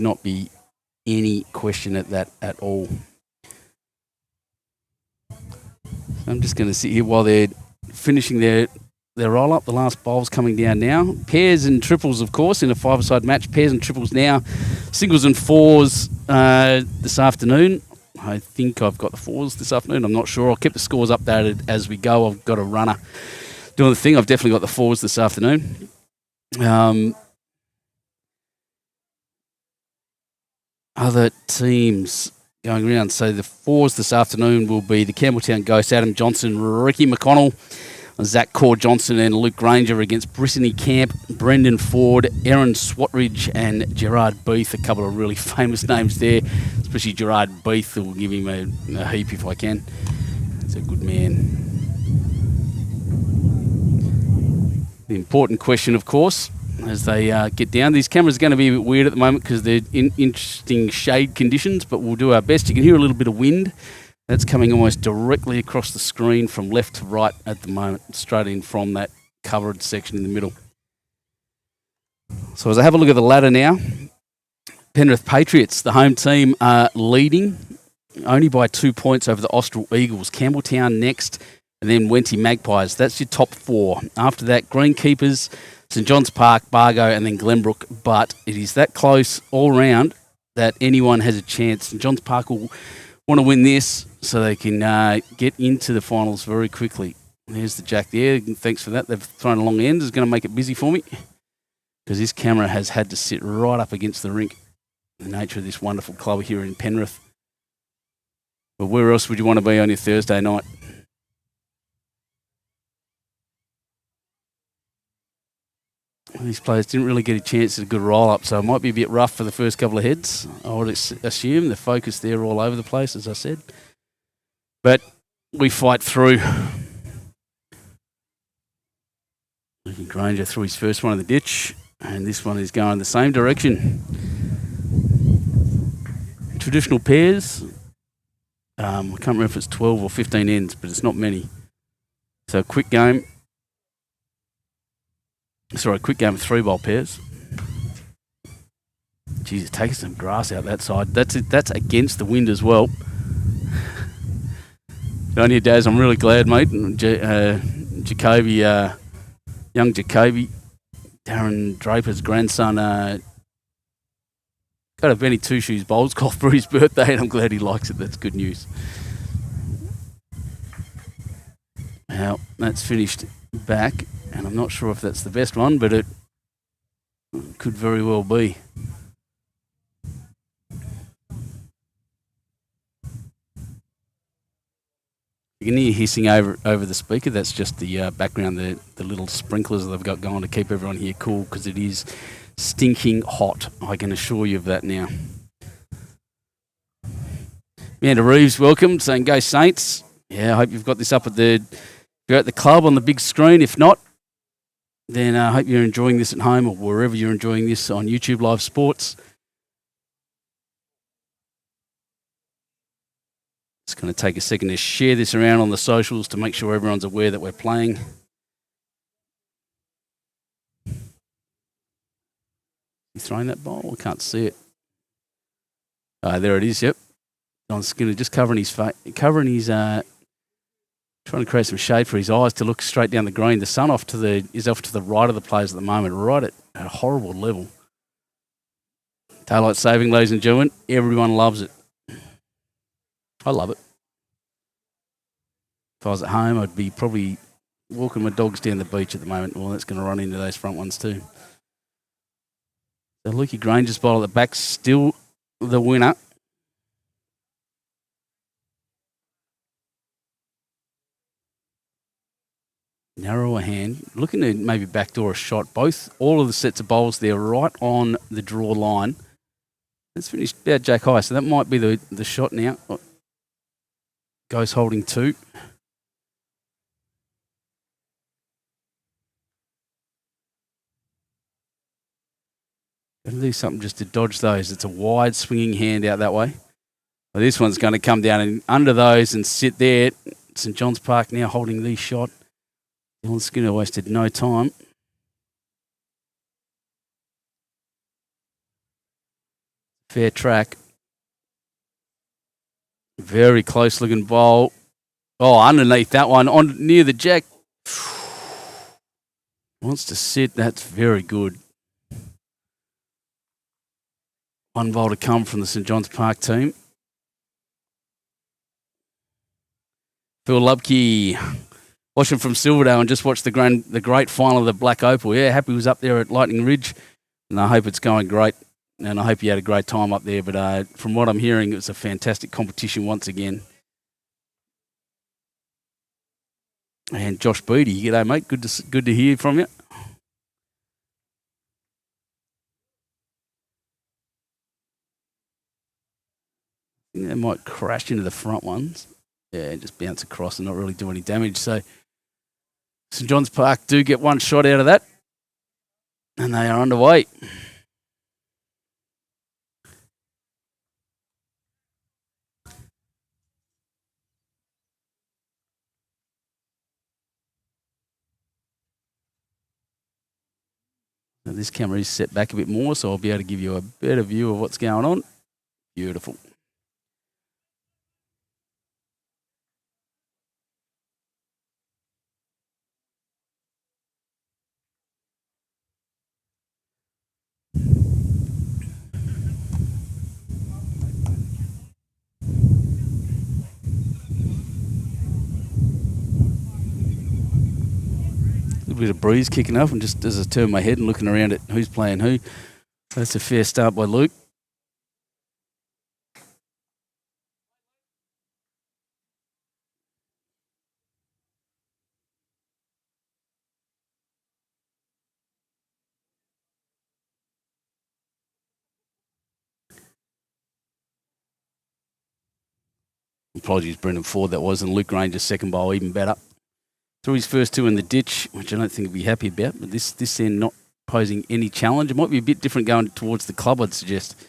not be any question at that at all. I'm just going to sit here while they're finishing their roll up. The last bowl's coming down now. Pairs and triples, of course, in a five-a-side match. Pairs and triples now. Singles and fours this afternoon. I think I've got the fours this afternoon. I'm not sure. I'll keep the scores updated as we go. I've got a runner doing the thing. I've definitely got the fours this afternoon. Other teams going around. So the fours this afternoon will be the Campbelltown Ghosts, Adam Johnson, Ricky McConnell, Corr-Johnson and Luke Grainger against Brittany Camp, Brendan Ford, Erin Swatridge and Gerard Beath. A couple of really famous names there, especially Gerard Beath. Will give him a heap if I can. He's a good man. The important question, of course, as they get down. These cameras are going to be a bit weird at the moment because they're in interesting shade conditions, but we'll do our best. You can hear a little bit of wind. That's coming almost directly across the screen from left to right at the moment, straight in from that covered section in the middle. So as I have a look at the ladder now, Penrith Patriots, the home team, are leading only by 2 points over the Austral Eagles. Campbelltown next, and then Wenty Magpies. That's your top four. After that, Greenkeepers, St John's Park, Bargo, and then Glenbrook. But it is that close all round that anyone has a chance. St John's Park will want to win this so they can get into the finals very quickly. There's the jack there. Thanks for that. They've thrown a long end. It's going to make it busy for me because this camera has had to sit right up against the rink. The nature of this wonderful club here in Penrith. But where else would you want to be on your Thursday night? These players didn't really get a chance at a good roll-up, so it might be a bit rough for the first couple of heads. I would assume the focus there all over the place, as I said. But we fight through. Grainger threw his first one in the ditch, and this one is going the same direction. Traditional pairs. I can't remember if it's 12 or 15 ends, but it's not many. So quick game. Sorry, quick game of 3-bowl pairs. Jeez, it's taking some grass out that side. That's against the wind as well. On your Daz, I'm really glad, mate. Jacoby, young Jacoby, Darren Draper's grandson, got a Benny Two Shoes bowls golf for his birthday, and I'm glad he likes it. That's good news. Now, that's finished back. And I'm not sure if that's the best one, but it could very well be. You can hear hissing over the speaker. That's just the background, the little sprinklers they've got going to keep everyone here cool because it is stinking hot. I can assure you of that now. Amanda Reeves, welcome, saying go Saints. Yeah, I hope you've got this up you're at the club on the big screen. If not, then I hope you're enjoying this at home or wherever you're enjoying this on YouTube Live Sports. Just going to take a second to share this around on the socials to make sure everyone's aware that we're playing. You throwing that ball? I can't see it. There it is, yep. Don Skinner just covering his face, trying to create some shade for his eyes to look straight down the green. The sun is off to the right of the players at the moment, right at a horrible level. Daylight saving, ladies and gentlemen. Everyone loves it. I love it. If I was at home, I'd be probably walking my dogs down the beach at the moment. Well, that's going to run into those front ones too. So Lukey Grainger's bowl at the back, still the winner. Narrower hand, looking to maybe backdoor a shot. All of the sets of bowls there right on the draw line. That's finished about jack high, so that might be the shot now. Goes holding 2. Got to do something just to dodge those. It's a wide swinging hand out that way. Well, this one's going to come down and under those and sit there. St John's Park now holding the shot. Dylan Skinner wasted no time. Fair track. Very close looking bowl. Oh, underneath that one, on near the jack. Wants to sit. That's very good. One bowl to come from the St John's Park team. Phil Lubke, watching from Silverdale and just watched the great final of the Black Opal. Yeah, happy he was up there at Lightning Ridge, and I hope it's going great. And I hope you had a great time up there. But from what I'm hearing, it was a fantastic competition once again. And Josh Beatty, g'day mate. Good to hear from you. I think they might crash into the front ones. Yeah, just bounce across and not really do any damage. So St John's Park do get one shot out of that. And they are underway. Now this camera is set back a bit more, so I'll be able to give you a better view of what's going on. Beautiful. Bit of breeze kicking up, and just as I turn my head and looking around at who's playing who, that's a fair start by Luke. Apologies, Brendan Ford, that was, and Luke Grainger's second bowl even better. Threw his first two in the ditch, which I don't think he'll be happy about, but this end not posing any challenge. It might be a bit different going towards the club, I'd suggest.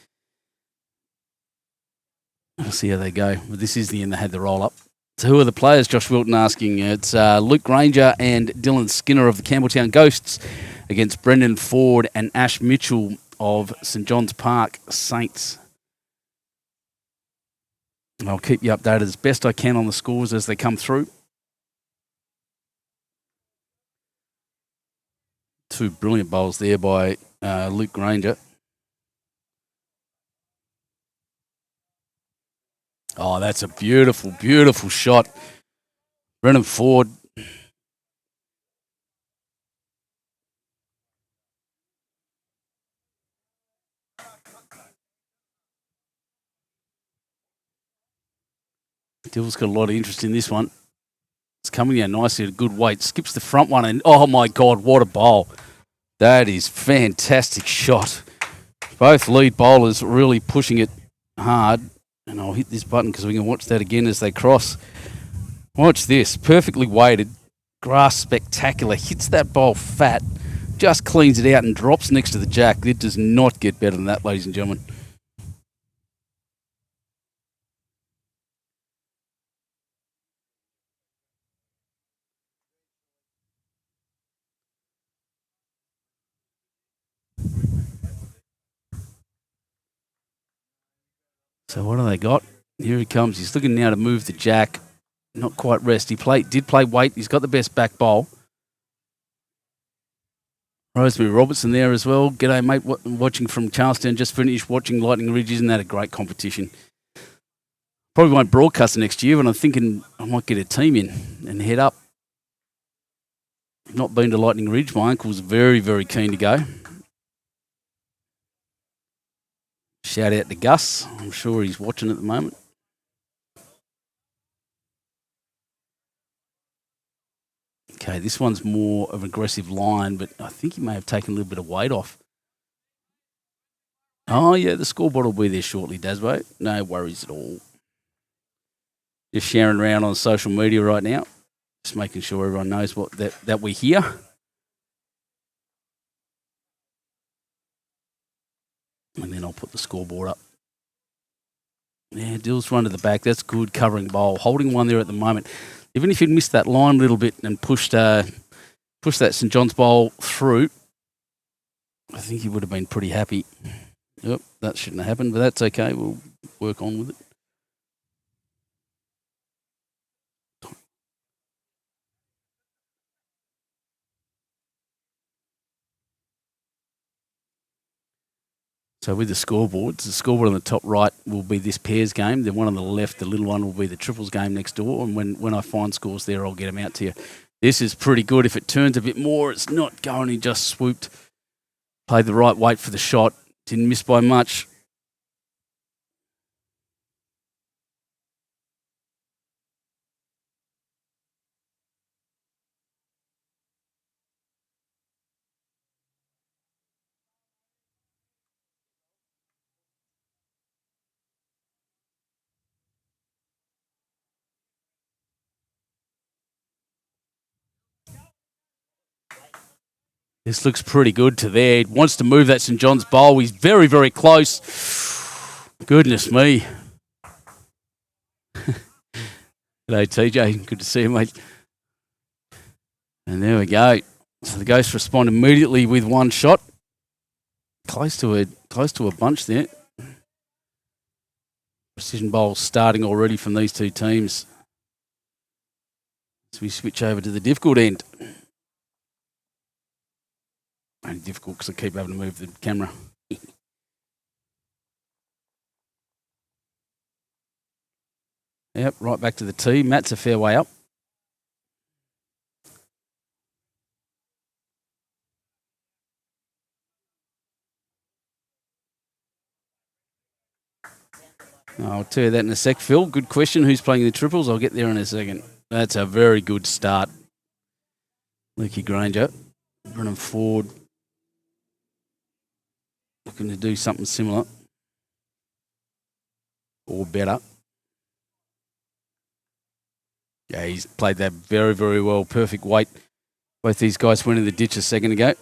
We'll see how they go. But this is the end they had the roll up. So who are the players? Josh Wilton asking. It's Luke Grainger and Dylan Skinner of the Campbelltown Ghosts against Brendan Ford and Ash Mitchell of St John's Park Saints. I'll keep you updated as best I can on the scores as they come through. Two brilliant bowls there by Luke Grainger. Oh, that's a beautiful, beautiful shot. Brendan Ford. Dill's got a lot of interest in this one. It's coming down nicely at a good weight. Skips the front one, and oh my God, what a bowl. That is fantastic shot. Both lead bowlers really pushing it hard. And I'll hit this button because we can watch that again as they cross. Watch this. Perfectly weighted. Grass spectacular. Hits that bowl fat. Just cleans it out and drops next to the jack. It does not get better than that, ladies and gentlemen. So what do they got? Here he comes. He's looking now to move the jack. Not quite rest. He did play weight. He's got the best back bowl. Rosemary Robertson there as well. G'day, mate. Watching from Charlestown. Just finished watching Lightning Ridge. Isn't that a great competition? Probably won't broadcast next year, but I'm thinking I might get a team in and head up. I've not been to Lightning Ridge. My uncle's very, very keen to go. Shout out to Gus. I'm sure he's watching at the moment. Okay, this one's more of an aggressive line, but I think he may have taken a little bit of weight off. Oh, yeah, the scoreboard will be there shortly, Dasbo. No worries at all. Just sharing around on social media right now. Just making sure everyone knows that we're here. And then I'll put the scoreboard up. Yeah, Dill's run to the back. That's good covering bowl. Holding one there at the moment. Even if he'd missed that line a little bit and pushed that St John's bowl through, I think he would have been pretty happy. Yep, that shouldn't have happened, but that's okay. We'll work on with it. So with the scoreboards, the scoreboard on the top right will be this pairs game. The one on the left, the little one, will be the triples game next door. And when I find scores there, I'll get them out to you. This is pretty good. If it turns a bit more, it's not going. He just swooped. Played the right weight for the shot. Didn't miss by much. This looks pretty good to there. He wants to move that St John's bowl. He's very, very close. Goodness me. G'day, TJ. Good to see you, mate. And there we go. So the Ghosts respond immediately with one shot. Close to a bunch there. Precision bowls starting already from these two teams. So we switch over to the difficult end. Only difficult because I keep having to move the camera. Yep, right back to the tee. Matt's a fair way up. I'll tell you that in a sec, Phil. Good question. Who's playing the triples? I'll get there in a second. That's a very good start. Lukey Grainger. Brennan Ford. Looking to do something similar. Or better. Yeah, he's played that very, very well. Perfect weight. Both these guys went in the ditch a second ago.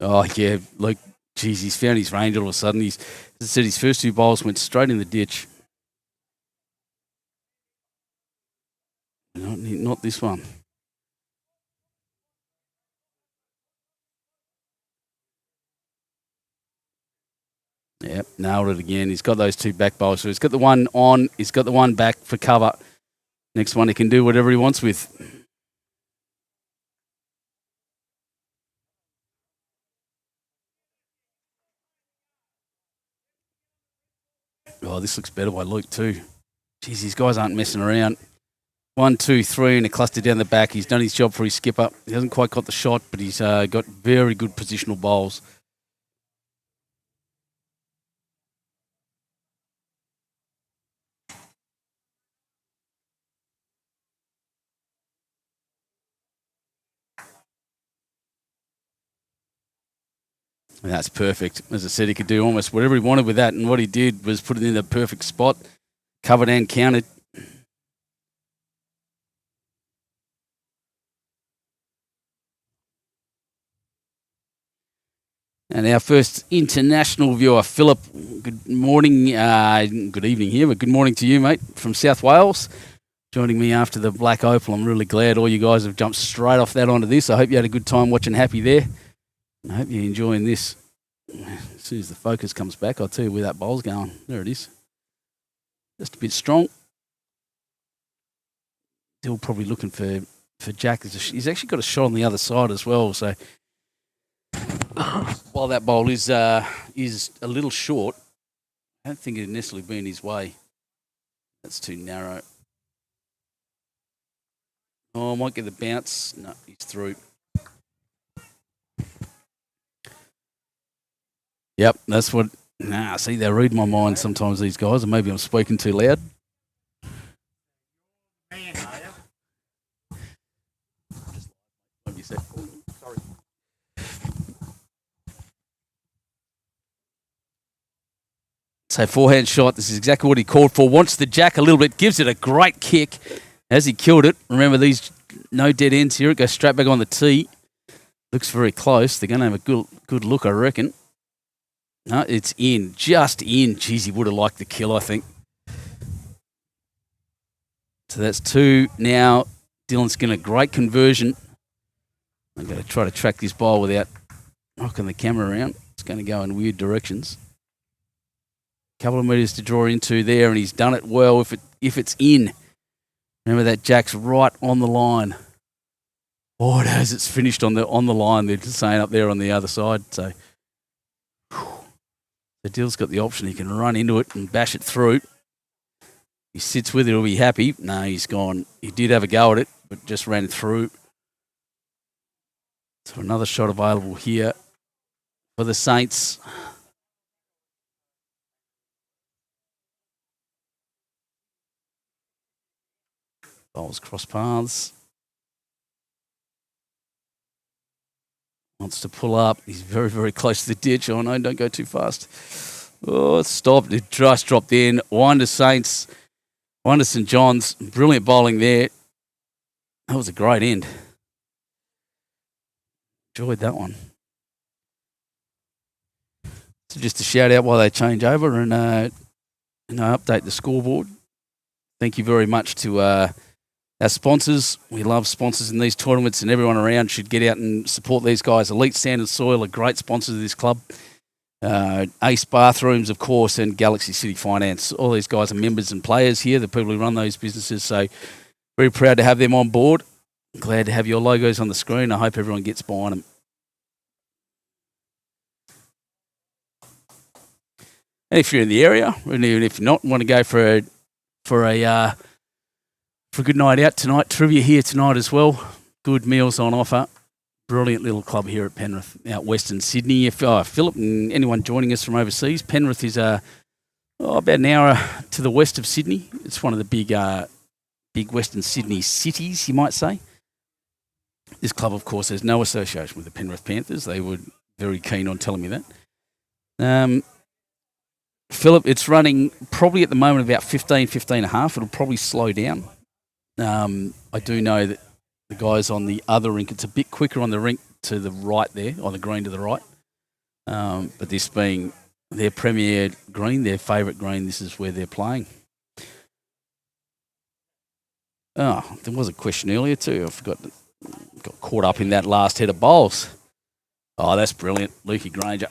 Oh, yeah, Luke, geez, he's found his range all of a sudden. As I said, his first two bowls went straight in the ditch. Not this one. Yep, nailed it again. He's got those two back bowls. So he's got the one on, he's got the one back for cover. Next one he can do whatever he wants with. Oh, this looks better by Luke too. Jeez, these guys aren't messing around. 1, 2, 3 and a cluster down the back. He's done his job for his skipper. He hasn't quite got the shot, but he's got very good positional bowls. And that's perfect. As I said, he could do almost whatever he wanted with that, and what he did was put it in the perfect spot, covered and counted. And our first international viewer, Philip, good morning, good evening here, but good morning to you, mate, from South Wales. Joining me after the Black Opal. I'm really glad all you guys have jumped straight off that onto this. I hope you had a good time watching Happy there. I hope you're enjoying this. As soon as the focus comes back, I'll tell you where that bowl's going. There it is. Just a bit strong. Still probably looking for Jack. He's actually got a shot on the other side as well, so... While that bowl is a little short, I don't think it'd necessarily be in his way. That's too narrow. Oh, I might get the bounce. No, he's through. Yep, that's what... see, they read my mind sometimes, these guys, and maybe I'm speaking too loud. Sorry. So forehand shot, this is exactly what he called for. Wants the jack a little bit, gives it a great kick as he killed it. Remember, these no dead ends here. It goes straight back on the tee. Looks very close. They're going to have a good look, I reckon. No, it's in. Just in. Geez, he would have liked the kill, I think. So that's 2 now. Dylan's getting a great conversion. I'm going to try to track this ball without knocking the camera around. It's going to go in weird directions. Couple of metres to draw into there, and he's done it well if it's in. Remember that Jack's right on the line. Oh, it has. It's finished on the line. They're just saying up there on the other side. So the Dill's got the option. He can run into it and bash it through. He sits with it. He'll be happy. No, he's gone. He did have a go at it, but just ran through. So another shot available here for the Saints. Bowls cross paths. Wants to pull up. He's very, very close to the ditch. Oh, no, don't go too fast. Oh, it stopped. It just dropped in. One to Saints. One to St. John's. Brilliant bowling there. That was a great end. Enjoyed that one. So just a shout out while they change over and update the scoreboard. Thank you very much to our sponsors. We love sponsors in these tournaments, and everyone around should get out and support these guys. Elite Sand and Soil are great sponsors of this club. Ace Bathrooms, of course, and Galaxy City Finance. All these guys are members and players here, the people who run those businesses. So very proud to have them on board. Glad to have your logos on the screen. I hope everyone gets behind them. And if you're in the area, and even if you're not, want to go for a good night out tonight, trivia here tonight as well. Good meals on offer. Brilliant little club here at Penrith, out Western Sydney. If Philip and anyone joining us from overseas, Penrith is about an hour to the west of Sydney. It's one of the big Western Sydney cities, you might say. This club, of course, has no association with the Penrith Panthers. They were very keen on telling me that. Philip, it's running probably at the moment about 15 and a half. It'll probably slow down. I do know that the guys on the other rink, it's a bit quicker on the rink to the right there, on the green to the right. But this being their premier green, their favourite green, this is where they're playing. Oh, there was a question earlier too. I forgot. Got caught up in that last head of bowls. Oh, that's brilliant. Lukey Grainger.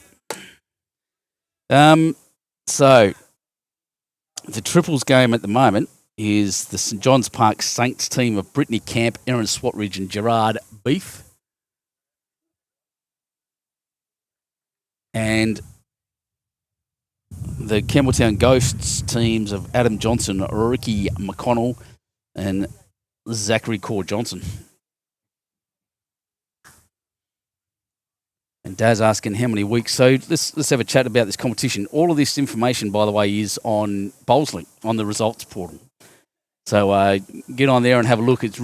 So, the triples game at the moment is the St. John's Park Saints team of Brittany, Camp, Erin, Swatridge and Gerard, Beath. And the Campbelltown Ghosts teams of Adam Johnson, Ricky McConnell and Zachery Corr-Johnson. And Daz asking how many weeks. So let's have a chat about this competition. All of this information, by the way, is on BowlsLink, on the results portal. So get on there and have a look. It's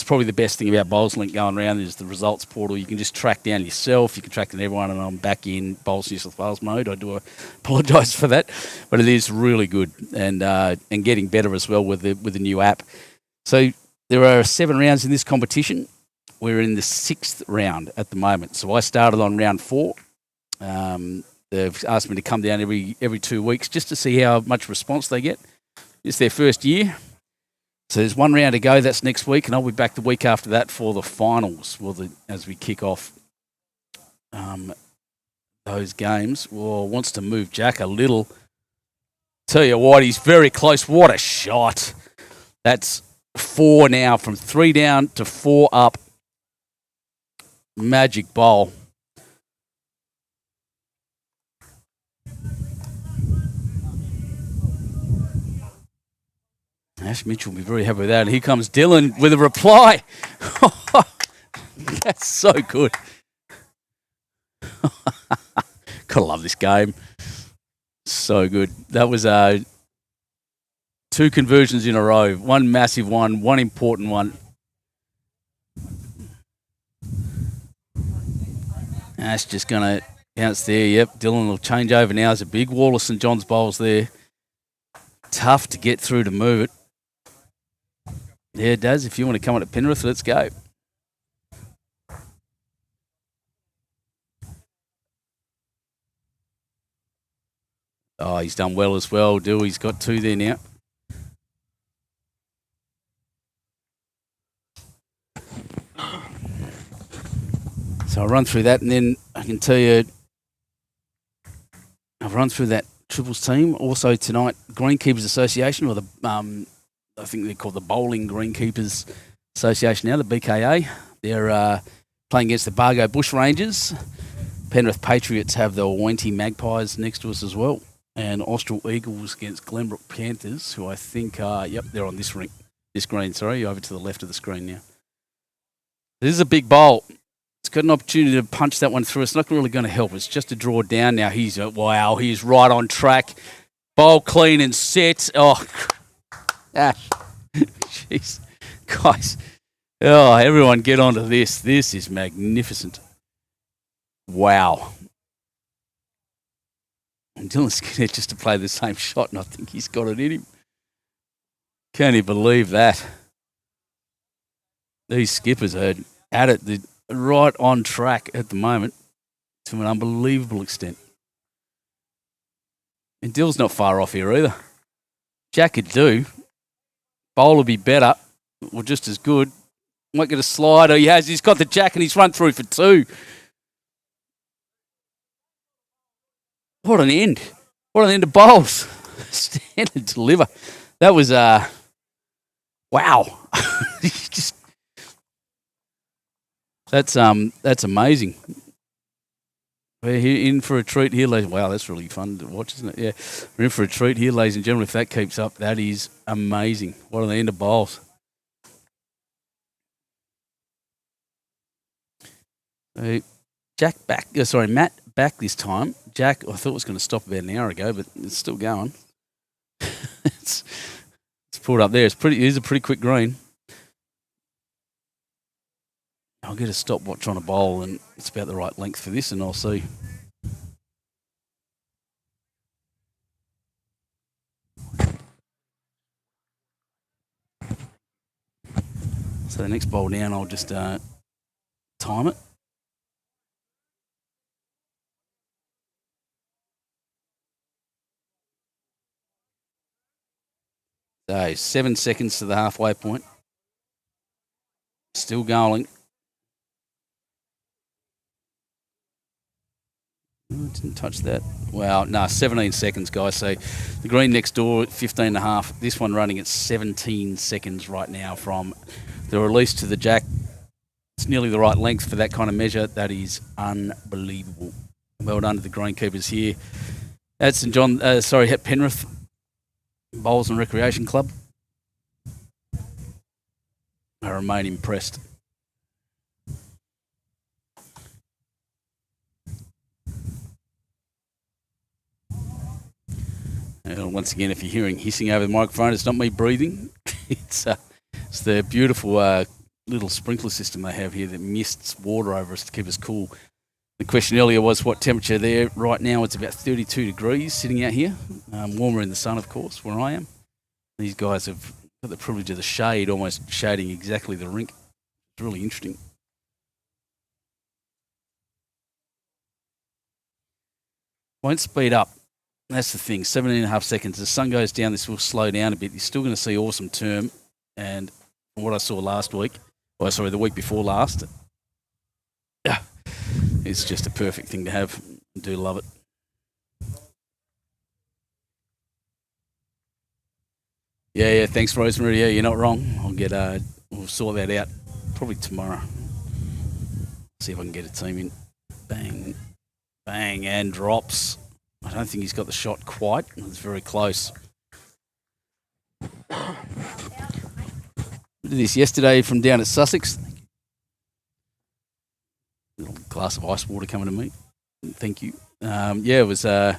probably the best thing about BowlsLink going around is the results portal. You can just track down yourself. You can track down everyone, and I'm back in Bowls New South Wales mode. I do apologise for that, but it is really good and getting better as well with the new app. So there are 7 rounds in this competition. We're in the 6th round at the moment. So I started on round 4. They've asked me to come down every 2 weeks just to see how much response they get. It's their first year. So there's 1 round to go. That's next week, and I'll be back the week after that for the finals. As we kick off those games. Well, wants to move Jack a little. Tell you what, he's very close. What a shot. That's 4 now, from 3 down to 4 up. Magic bowl. Ash Mitchell will be very happy with that. And here comes Dylan with a reply. That's so good. Gotta love this game. So good. That was 2 conversions in a row. 1 massive one, 1 important one. Ash just going to bounce there. Yep, Dylan will change over now. There's a big wall of St. John's bowls there. Tough to get through to move it. Yeah, it does. If you want to come up to Penrith, let's go. Oh, he's done well as well, He's got 2 there now. So I'll run through that, and then I can tell you, I've run through that triples team. Also tonight, Greenkeepers Association, or the I think they're called the Bowling Greenkeepers Association now, the BKA. They're playing against the Bargo Bushrangers. Penrith Patriots have the Wenty Magpies next to us as well. And Austral Eagles against Glenbrook Panthers, who I think are, they're on this green, over to the left of the screen now. This is a big bowl. It's got an opportunity to punch that one through. It's not really going to help. It's just a draw down now. He's right on track. Bowl clean and set. Oh, jeez. Guys. Oh, everyone get onto this. This is magnificent. Wow. And Dylan's scared just to play the same shot, and I think he's got it in him. Can you believe that? These skippers are at it, right on track at the moment to an unbelievable extent. And Dill's not far off here either. Jack could do. Bowl will be better, or just as good. Might get a slide. He's got the jack and he's run through for 2. What an end. What an end of bowls. Stand and deliver. That was, wow. That's amazing. We're in for a treat here, ladies. Wow, that's really fun to watch, isn't it? Yeah, we're in for a treat here, ladies and gentlemen. If that keeps up, that is amazing. What an end of bowls. Matt back this time. Jack, I thought it was going to stop about an hour ago, but it's still going. it's pulled up there. It is a pretty quick green. I'll get a stopwatch on a bowl, and it's about the right length for this, and I'll see. So the next bowl down, I'll just time it. So 7 seconds to the halfway point. Still going. Oh, didn't touch that. Wow, 17 seconds, guys. So the green next door, 15.5. This one running at 17 seconds right now from the release to the jack. It's nearly the right length for that kind of measure. That is unbelievable. Well done to the greenkeepers here at at Penrith Bowls and Recreation Club. I remain impressed. And once again, if you're hearing hissing over the microphone, it's not me breathing. It's the beautiful little sprinkler system they have here that mists water over us to keep us cool. The question earlier was what temperature there. Right now it's about 32 degrees sitting out here. Warmer in the sun, of course, where I am. These guys have got the privilege of the shade, almost shading exactly the rink. It's really interesting. Won't speed up. That's the thing, 17.5 seconds. The sun goes down, this will slow down a bit. You're still going to see awesome term. And from what I saw the week before last, it's just a perfect thing to have. I do love it. Yeah, thanks, Rosemary. Yeah, you're not wrong. We'll sort that out probably tomorrow. See if I can get a team in. Bang, bang, and drops. I don't think he's got the shot quite. It's very close. I did this yesterday from down at Sussex. A little glass of ice water coming to me. Thank you. It was... had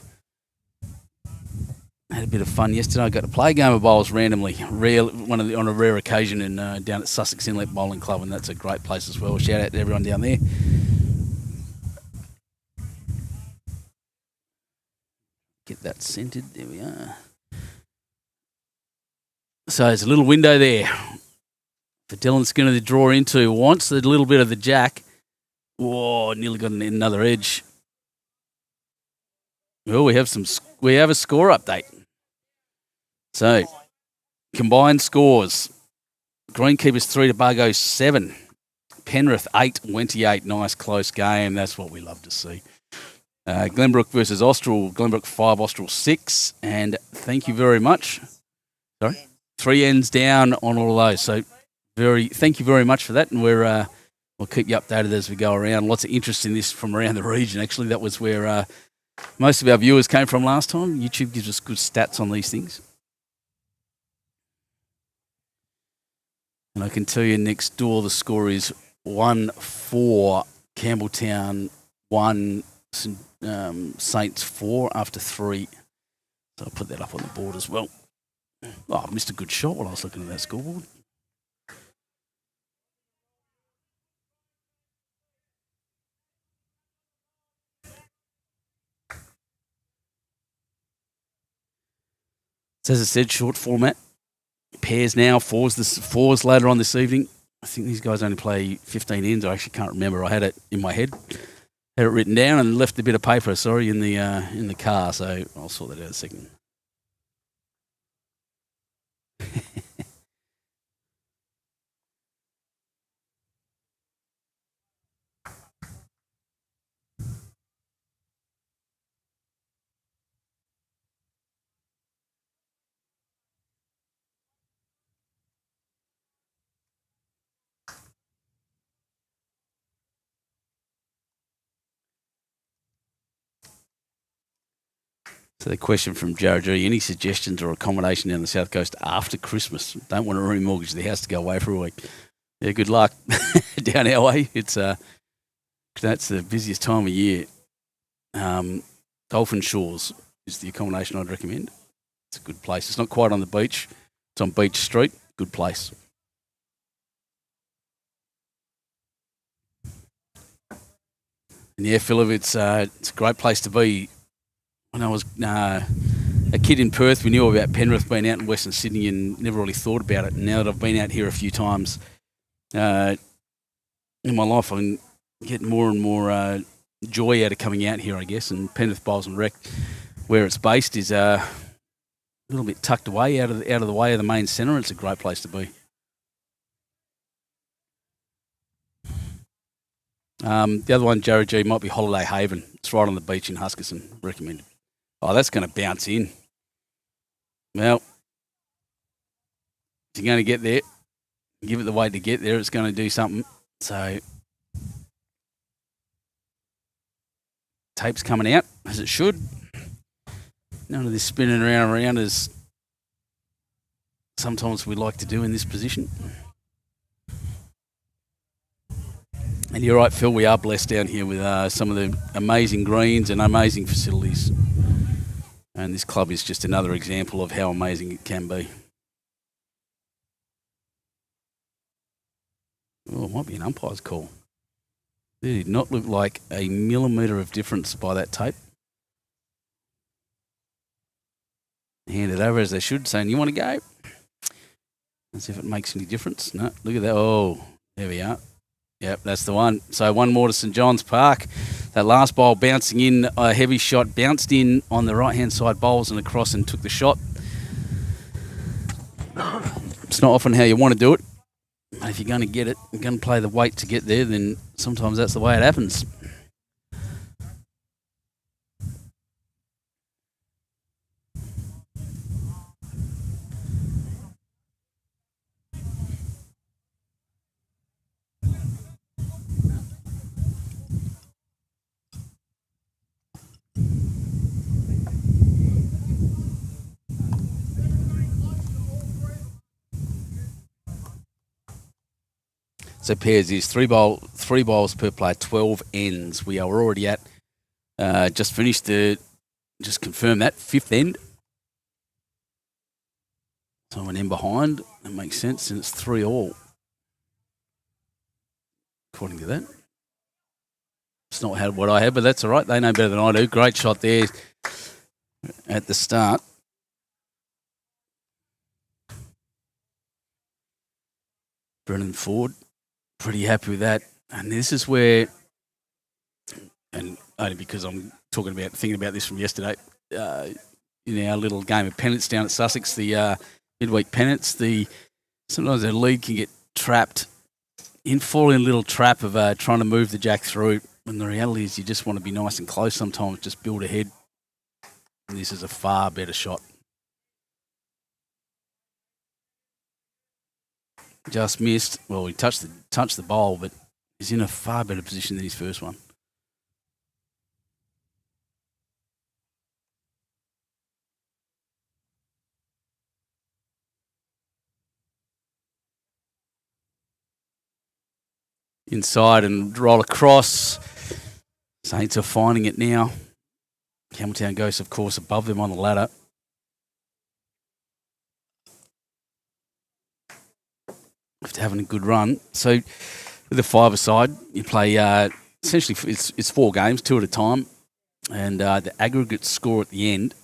a bit of fun yesterday. I got to play a game of bowls randomly, on a rare occasion, down at Sussex Inlet Bowling Club, and that's a great place as well. Shout out to everyone down there. Get that centered. There we are. So there's a little window there for Dylan Skinner to draw into. Wants a little bit of the jack. Whoa, nearly got another edge. Well, we have a score update. So, combined scores. Greenkeepers 3 Tobago 7. Penrith 8, Wenty 8. Nice close game. That's what we love to see. Glenbrook versus Austral. Glenbrook 5, Austral 6. And thank you very much. Sorry? 3 ends down on all of those. So thank you very much for that. And we'll keep you updated as we go around. Lots of interest in this from around the region. Actually, that was where most of our viewers came from last time. YouTube gives us good stats on these things. And I can tell you next door the score is 1-4 Campbelltown 1 Saints 4 after 3. So I'll put that up on the board as well. Oh, I missed a good shot while I was looking at that scoreboard. So as I said, short format. Pairs now, fours later on this evening. I think these guys only play 15 ends. I actually can't remember. I had it in my head. Had it written down and left a bit of paper, in the car, so I'll sort that out in a second. So the question from Gerard, any suggestions or accommodation down the South Coast after Christmas? Don't want to remortgage the house to go away for a week. Yeah, good luck down our way. It's that's the busiest time of year. Dolphin Shores is the accommodation I'd recommend. It's a good place. It's not quite on the beach. It's on Beach Street. Good place. And yeah, Philip, it's a great place to be. When I was a kid in Perth, we knew about Penrith being out in Western Sydney and never really thought about it. And now that I've been out here a few times in my life, I'm getting more and more joy out of coming out here, I guess. And Penrith Bowls and Rec, where it's based, is a little bit tucked away out of the way of the main centre. It's a great place to be. The other one, Jared G, might be Holiday Haven. It's right on the beach in Huskisson. Recommended. Oh, that's going to bounce in. Well, if you're going to get there, give it the weight to get there. It's going to do something. So, tape's coming out, as it should. None of this spinning around as sometimes we like to do in this position. And you're right, Phil, we are blessed down here with some of the amazing greens and amazing facilities. And this club is just another example of how amazing it can be. Oh, it might be an umpire's call. There did not look like a millimetre of difference by that tape. Hand it over as they should, saying, you want to go? As if it makes any difference. No, look at that. Oh, there we are. Yep, that's the one. So one more to St John's Park. That last bowl bouncing in, a heavy shot, bounced in on the right-hand side bowls and across and took the shot. It's not often how you want to do it. If you're going to get it, you're going to play the weight to get there, then sometimes that's the way it happens. So pairs is three bowls per player, 12 ends. We are already at, just confirm that, 5th end. So an end behind, that makes sense, and it's 3 all. According to that. It's not what I had, but that's all right. They know better than I do. Great shot there at the start. Brennan Ford. Pretty happy with that. And this is where, and only because I'm thinking about this from yesterday. In our little game of pennants down at Sussex, the midweek pennants, sometimes the lead can get trapped fall in a little trap of trying to move the jack through. When the reality is, you just want to be nice and close. Sometimes just build ahead. And this is a far better shot. Just missed. Well, he touched the bowl, but he's in a far better position than his first one. Inside and roll across. Saints are finding it now. Campbelltown goes, of course, above them on the ladder. After having a good run. So with the five-a-side, you play essentially it's 4 games, 2 at a time. And the aggregate score at the end,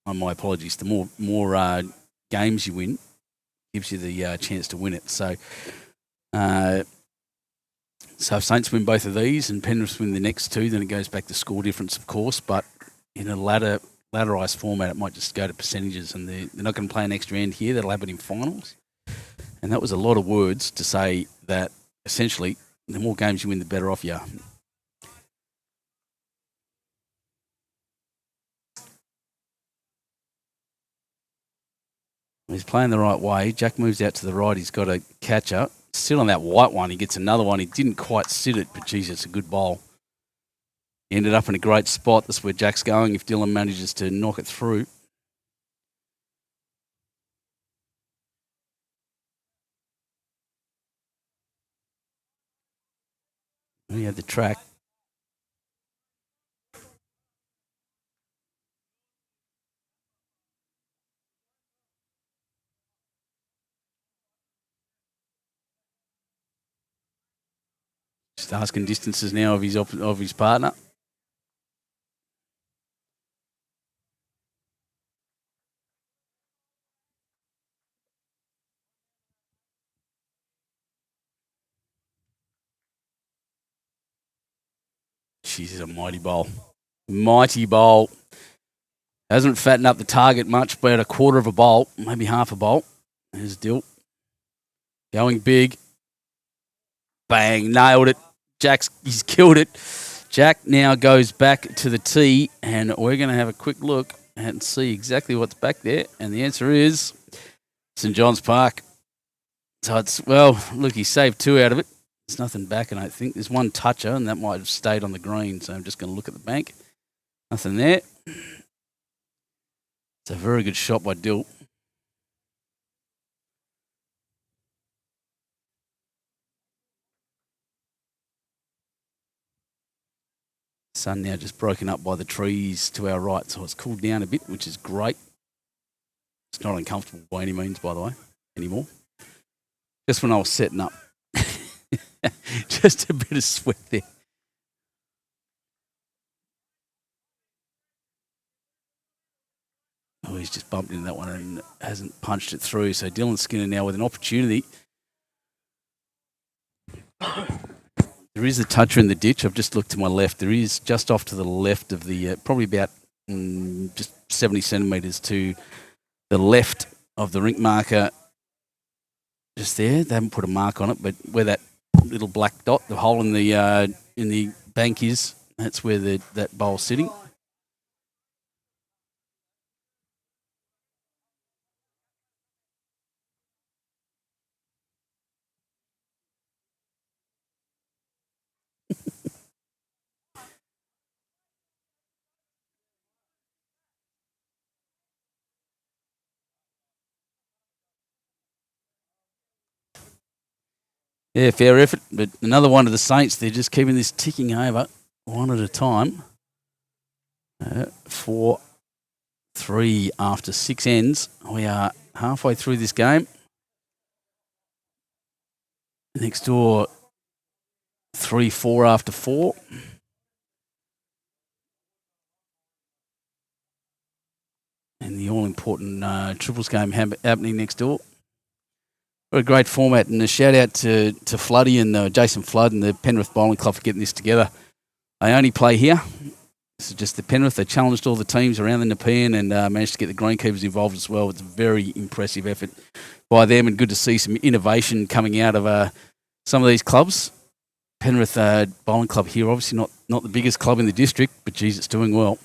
my apologies, the more games you win, gives you the chance to win it. So if Saints win both of these and Penrith win the next 2, then it goes back to score difference, of course. But in a ladderized format, it might just go to percentages, and they're not going to play an extra end here. They'll have it in finals. And that was a lot of words to say that essentially the more games you win, the better off you are. He's playing the right way. Jack moves out to the right. He's got a catcher. Sit on that white one. He gets another one. He didn't quite sit it, but geez, it's a good bowl. He ended up in a great spot. That's where Jack's going if Dylan manages to knock it through. He had the track. Just asking distances now of his partner. She's a mighty bowl. Mighty bowl. Hasn't fattened up the target much, but a quarter of a bowl, maybe half a bowl. There's Dill. Going big. Bang, nailed it. He's killed it. Jack now goes back to the tee, and we're going to have a quick look and see exactly what's back there. And the answer is St. John's Park. So look, he saved 2 out of it. There's nothing back, and I think there's one toucher, and that might have stayed on the green. So I'm just going to look at the bank. Nothing there. It's a very good shot by Dill. Sun now just broken up by the trees to our right, so it's cooled down a bit, which is great. It's not uncomfortable by any means, by the way, anymore. Just when I was setting up. Just a bit of sweat there. Oh, he's just bumped into that one and hasn't punched it through. So Dylan Skinner now with an opportunity. There is a toucher in the ditch. I've just looked to my left. There is just off to the left of the, probably about just 70 centimetres to the left of the rink marker. Just there. They haven't put a mark on it, but where that little black dot, the hole in the bank is, that's where that bowl's sitting. Yeah, fair effort, but another one of the Saints. They're just keeping this ticking over one at a time. 4-3 after 6 ends. We are halfway through this game. Next door, 3-4 after 4. And the all-important triples game happening next door. What a great format, and a shout out to Floody and Jason Flood and the Penrith Bowling Club for getting this together. They only play here This is just the Penrith. They challenged all the teams around the Nepean and managed to get the greenkeepers involved as well. It's a very impressive effort by them, and good to see some innovation coming out of some of these clubs. Penrith Bowling Club here, obviously not the biggest club in the district, but geez, it's doing well.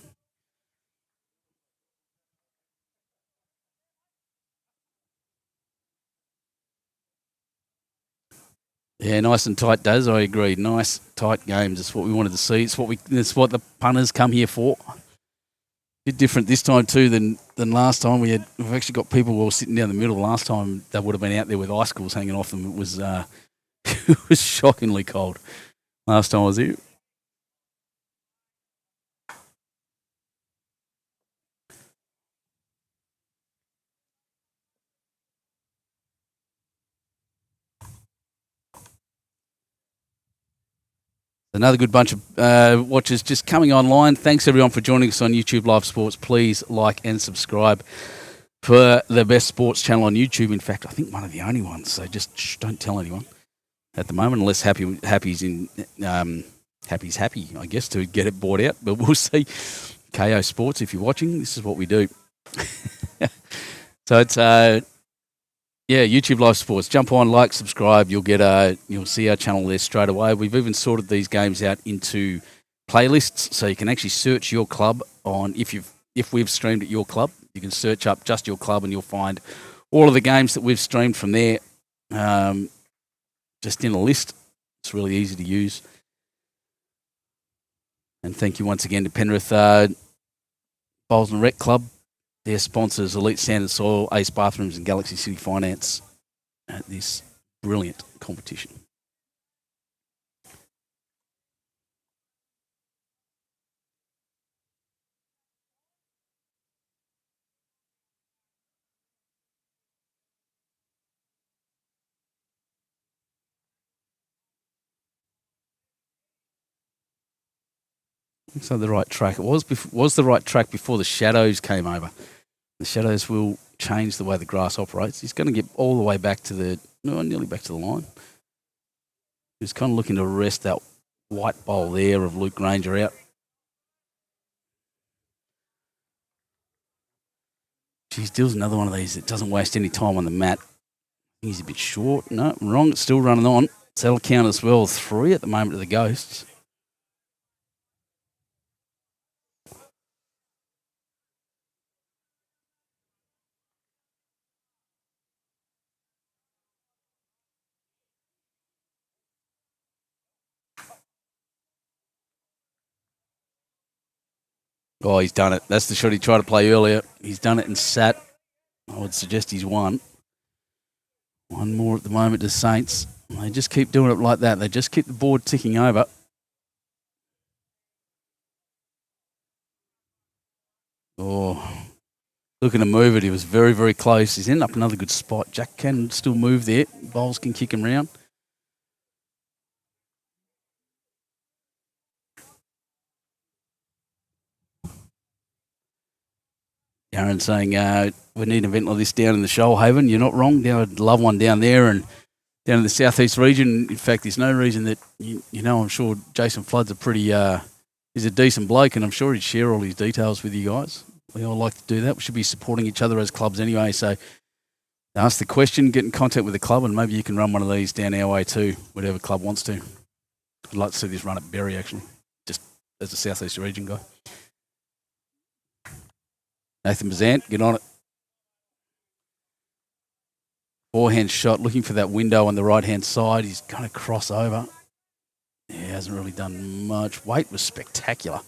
Yeah, nice and tight, Daz. I agree. Nice, tight games. That's what we wanted to see. It's what the punters come here for. A bit different this time too than last time. We've actually got people all sitting down the middle. Last time they would have been out there with icicles hanging off them. It was it was shockingly cold last time I was here. Another good bunch of watchers just coming online. Thanks everyone for joining us on YouTube Live Sports. Please like and subscribe for the best sports channel on YouTube. In fact, I think one of the only ones. So just don't tell anyone at the moment, unless Happy's happy, I guess, to get it bought out. But we'll see. KO Sports, if you're watching, this is what we do. So it's YouTube Live Sports. Jump on, like, subscribe. You'll see our channel there straight away. We've even sorted these games out into playlists, so you can actually search your club on if we've streamed at your club. You can search up just your club, and you'll find all of the games that we've streamed from there, just in a list. It's really easy to use. And thank you once again to Penrith Bowls and Rec Club. Their sponsors, Elite Sand and Soil, Ace Bathrooms and Galaxy City Finance at this brilliant competition. Looks like the right track. It was the right track before the shadows came over. The shadows will change the way the grass operates. He's going to get all the way back to nearly back to the line. He's kind of looking to arrest that white bowl there of Luke Grainger out. Geez, Dill's another one of these that doesn't waste any time on the mat. He's a bit short. No, wrong. It's still running on. So that'll count as well. 3 at the moment to the Ghosts. Oh, he's done it. That's the shot he tried to play earlier. He's done it and sat. I would suggest he's won. One more at the moment to Saints. They just keep doing it like that. They just keep the board ticking over. Oh, looking to move it. He was very, very close. He's in up another good spot. Jack can still move there. Bowles can kick him round. Erin saying we need an event like this down in the Shoalhaven. You're not wrong. I'd love one down there and down in the southeast region. In fact, there's no reason that I'm sure Jason Flood's he's a decent bloke, and I'm sure he'd share all his details with you guys. We all like to do that. We should be supporting each other as clubs anyway. So ask the question, get in contact with the club, and maybe you can run one of these down our way too, whatever club wants to. I'd like to see this run at Berry actually, just as a southeast region guy. Nathan Bazant, get on it. Forehand shot, looking for that window on the right-hand side. He's going to cross over. Yeah, hasn't really done much. Weight was spectacular.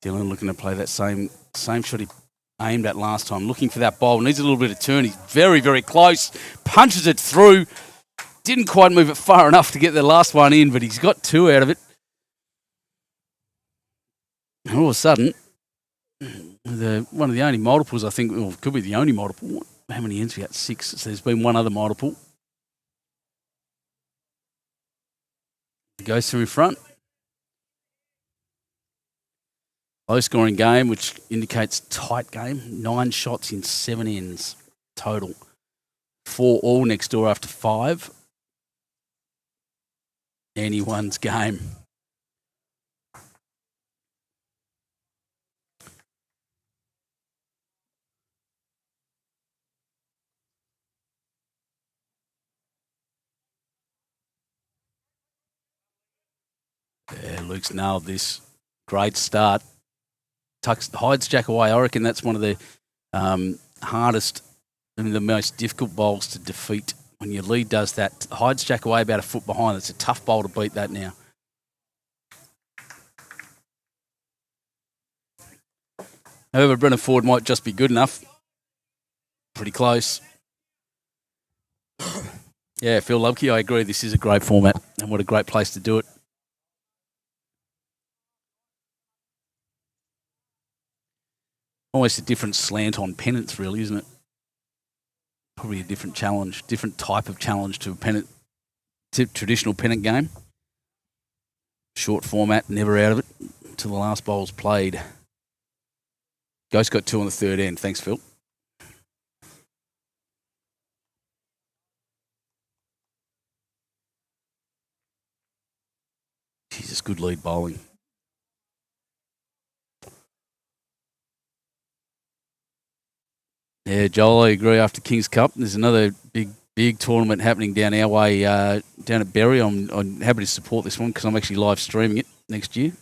Dylan looking to play that same shot he aimed at last time. Looking for that bowl. Needs a little bit of turn. He's very, very close. Punches it through. Didn't quite move it far enough to get the last one in, but he's got 2 out of it. And all of a sudden, one of the only multiples, I think, or could be the only multiple. How many ends we got? 6. So there's been one other multiple. Goes through in front. Low scoring game, which indicates tight game. 9 shots in 7 ends total. 4 all next door after 5. Anyone's game. Yeah, Luke's nailed this. Great start. Hides Jack away. I reckon that's one of the hardest and the most difficult bowls to defeat. When your lead does that, hides Jack away about a foot behind. It's a tough bowl to beat that now. However, Brennan Ford might just be good enough. Pretty close. Yeah, Phil Lubke, I agree. This is a great format, and what a great place to do it. Almost a different slant on pennants, really, isn't it? Probably a different challenge, different type of challenge to a pennant, to traditional pennant game. Short format, never out of it until the last bowl's played. Ghost got 2 on the third end. Thanks, Phil. Jesus, good lead bowling. Yeah, Joel, I agree. After King's Cup, there's another big tournament happening down our way, down at Berry. I'm happy to support this one because I'm actually live streaming it next year.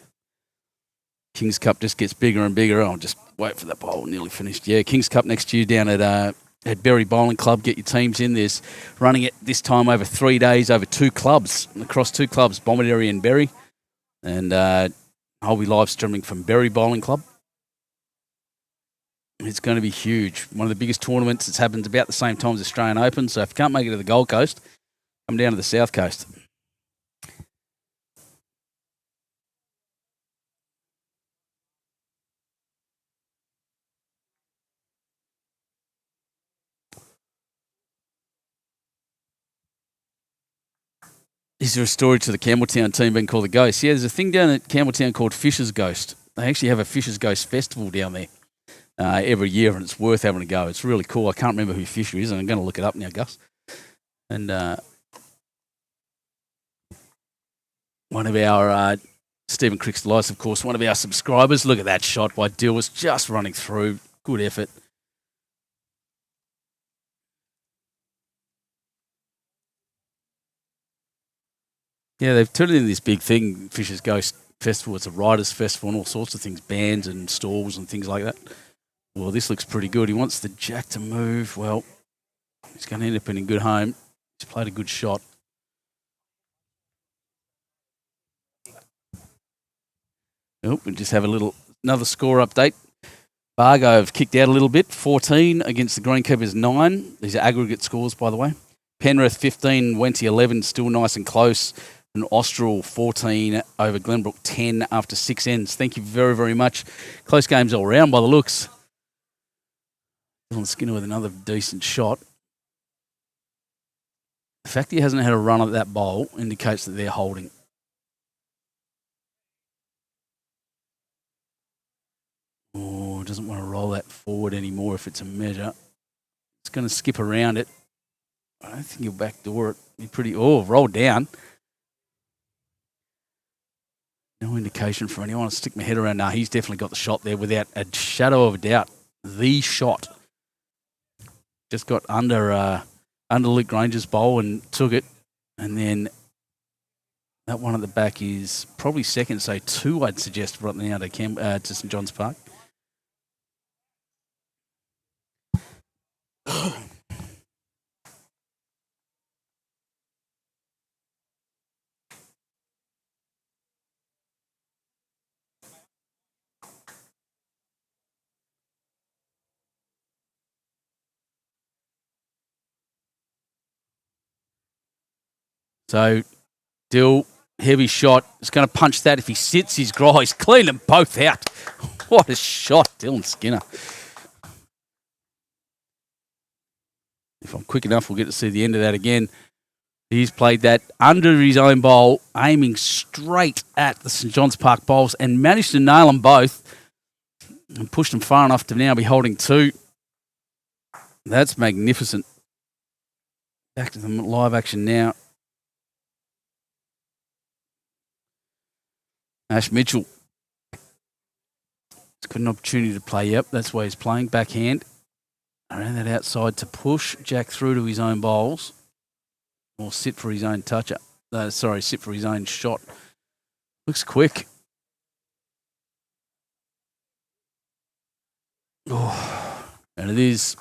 King's Cup just gets bigger and bigger. I'll just wait for that bowl. Nearly finished. Yeah, King's Cup next year down at Berry Bowling Club. Get your teams in. There's running it this time over 3 days, over 2 clubs, across 2 clubs, Bomaderry and Berry. And I'll be live streaming from Berry Bowling Club. It's going to be huge. One of the biggest tournaments. It's happened about the same time as Australian Open. So if you can't make it to the Gold Coast, come down to the South Coast. Is there a story to the Campbelltown team being called the Ghost? Yeah, there's a thing down at Campbelltown called Fisher's Ghost. They actually have a Fisher's Ghost festival down there every year, and it's worth having a go. It's really cool. I can't remember who Fisher is, and I'm going to look it up now, Gus. And one of our Stephen Crick's Delights, of course, one of our subscribers. Look at that shot by Dill, was just running through. Good effort. Yeah, they've turned it into this big thing, Fisher's Ghost Festival. It's a writers' festival and all sorts of things, bands and stalls and things like that. Well, this looks pretty good. He wants the jack to move. Well, he's going to end up in a good home. He's played a good shot. Oh, we just have another score update. Bargo have kicked out a little bit, 14 against the Greenkeepers 9. These are aggregate scores, by the way. Penrith 15, Wenty 11, still nice and close. And Austral 14 over Glenbrook 10 after 6 ends. Thank you very, very much. Close games all round by the looks. Dylan Skinner with another decent shot. The fact that he hasn't had a run at that bowl indicates that they're holding. Oh, doesn't want to roll that forward anymore if it's a measure. It's going to skip around it. I don't think he'll backdoor it. Be pretty. Oh, rolled down. No indication for anyone. I'll stick my head around. Now he's definitely got the shot there without a shadow of a doubt. The shot. Just got under Luke Grainger's bowl and took it. And then that one at the back is probably second, so 2 I'd suggest right now to St John's Park. So, Dill Heavy shot. He's going to punch that. If he sits, he's cleaned them both out. What a shot, Dylan Skinner. If I'm quick enough, we'll get to see the end of that again. He's played that under his own bowl, aiming straight at the St John's Park bowls and managed to nail them both and pushed them far enough to now be holding 2. That's magnificent. Back to the live action now. Ash Mitchell. He's got an opportunity to play. Yep, that's why he's playing. Backhand. Around that outside to push Jack through to his own bowls. Or sit for his own toucher. Sit for his own shot. Looks quick. Oh, and it is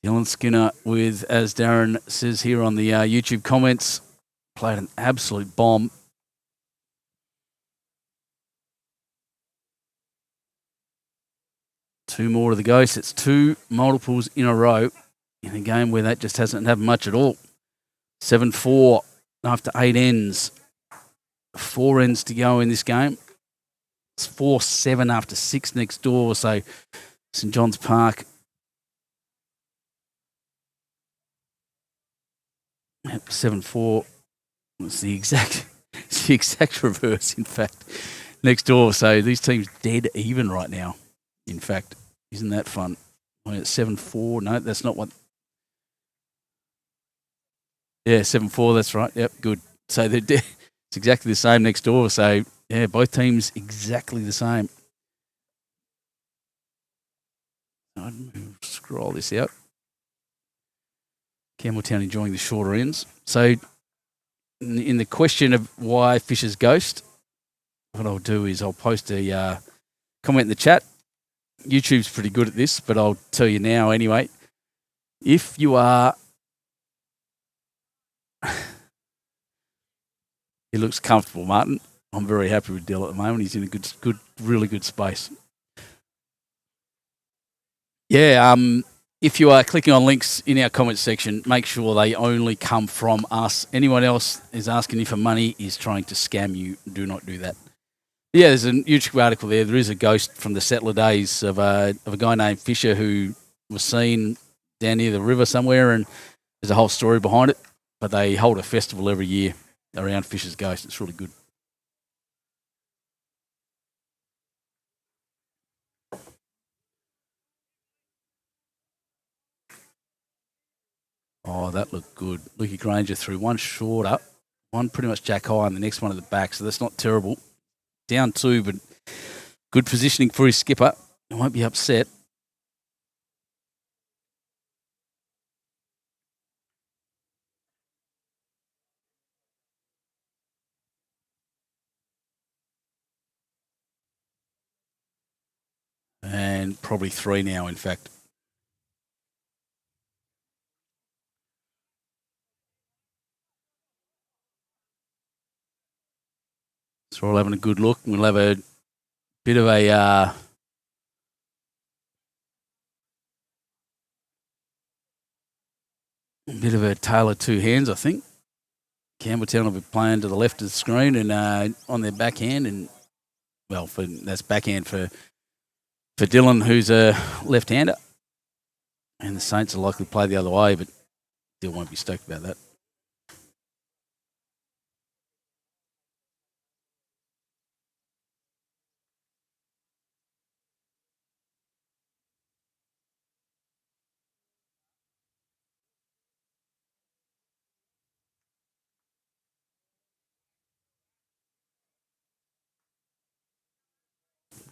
Dylan Skinner with, as Darren says here on the YouTube comments, played an absolute bomb. Two more to the go. So it's 2 multiples in a row in a game where that just hasn't happened much at all. 7-4 after 8 ends. 4 ends to go in this game. It's 4-7 after 6 next door. So St John's Park. 7-4. It's the exact reverse, in fact, next door. So these teams dead even right now. In fact, isn't that fun? When it's 7-4. No, that's not what. Yeah, 7-4. That's right. Yep, good. So they're dead. It's exactly the same next door. So yeah, both teams exactly the same. I'd scroll this out. Campbelltown enjoying the shorter ends. So in the question of why Fisher's Ghost, what I'll do is I'll post a comment in the chat. YouTube's pretty good at this, but I'll tell you now anyway. If you are... He looks comfortable, Martin. I'm very happy with Dill at the moment. He's in a really good space. Yeah, if you are clicking on links in our comment section, make sure they only come from us. Anyone else is asking you for money is trying to scam you. Do not do that. Yeah, there's a YouTube article there. There is a ghost from the settler days of a guy named Fisher who was seen down near the river somewhere, and there's a whole story behind it. But they hold a festival every year around Fisher's Ghost. It's really good. Oh, that looked good. Lucky Grainger threw one short up, one pretty much jack high, and the next one at the back. So that's not terrible. Down 2, but good positioning for his skipper. He won't be upset. And probably 3 now, in fact. So we're all having a good look. We'll have a bit of a tale of 2 hands, I think. Campbelltown will be playing to the left of the screen and on their backhand, and that's backhand for Dylan, who's a left-hander, and the Saints are likely to play the other way, but Dylan won't be stoked about that.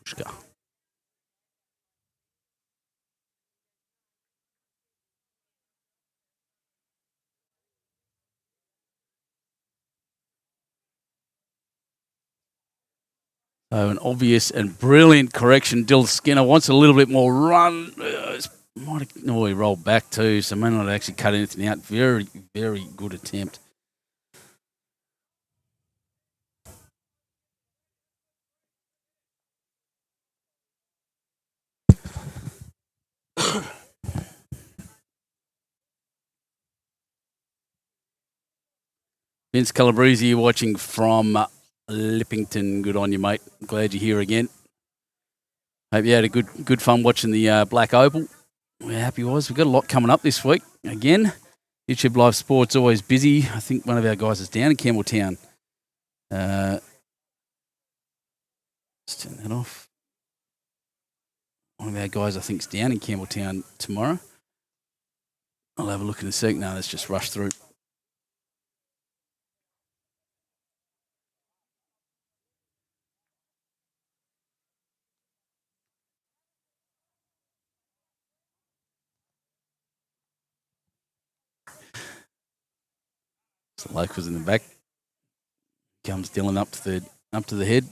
Let's go. So an obvious and brilliant correction. Dill Skinner wants a little bit more run. He rolled back too, so may not actually cut anything out. Very, very good attempt. Vince Calabrese watching from Lippington. Good on you, mate. Glad you're here again. Hope you had a good fun watching the Black Opal. We're happy was. We've got a lot coming up this week. Again, YouTube Live Sports always busy. I think one of our guys is down in Campbelltown. Let's turn that off. One of our guys, I think, is down in Campbelltown tomorrow. I'll have a look in a sec. No, let's just rush through. The locals in the back. Comes Dylan up to the head.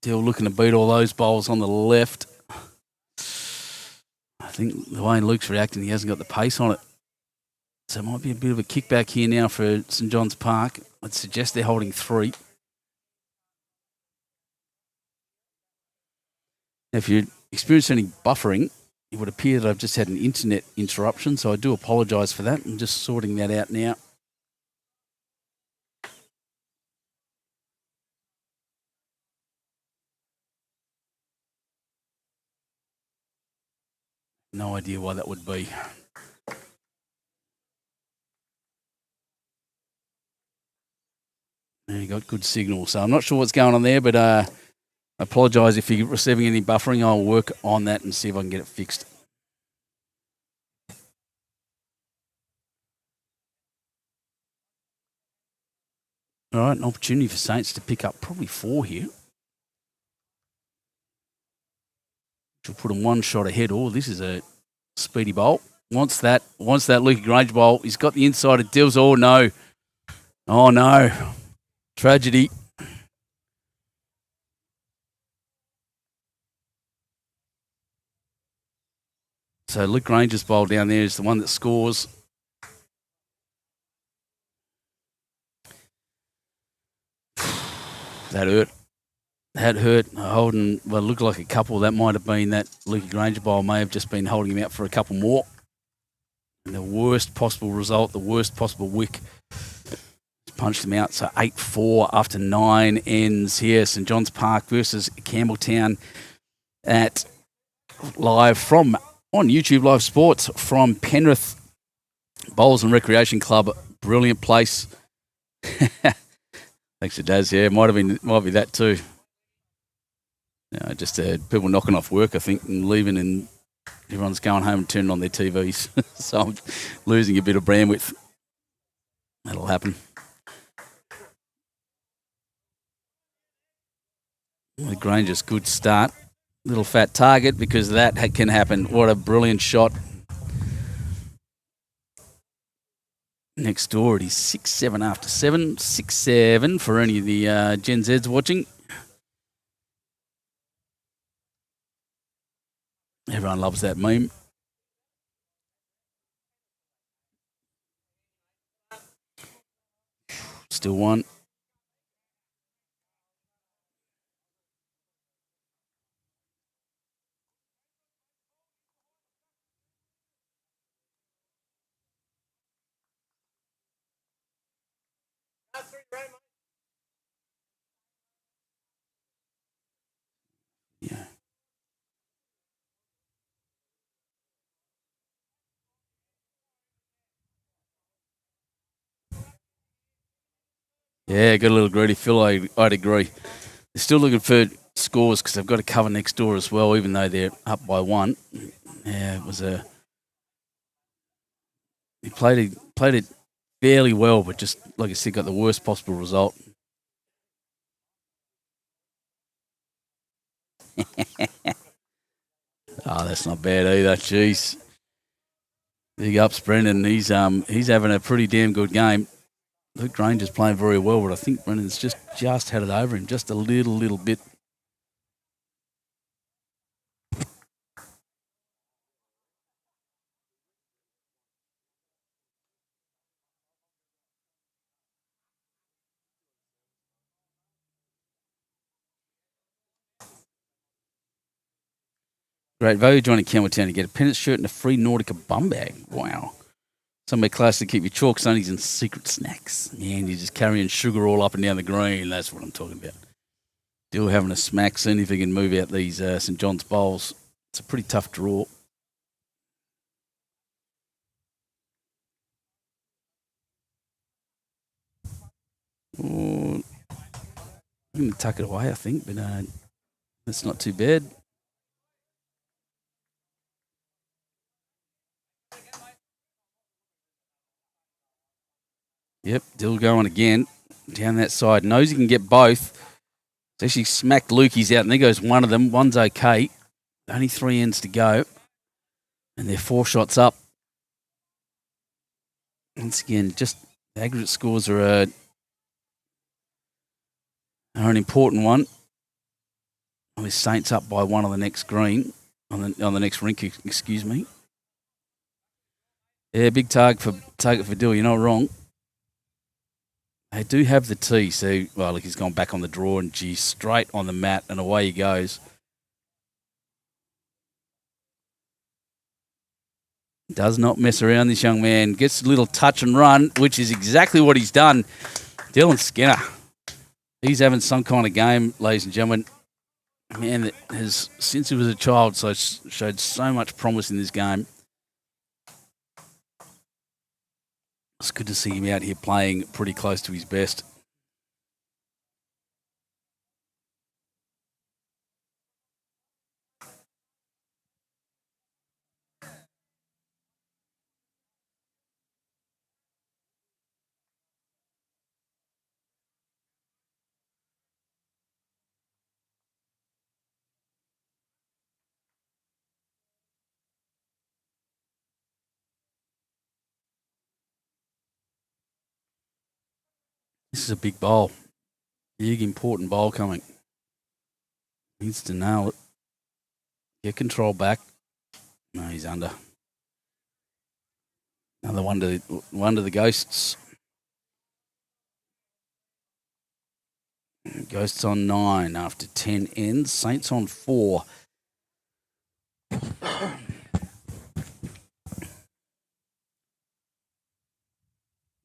Still looking to beat all those bowls on the left. I think the way Luke's reacting, he hasn't got the pace on it. So it might be a bit of a kickback here now for St John's Park. I'd suggest they're holding 3. Now, if you're experiencing any buffering, it would appear that I've just had an internet interruption, so I do apologise for that. I'm just sorting that out now. No idea why that would be. You got good signal, so I'm not sure what's going on there, but I apologise if you're receiving any buffering. I'll work on that and see if I can get it fixed. All right, an opportunity for Saints to pick up probably 4 here. Which will put them 1 shot ahead. Oh, this is a speedy bowl. Wants that Luke Grainger bowl. He's got the inside. It deals. Oh, no. Oh, no. Tragedy. So Luke Grainger's bowl down there is the one that scores. That hurt. That hurt. Holding, well, it looked like a couple. That might have been that Luke Grainger bowl may have just been holding him out for a couple more. And the worst possible result, the worst possible wick. Punched him out. So 8-4 after 9 ends here. St John's Park versus Campbelltown at live from on YouTube Live Sports from Penrith Bowls and Recreation Club. Brilliant place. Thanks to Daz. Yeah, might be that too. Just people knocking off work, I think, and leaving, and everyone's going home and turning on their TVs. So I'm losing a bit of bandwidth. That'll happen. The Grainger's good start. Little fat target because that can happen. What a brilliant shot. Next door, it is 6-7 after 7. 6-7 for any of the Gen Zs watching. Everyone loves that meme. Still 1. Yeah. Yeah, got a little greedy, Phil. I'd agree. They're still looking for scores because they've got to cover next door as well, even though they're up by 1. Yeah, it was a. He played it fairly well, but just like I said, got the worst possible result. Oh, that's not bad either. Jeez. Big ups, Brendan. He's having a pretty damn good game. Luke Grainger's playing very well, but I think Brendan's just had it over him, just a little bit. Great value joining Campbelltown to get a Penrith shirt and a free Nautica bum bag. Wow. Somewhere close to keep your chalk sunnies and secret snacks. Man, you're just carrying sugar all up and down the green. That's what I'm talking about. Still having a smack, seeing if he can move out these St John's bowls. It's a pretty tough draw. Oh, I'm going to tuck it away, I think, but that's not too bad. Yep, Dill going again down that side. Knows he can get both. It's actually smacked Lukey's out, and there goes one of them. One's okay. Only 3 ends to go, and they're 4 shots up. Once again, just the aggregate scores are an important one. With Saints up by 1 on the next green, on the next rink, excuse me. Yeah, big target for Dill. You're not wrong. They do have the tee, so, well, look, he's gone back on the draw and, gee, straight on the mat, and away he goes. Does not mess around, this young man. Gets a little touch and run, which is exactly what he's done. Dylan Skinner. He's having some kind of game, ladies and gentlemen. A man that has, since he was a child, showed so much promise in this game. It's good to see him out here playing pretty close to his best. This is a big bowl. Big, important bowl coming. Needs to nail it. Get control back. No, he's under. Another one to the Ghosts. Ghosts on 9 after 10 ends. Saints on 4.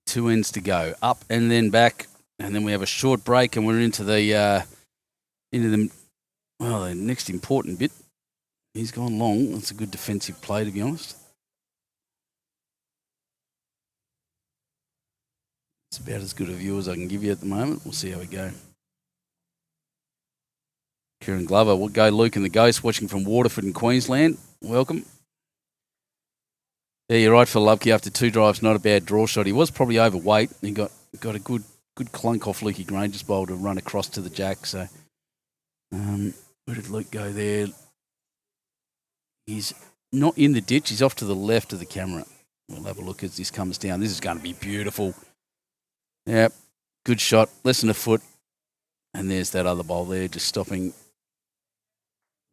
Two ends to go. Up and then back. And then we have a short break and we're into the next important bit. He's gone long. That's a good defensive play, to be honest. It's about as good a view as I can give you at the moment. We'll see how we go. Kieran Glover. We'll go Luke and the Ghost, watching from Waterford in Queensland. Welcome. Yeah, you're right for Lubke. After 2 drives, not a bad draw shot. He was probably overweight. He got a good clunk off Lukey Grainger's bowl to run across to the jack. So, where did Luke go there? He's not in the ditch. He's off to the left of the camera. We'll have a look as this comes down. This is going to be beautiful. Yep, good shot. Less than a foot. And there's that other bowl there, just stopping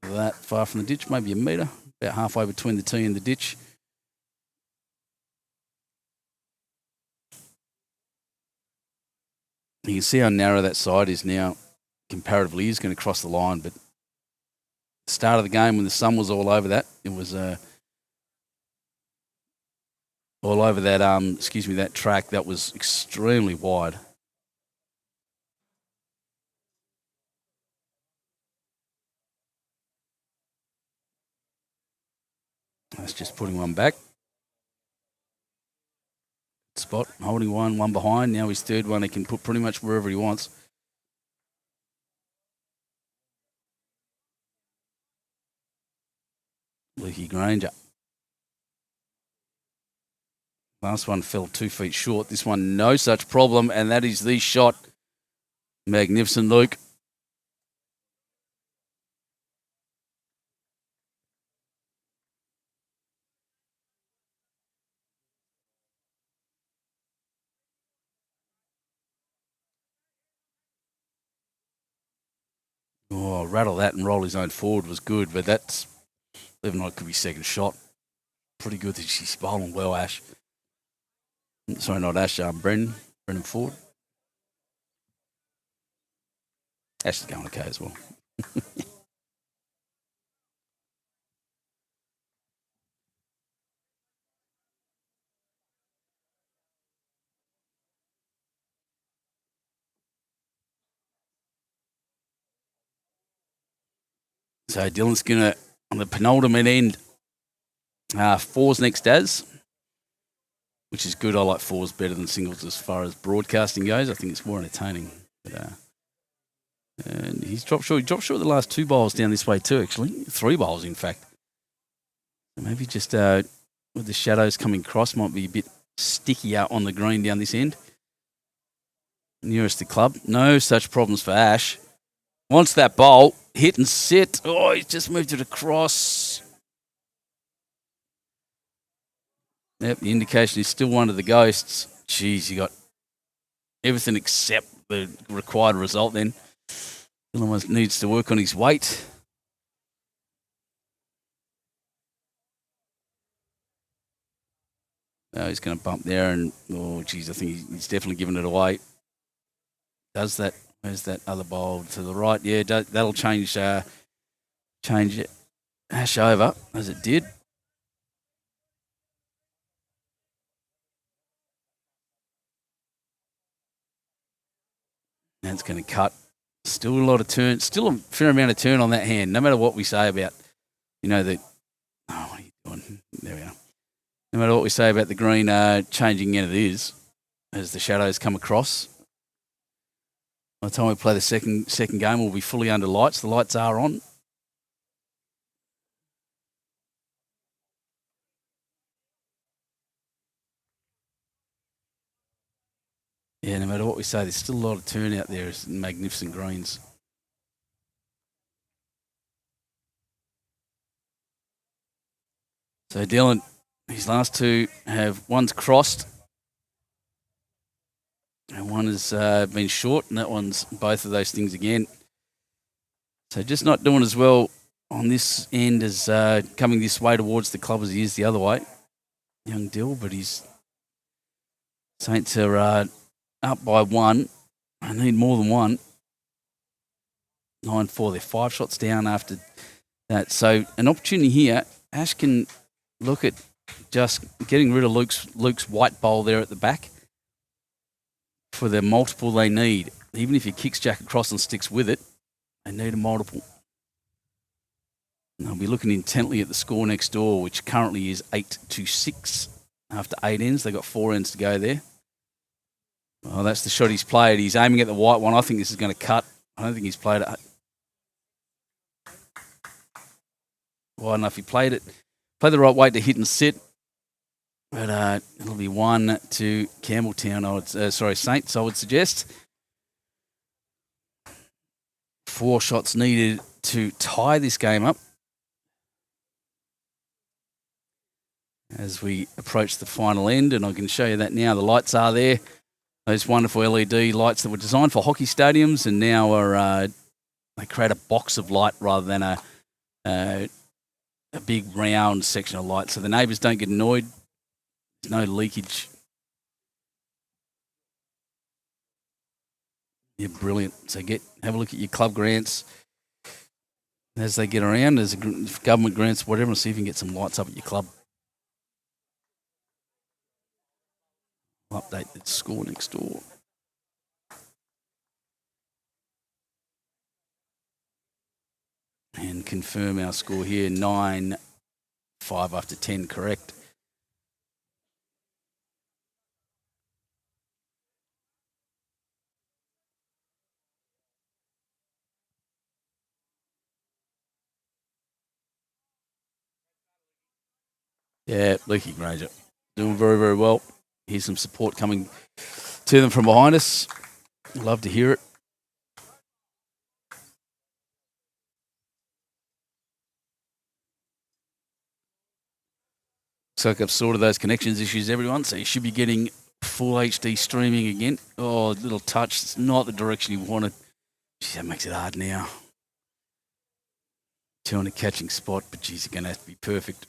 that far from the ditch, maybe a metre, about halfway between the tee and the ditch. You can see how narrow that side is now. Comparatively, he's going to cross the line, but the start of the game when the sun was all over that, it was all over that that track that was extremely wide. That's just putting one back. Spot, holding one behind. Now his third one he can put pretty much wherever he wants. Lukey Grainger. Last one fell 2 feet short. This one, no such problem, and that is the shot. Magnificent, Luke. Oh, rattle that and roll his own forward was good, but that's 11 could be second shot. Pretty good that she's bowling well, Ash. Sorry, not Ash, Brendan Ford. Ash is going okay as well. So Dylan's going to, on the penultimate end, fours next as, which is good. I like fours better than singles as far as broadcasting goes. I think it's more entertaining. But, and he's dropped short. He dropped short the last 2 bowls down this way too, actually. 3 bowls, in fact. Maybe just with the shadows coming across, might be a bit stickier on the green down this end. Nearest the club. No such problems for Ash. Wants that bowl. Hit and sit. Oh, he's just moved it across. Yep, the indication is still one of the ghosts. Jeez, you got everything except the required result then. Dylan needs to work on his weight. Oh, he's going to bump there and, oh, geez, I think he's definitely giving it away. Does that? Where's that other bowl to the right? Yeah, that'll change Ash over, as it did. That's going to cut. Still a lot of turn. Still a fair amount of turn on that hand, no matter what we say about, the... Oh, what are you doing? There we are. No matter what we say about the green changing in, it is, as the shadows come across. By the time we play the second game, we'll be fully under lights. The lights are on. Yeah, no matter what we say, there's still a lot of turn out there. It's magnificent greens. So Dylan, his last 2 one's crossed. And one has been short, and that one's both of those things again. So just not doing as well on this end as coming this way towards the club as he is the other way. Young Dill, but his Saints are up by 1. I need more than 1. 9-4. They're 5 shots down after that. So an opportunity here. Ash can look at just getting rid of Luke's white bowl there at the back for the multiple they need. Even if he kicks Jack across and sticks with it, they need a multiple. And they'll be looking intently at the score next door, which currently is 8-6 after 8 ends. They've got 4 ends to go there. Oh, that's the shot he's played. He's aiming at the white one. I think this is going to cut. I don't think he's played it wide enough. He played the right weight to hit and sit. But it'll be 1 to Campbelltown. Saints, I would suggest. 4 shots needed to tie this game up. As we approach the final end, and I can show you that now. The lights are there. Those wonderful LED lights that were designed for hockey stadiums, and now are they create a box of light rather than a big round section of light, so the neighbours don't get annoyed. There's no leakage. Yeah, brilliant. So have a look at your club grants as they get around. There's government grants, whatever, and see if you can get some lights up at your club. I'll update the score next door. And confirm our score here, 9-5 after 10, correct. Yeah, Lukey Grainger doing very, very well. Here's some support coming to them from behind us. Love to hear it. Looks like I've sorted those connections issues, everyone, so you should be getting full HD streaming again. Oh, little touch. It's not the direction you wanted. Geez, that makes it hard now. 200 catching spot, but geez, you're going to have to be perfect.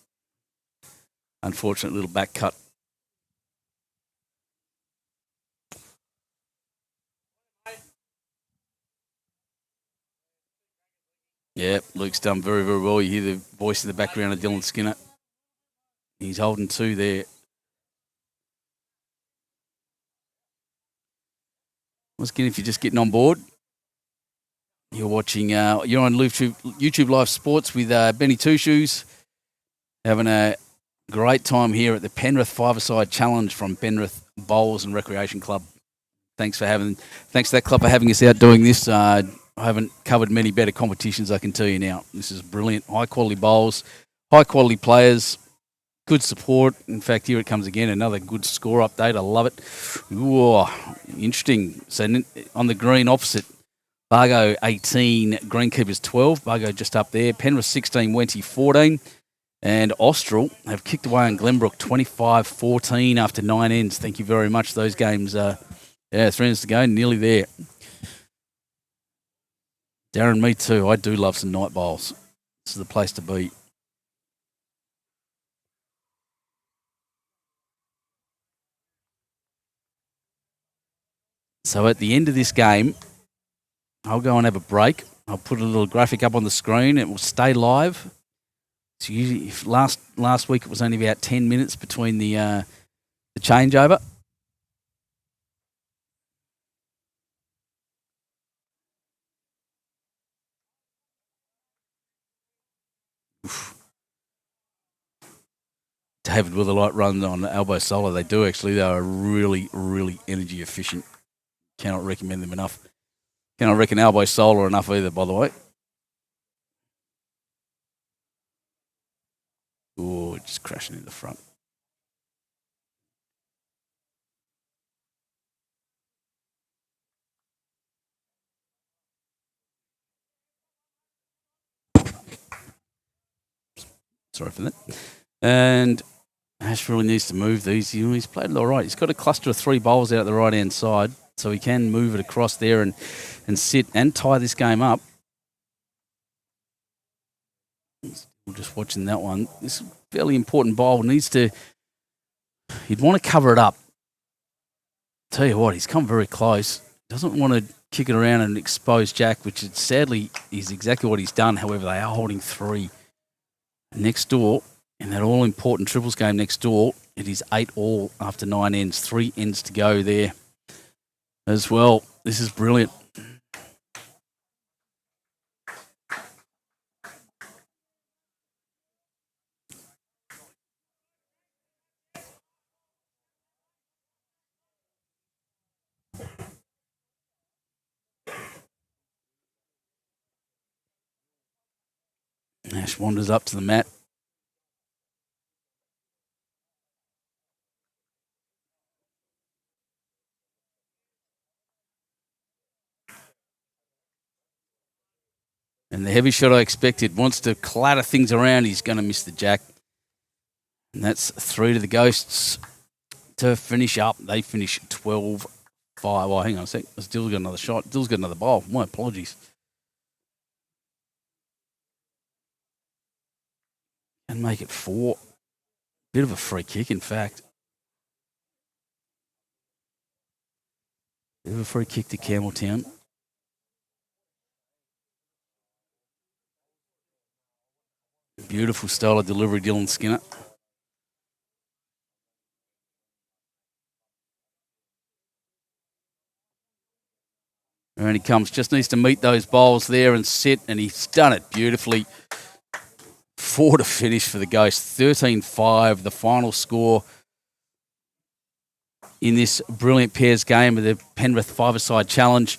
Unfortunate little back cut. Yeah, Luke's done very, very well. You hear the voice in the background of Dylan Skinner. He's holding 2 there. Once again, if you're just getting on board, You're watching, you're on YouTube Live Sports with Benny Two Shoes, having a great time here at the Penrith Five-a-Side Challenge from Penrith Bowls and Recreation Club. Thanks to that club for having us out doing this. I haven't covered many better competitions, I can tell you now. This is brilliant. High-quality bowls, high-quality players, good support. In fact, here it comes again, another good score update. I love it. Ooh, interesting. So on the green opposite, Bargo 18, Greenkeepers 12. Bargo just up there. Penrith 16, Wenty 14. And Austral have kicked away on Glenbrook 25-14 after 9 ends. Thank you very much. Those games, 3 ends to go, nearly there. Darren, me too. I do love some night bowls. This is the place to be. So at the end of this game, I'll go and have a break. I'll put a little graphic up on the screen. It will stay live. So usually, if last week it was only about 10 minutes between the changeover. Oof. David with a light run on elbow solo. They do actually. They are really, really energy efficient. Cannot recommend them enough. Cannot reckon elbow solo enough either, by the way. Oh, just crashing in the front. Sorry for that. And Ash really needs to move these. He's played it all right. He's got a cluster of 3 bowls out the right-hand side, so he can move it across there and sit and tie this game up. We're just watching that one. This fairly important bowl he'd want to cover it up. Tell you what, he's come very close. Doesn't want to kick it around and expose Jack, which sadly is exactly what he's done. However, they are holding 3. Next door, in that all-important triples game next door, it is 8-all after 9 ends. 3 ends to go there as well. This is brilliant. Ash wanders up to the mat. And the heavy shot I expected wants to clatter things around. He's going to miss the jack. And that's 3 to the Ghosts to finish up. They finish 12-5. Oh, hang on a sec. Dill's got another shot. Dill's got another bowl. My apologies. And make it 4. Bit of a free kick, in fact. Bit of a free kick to Campbelltown. Beautiful style of delivery, Dylan Skinner. And he comes, just needs to meet those bowls there and sit, and he's done it beautifully. 4 to finish for the Ghosts. 13-5, the final score in this brilliant pairs game of the Penrith Five-a-Side Challenge.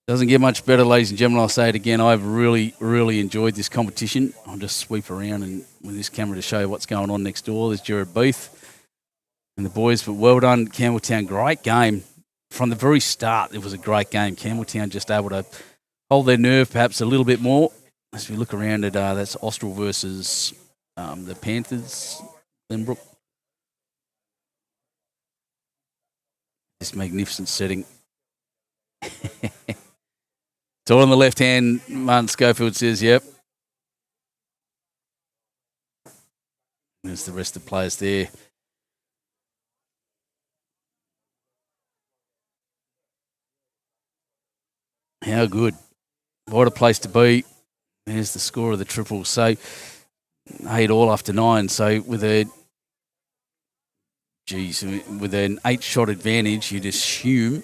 Doesn't get much better, ladies and gentlemen. I'll say it again. I've really, really enjoyed this competition. I'll just sweep around and with this camera to show you what's going on next door. There's Gerard Beath and the boys. But well done, Campbelltown. Great game. From the very start, it was a great game. Campbelltown just able to hold their nerve perhaps a little bit more. As we look around at that's Austral versus the Panthers, Glenbrook. This magnificent setting. So on the left hand, Martin Schofield says, yep. There's the rest of the players there. How good. What a place to be. There's the score of the triple. So 8-all after 9. So with an 8-shot advantage, you'd assume,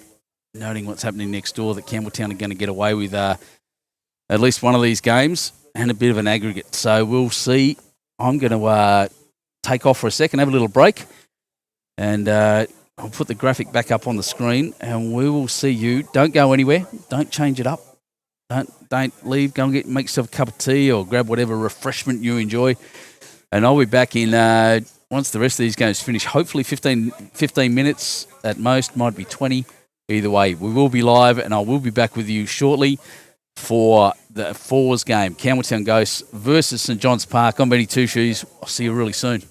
noting what's happening next door, that Campbelltown are going to get away with at least one of these games and a bit of an aggregate. So we'll see. I'm going to take off for a second, have a little break, and I'll put the graphic back up on the screen, and we will see you. Don't go anywhere. Don't change it up. Don't leave. Go and make yourself a cup of tea or grab whatever refreshment you enjoy. And I'll be back in once the rest of these games finish. Hopefully 15 minutes at most. Might be 20. Either way, we will be live, and I will be back with you shortly for the Fours game. Campbelltown Ghosts versus St John's Park. I'm Benny Two Shoes. I'll see you really soon.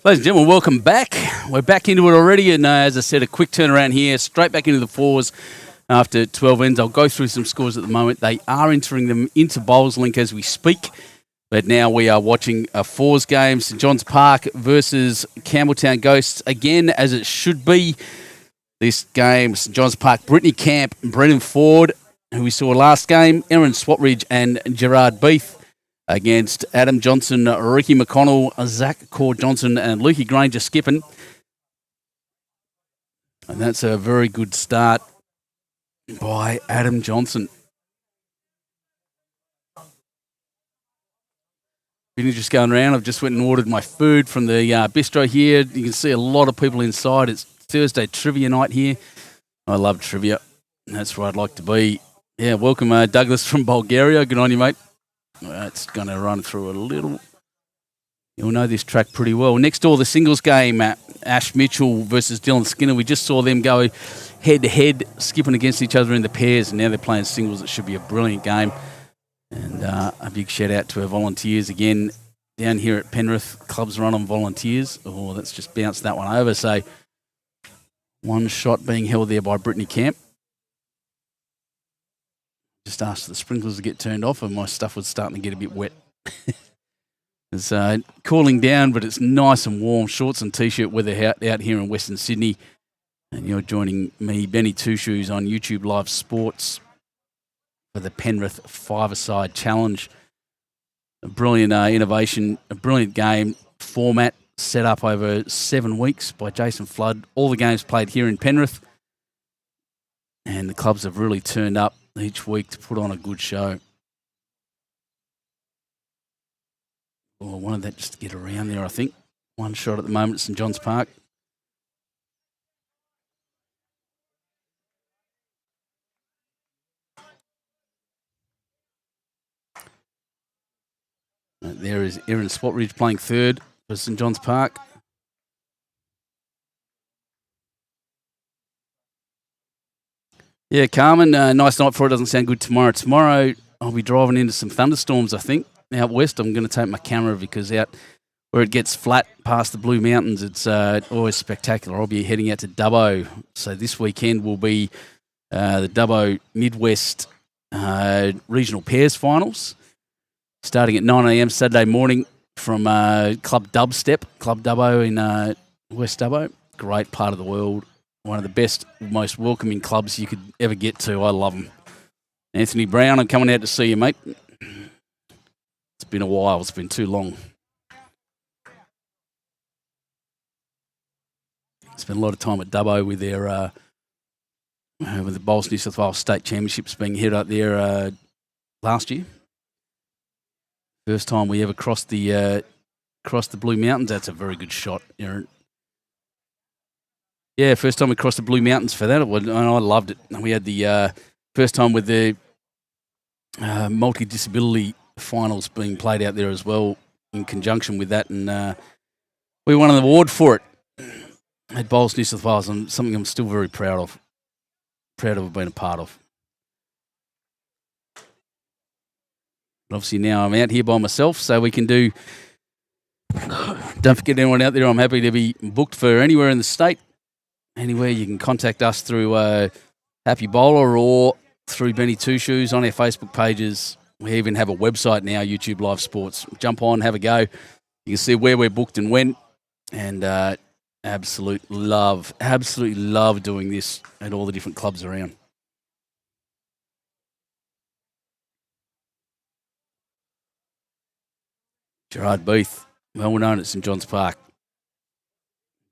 Ladies and gentlemen, welcome back. We're back into it already, and as I said, a quick turnaround here, straight back into the fours after 12 ends. I'll go through some scores at the moment. They are entering them into Bowls Link as we speak, but now we are watching a fours game, St John's Park versus Campbelltown Ghosts, again, as it should be. This game, St John's Park, Brittany Camp, Brendan Ford, who we saw last game, Erin Swatridge and Gerard Beath, against Adam Johnson, Ricky McConnell, Zach Corr-Johnson and Lukey Grainger skipping. And that's a very good start by Adam Johnson. Been just going around. I've just went and ordered my food from the bistro here. You can see a lot of people inside. It's Thursday trivia night here. I love trivia. That's where I'd like to be. Yeah, welcome Douglas from Bulgaria. Good on you, mate. It's going to run through a little. You'll know this track pretty well. Next door, the singles game, Ash Mitchell versus Dylan Skinner. We just saw them go head-to-head, skipping against each other in the pairs, and now they're playing singles. It should be a brilliant game. And a big shout-out to our volunteers again down here at Penrith. Clubs run on volunteers. Oh, that's just bounced that one over. So one shot being held there by Brittany Camp. Just asked the sprinklers to get turned off and my stuff was starting to get a bit wet. It's cooling down, but it's nice and warm. Shorts and T-shirt weather out here in Western Sydney. And you're joining me, Benny Two Shoes, on YouTube Live Sports for the Penrith Five-a-Side Challenge. A brilliant innovation, a brilliant game format set up over 7 weeks by Jason Flood. All the games played here in Penrith. And the clubs have really turned up each week to put on a good show. Oh, I wanted that just to get around there, I think. One shot at the moment at St John's Park. There is Erin Swatridge playing third for St John's Park. Yeah, Carmen, nice night for it. Doesn't sound good tomorrow. Tomorrow, I'll be driving into some thunderstorms, I think, out west. I'm going to take my camera because out where it gets flat past the Blue Mountains, it's always spectacular. I'll be heading out to Dubbo. So this weekend will be the Dubbo Midwest Regional Pairs Finals, starting at 9 a.m. Saturday morning from Club Dubstep, Club Dubbo in West Dubbo. Great part of the world. One of the best, most welcoming clubs you could ever get to. I love them. Anthony Brown, I'm coming out to see you, mate. It's been a while. It's been too long. Spent a lot of time at Dubbo with their with the Bowls New South Wales State Championships being held up there last year. First time we ever crossed the Blue Mountains. That's a very good shot, Erin. Yeah, first time we crossed the Blue Mountains for that, and I loved it. We had the first time with the multi-disability finals being played out there as well in conjunction with that, and we won an award for it at Bowls New South Wales, and something I'm still very proud of being a part of. But obviously now I'm out here by myself, so we can do... Don't forget anyone out there, I'm happy to be booked for anywhere in the state. Anywhere you can contact us through Happy Bowler or through Benny Two Shoes on our Facebook pages. We even have a website now, YouTube Live Sports. Jump on, have a go. You can see where we're booked and when. And absolutely love doing this at all the different clubs around. Gerard Beath, well known at St John's Park.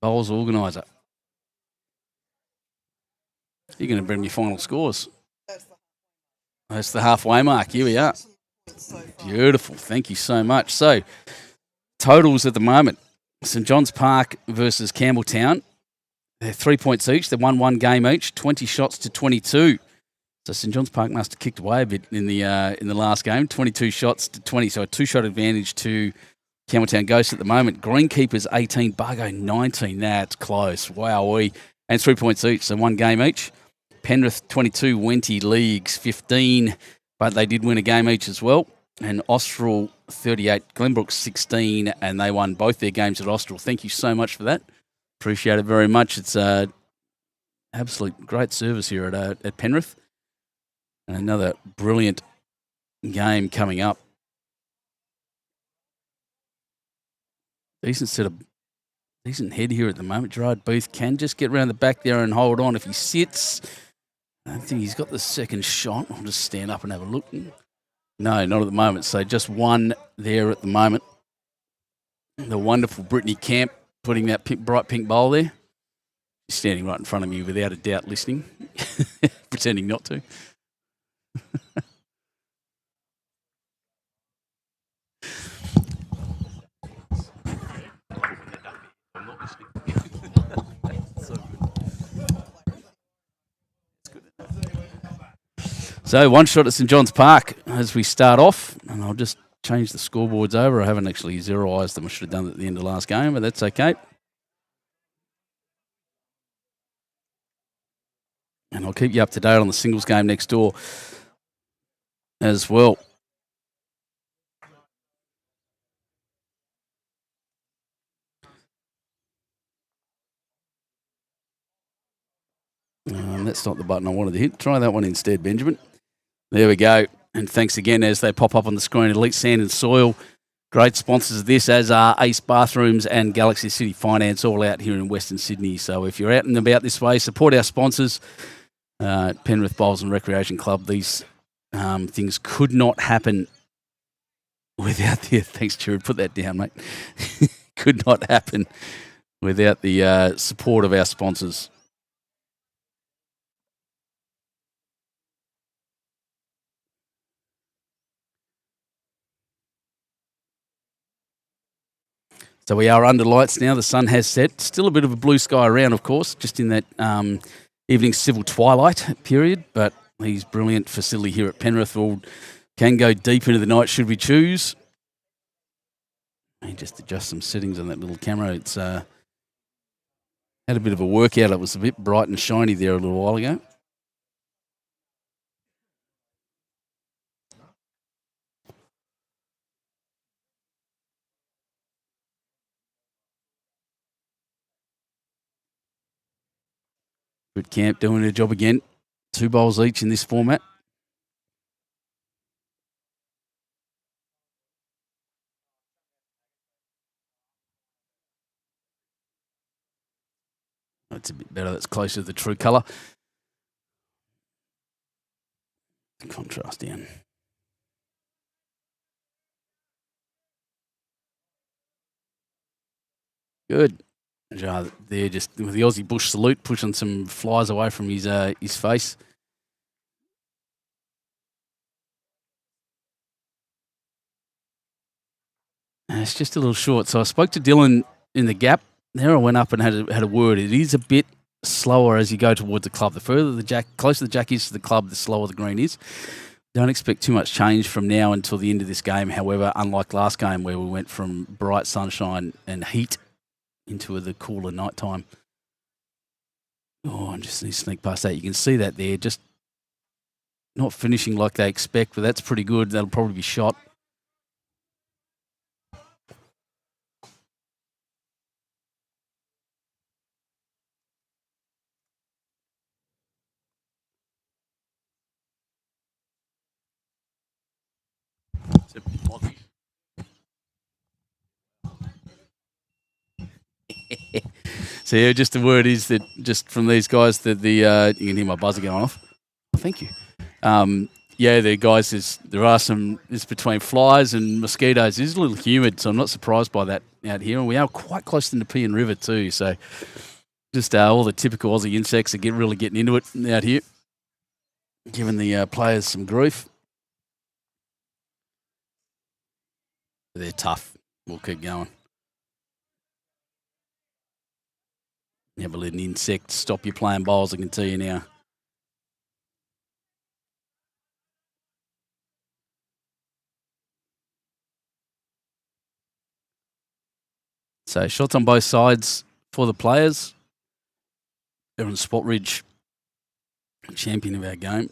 Bowls organiser. You're going to bring me final scores. That's the halfway mark. Here we are. Beautiful. Thank you so much. So, totals at the moment. St John's Park versus Campbelltown. They're 3 points each. They won one game each. 20 shots to 22. So St John's Park must have kicked away a bit in the last game. 22 shots to 20. So a two-shot advantage to Campbelltown Ghosts at the moment. Greenkeepers 18, Bargo 19. That's close. Wowee. And 3 points each. So one game each. Penrith 22, Wenty Leagues 15, but they did win a game each as well. and Austral 38, Glenbrook 16, and they won both their games at Austral. Thank you so much for that. Appreciate it very much. It's absolute great service here at Penrith. And another brilliant game coming up. Decent head here at the moment. Gerard Beath can just get around the back there and hold on. If he sits, I don't think he's got the second shot. I'll just stand up and have a look. No, not at the moment. So just one there at the moment. The wonderful Brittany Camp putting that bright pink bowl there. She's standing right in front of me without a doubt listening, pretending not to. So one shot at St John's Park as we start off, and I'll just change the scoreboards over. I haven't actually zeroised them. I should have done it at the end of the last game, but that's okay. And I'll keep you up to date on the singles game next door as well. That's not the button I wanted to hit. Try that one instead, Benjamin. There we go. And thanks again as they pop up on the screen. Elite Sand and Soil, great sponsors of this, as are Ace Bathrooms and Galaxy City Finance, all out here in Western Sydney. So if you're out and about this way, support our sponsors. Penrith Bowls and Recreation Club. These things could not happen without the... Thanks, Gerard. Put that down, mate. Could not happen without the support of our sponsors. So we are under lights now. The sun has set. Still a bit of a blue sky around, of course, just in that evening civil twilight period. But these brilliant facility here at Penrith can go deep into the night should we choose. Let me just adjust some settings on that little camera. It's had a bit of a workout. It was a bit bright and shiny there a little while ago. Good camp doing their job again. 2 bowls each in this format. That's a bit better. That's closer to the true colour. Contrast down. Good. There, just with the Aussie bush salute, pushing some flies away from his face. And it's just a little short. So I spoke to Dylan in the gap. There I went up and had a word. It is a bit slower as you go towards the club. The further closer the jack is to the club, the slower the green is. Don't expect too much change from now until the end of this game. However, unlike last game where we went from bright sunshine and heat into the cooler night time. Oh, I just need to sneak past that. You can see that there, just not finishing like they expect, but that's pretty good. That'll probably be shot. So yeah, just the word is that just from these guys that the you can hear my buzzer going off. Oh, thank you. Yeah, the guys it's between flies and mosquitoes. It's a little humid, so I'm not surprised by that out here. And we are quite close to the Nepean River too, so just all the typical Aussie insects are really getting into it out here, giving the players some grief. They're tough. We'll keep going. Never let an insect stop you playing bowls, I can tell you now. So shots on both sides for the players. Erin Swatridge, champion of our game.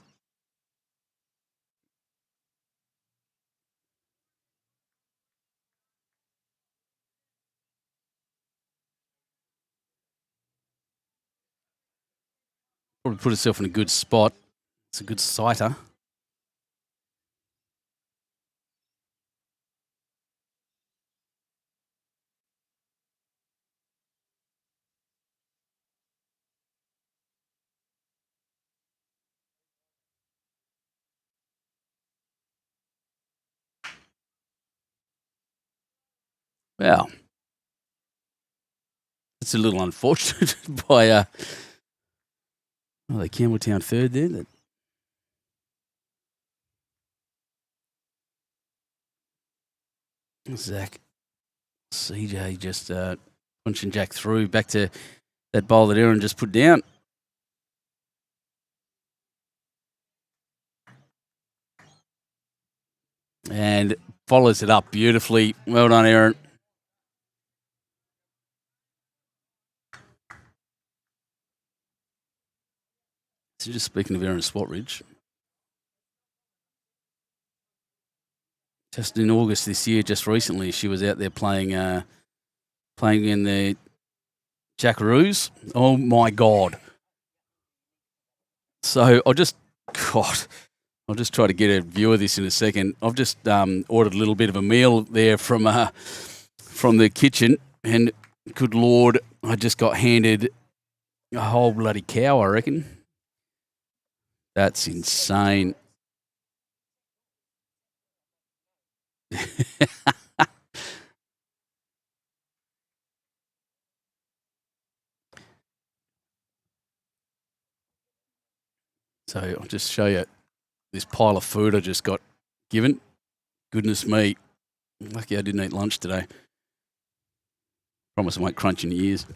Probably put herself in a good spot. It's a good sighter. Well, it's a little unfortunate by the Campbelltown third there. That Zach CJ just punching Jack through back to that bowl that Erin just put down. And follows it up beautifully. Well done, Erin. So just speaking of Erin Swatridge, just in August this year, just recently, she was out there playing in the Jackaroos. Oh my God! So I'll just try to get a view of this in a second. I've just ordered a little bit of a meal there from the kitchen, and good Lord, I just got handed a whole bloody cow, I reckon. That's insane. So I'll just show you this pile of food I just got given. Goodness me. Lucky I didn't eat lunch today. Promise I won't crunch in your ears.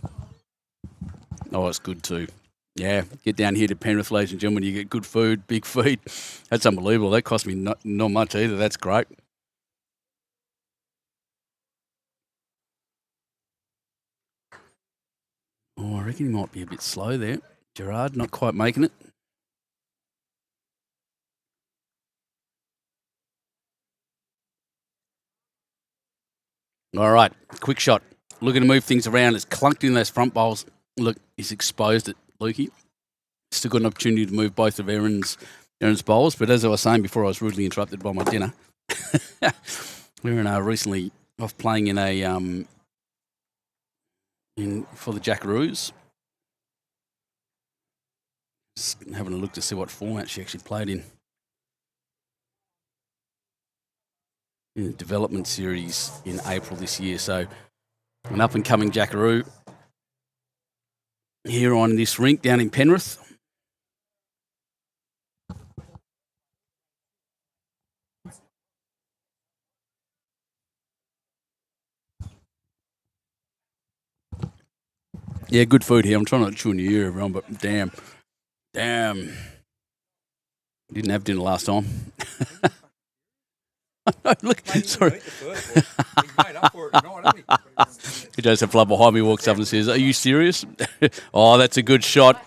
Oh, it's good too. Yeah, get down here to Penrith, ladies and gentlemen. You get good food, big feed. That's unbelievable. That cost me not much either. That's great. Oh, I reckon he might be a bit slow there. Gerard, not quite making it. All right, quick shot. Looking to move things around. It's clunked in those front bowls. Look, he's exposed it, Lukey. Still got an opportunity to move both of Erin's bowls, but as I was saying before, I was rudely interrupted by my dinner. We were recently off playing in a for the Jackaroos. Just having a look to see what format she actually played in the development series in April this year. So an up-and-coming Jackaroo here on this rink down in Penrith. Yeah, good food here. I'm trying not to chew in your ear, everyone, but damn. Didn't have dinner last time. Look, sorry. Joseph Flood behind me walks up and says, "Are you serious?" Oh, that's a good shot.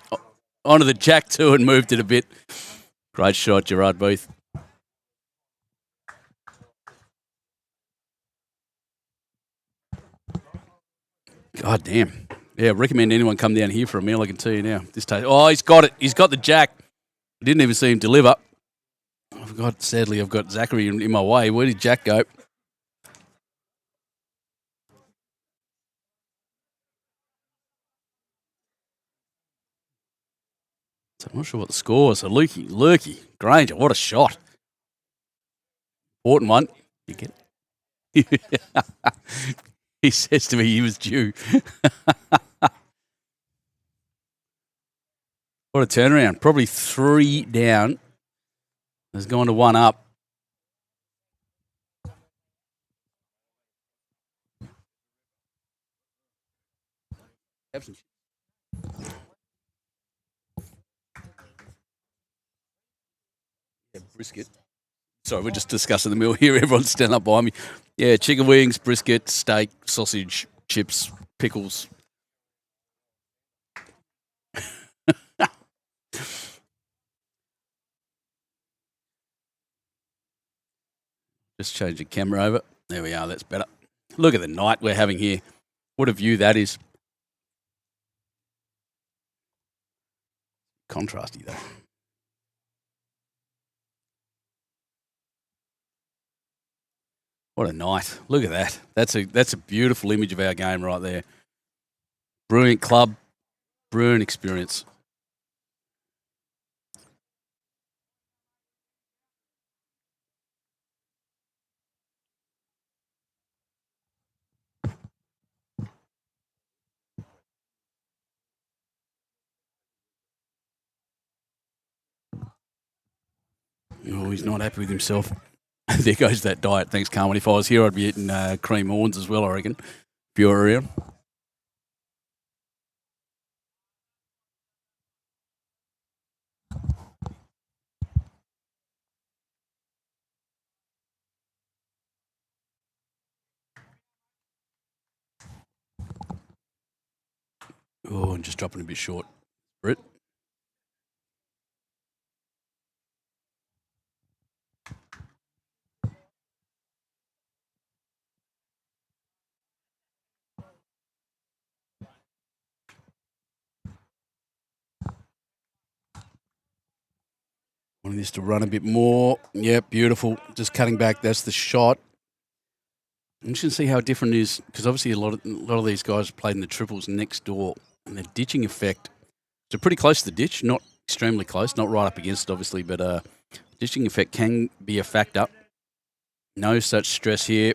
Onto the jack too and moved it a bit. Great shot, Gerard Beath. God damn. Yeah, recommend anyone come down here for a meal. I can tell you now. This taste. Oh, he's got it. He's got the jack. I didn't even see him deliver. Sadly, I've got Zachery in my way. Where did Jack go? So I'm not sure what the score is. So Lukey, Grainger, what a shot. Important one. You get it? He says to me he was due. What a turnaround. Probably 3 down. Has gone to 1 up. Yeah, brisket. Sorry, we're just discussing the meal here. Everyone's standing up behind me. Yeah, chicken wings, brisket, steak, sausage, chips, pickles. Just change the camera over. There we are. That's better. Look at the night we're having here. What a view that is. Contrasty, though. What a night. Look at that. That's a beautiful image of our game right there. Brilliant club, brilliant experience. Oh, he's not happy with himself. There goes that diet. Thanks, Carmen. If I was here, I'd be eating cream horns as well, I reckon. If you were around. Oh, and just dropping a bit short. Britt. Wanting this to run a bit more. Yep, beautiful. Just cutting back. That's the shot. You should see how different it is, because obviously a lot of these guys played in the triples next door, and the ditching effect. So pretty close to the ditch, not extremely close, not right up against it, obviously, but ditching effect can be a factor. No such stress here.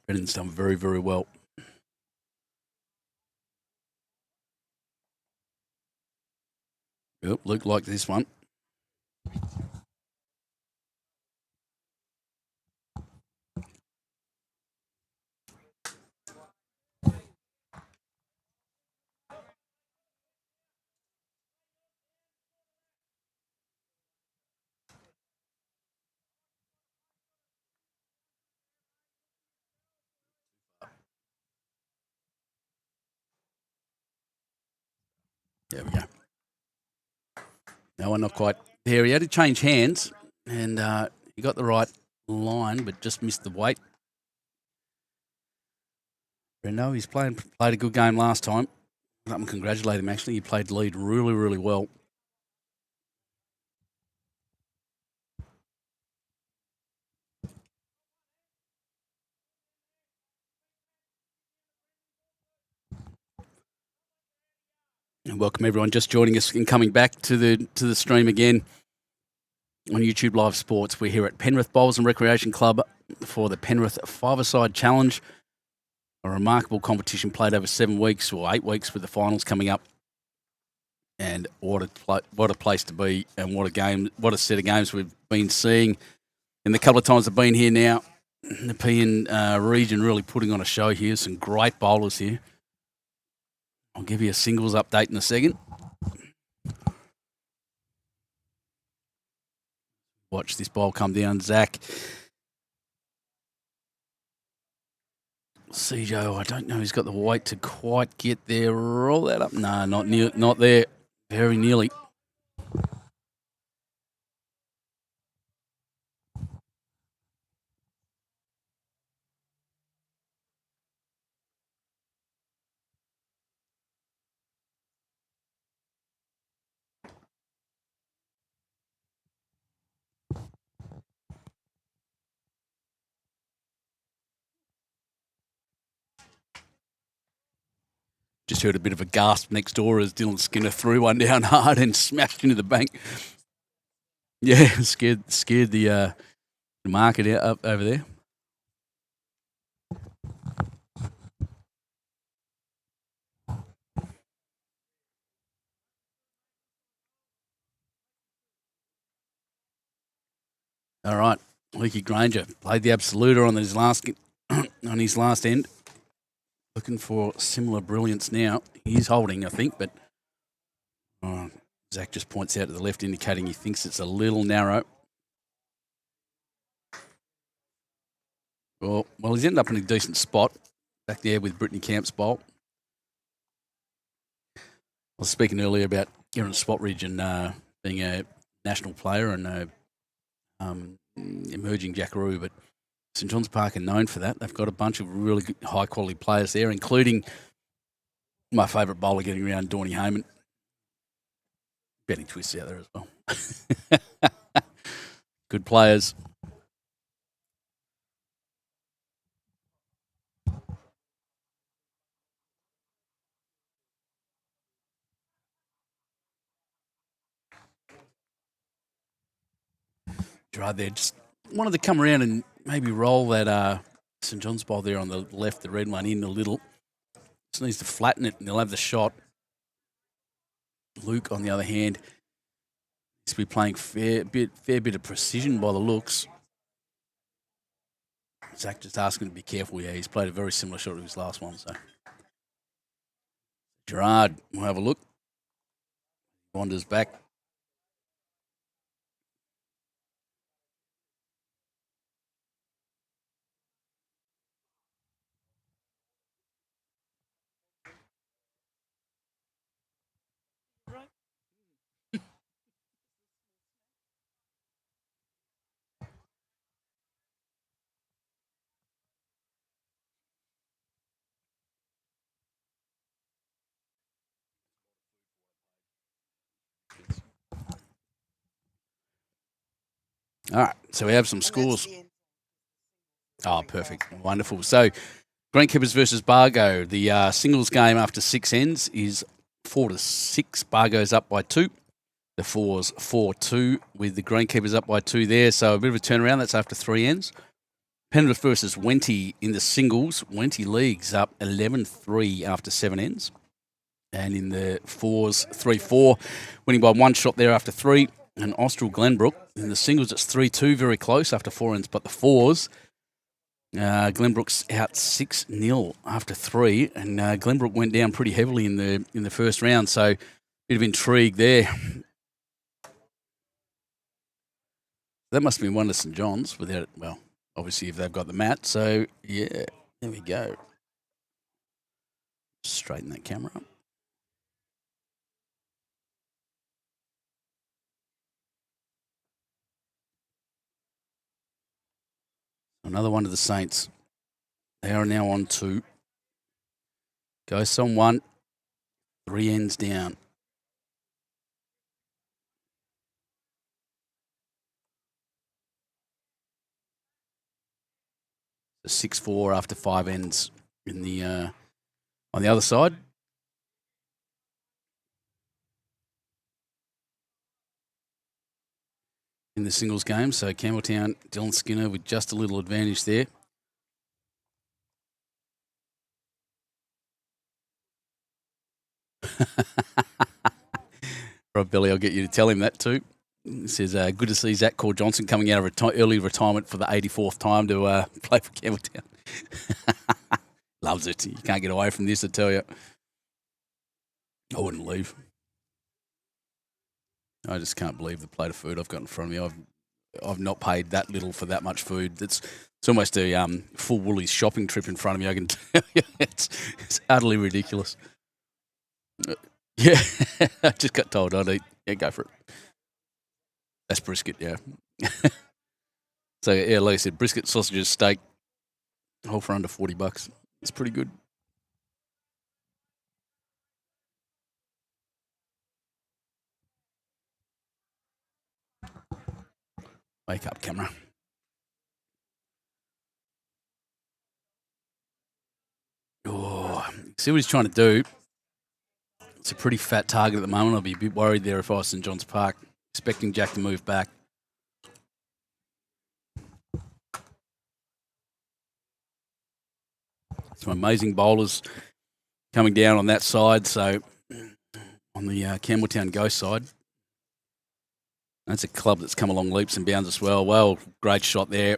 Brennan's done very, very well. Yep, Luke liked this one. There we go. No one not quite there. He had to change hands, and he got the right line, but just missed the weight. Brendo, he's played a good game last time. Let me congratulate him, actually. He played lead really, really well. And welcome everyone just joining us and coming back to the stream again on YouTube Live Sports. We're here at Penrith Bowls and Recreation Club for the Penrith Five-a-Side Challenge, a remarkable competition played over 7 weeks or 8 weeks with the finals coming up. And what a place to be, and what a set of games we've been seeing in the couple of times I've been here now. The Nepean region really putting on a show here. Some great bowlers here. I'll give you a singles update in a second. Watch this ball come down. Zach. Cjo, I don't know. He's got the weight to quite get there. Roll that up. No, not there. Very nearly. Just heard a bit of a gasp next door as Dylan Skinner threw one down hard and smashed into the bank. Yeah, scared the market out up over there. All right, Leaky Grainger played the absoluter on his last end. Looking for similar brilliance now. He's holding, I think, but Zach just points out to the left, indicating he thinks it's a little narrow. Well, he's ended up in a decent spot back there with Brittany Camp's bowl. I was speaking earlier about Erin Swatridge and being a national player and emerging Zachery, but St John's Park are known for that. They've got a bunch of really good, high-quality players there, including My favourite bowler getting around, Dawny Hayman. Betting twists out there as well. Good players. Gerard there just wanted to come around and maybe roll that St John's bowl there on the left, the red one, in a little. Just needs to flatten it and they'll have the shot. Luke, on the other hand, needs to be playing fair bit of precision by the looks. Zach just asking to be careful. Yeah, he's played a very similar shot to his last one. So Gerard, we'll have a look. Wanders back. All right, so we have some scores. Oh, perfect. Wonderful. So, Greenkeepers versus Bargo. The singles game after 6 ends is 4-6. Bargo's up by 2. The fours 4-2 with the Greenkeepers up by 2 there. So, a bit of a turnaround. That's after 3 ends. Penrith versus Wenty in the singles. Wenty leagues up 11-3 after 7 ends. And in the fours, 3-4, winning by 1 shot there after 3. And Austral Glenbrook in the singles, it's 3-2, very close after 4 ends. But the fours, Glenbrook's out 6-0 after 3, and Glenbrook went down pretty heavily in the first round. So, bit of intrigue there. That must have been one of St John's without, well, obviously if they've got the mat. So yeah, there we go. Straighten that camera up. Another one to the Saints. They are now on 2. Ghosts on 1. 3 ends down. So 6-4 after 5 ends in the on the other side. In the singles game, so Campbelltown, Dylan Skinner with just a little advantage there. Rob Belly, I'll get you to tell him that too. He says, good to see Zach Corr-Johnson coming out of early retirement for the 84th time to play for Campbelltown. Loves it. You can't get away from this, I tell you. I wouldn't leave. I just can't believe the plate of food I've got in front of me. I've not paid that little for that much food. It's almost a full Woolies shopping trip in front of me, I can tell you. It's utterly ridiculous. Yeah, I just got told I'd eat. Yeah, go for it. That's brisket, yeah. So, yeah, like I said, brisket, sausages, steak, all for under $40. It's pretty good. Wake up, camera. Oh, see what he's trying to do. It's a pretty fat target at the moment. I'll be a bit worried there if I was St John's Park, expecting Jack to move back. Some amazing bowlers coming down on that side. So on the Campbelltown Ghost side, that's a club that's come along leaps and bounds as well. Well, great shot there.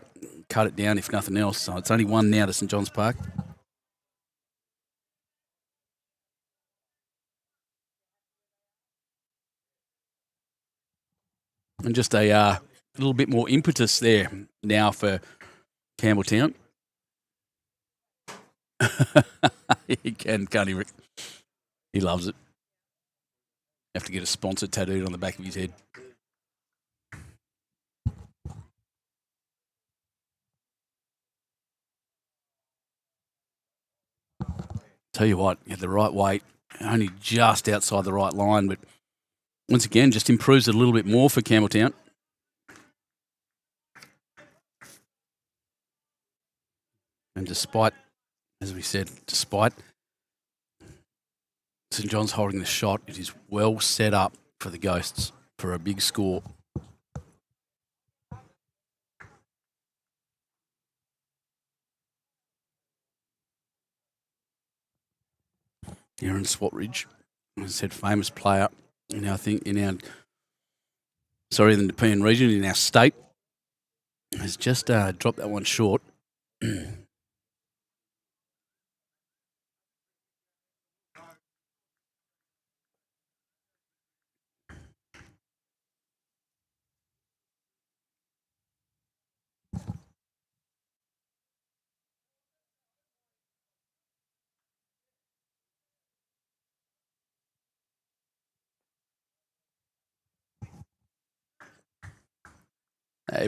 Cut it down if nothing else. So it's only 1 now to St John's Park. And just a little bit more impetus there now for Campbelltown. He can't he, Rick? He loves it. Have to get a sponsor tattooed on the back of his head. Tell you what, at the right weight, only just outside the right line, but once again, just improves it a little bit more for Campbelltown. And despite, as we said, despite St John's holding the shot, it is well set up for the Ghosts for a big score. Erin Swatridge, as I said, famous player in our in the Nepean region, in our state, has just dropped that one short.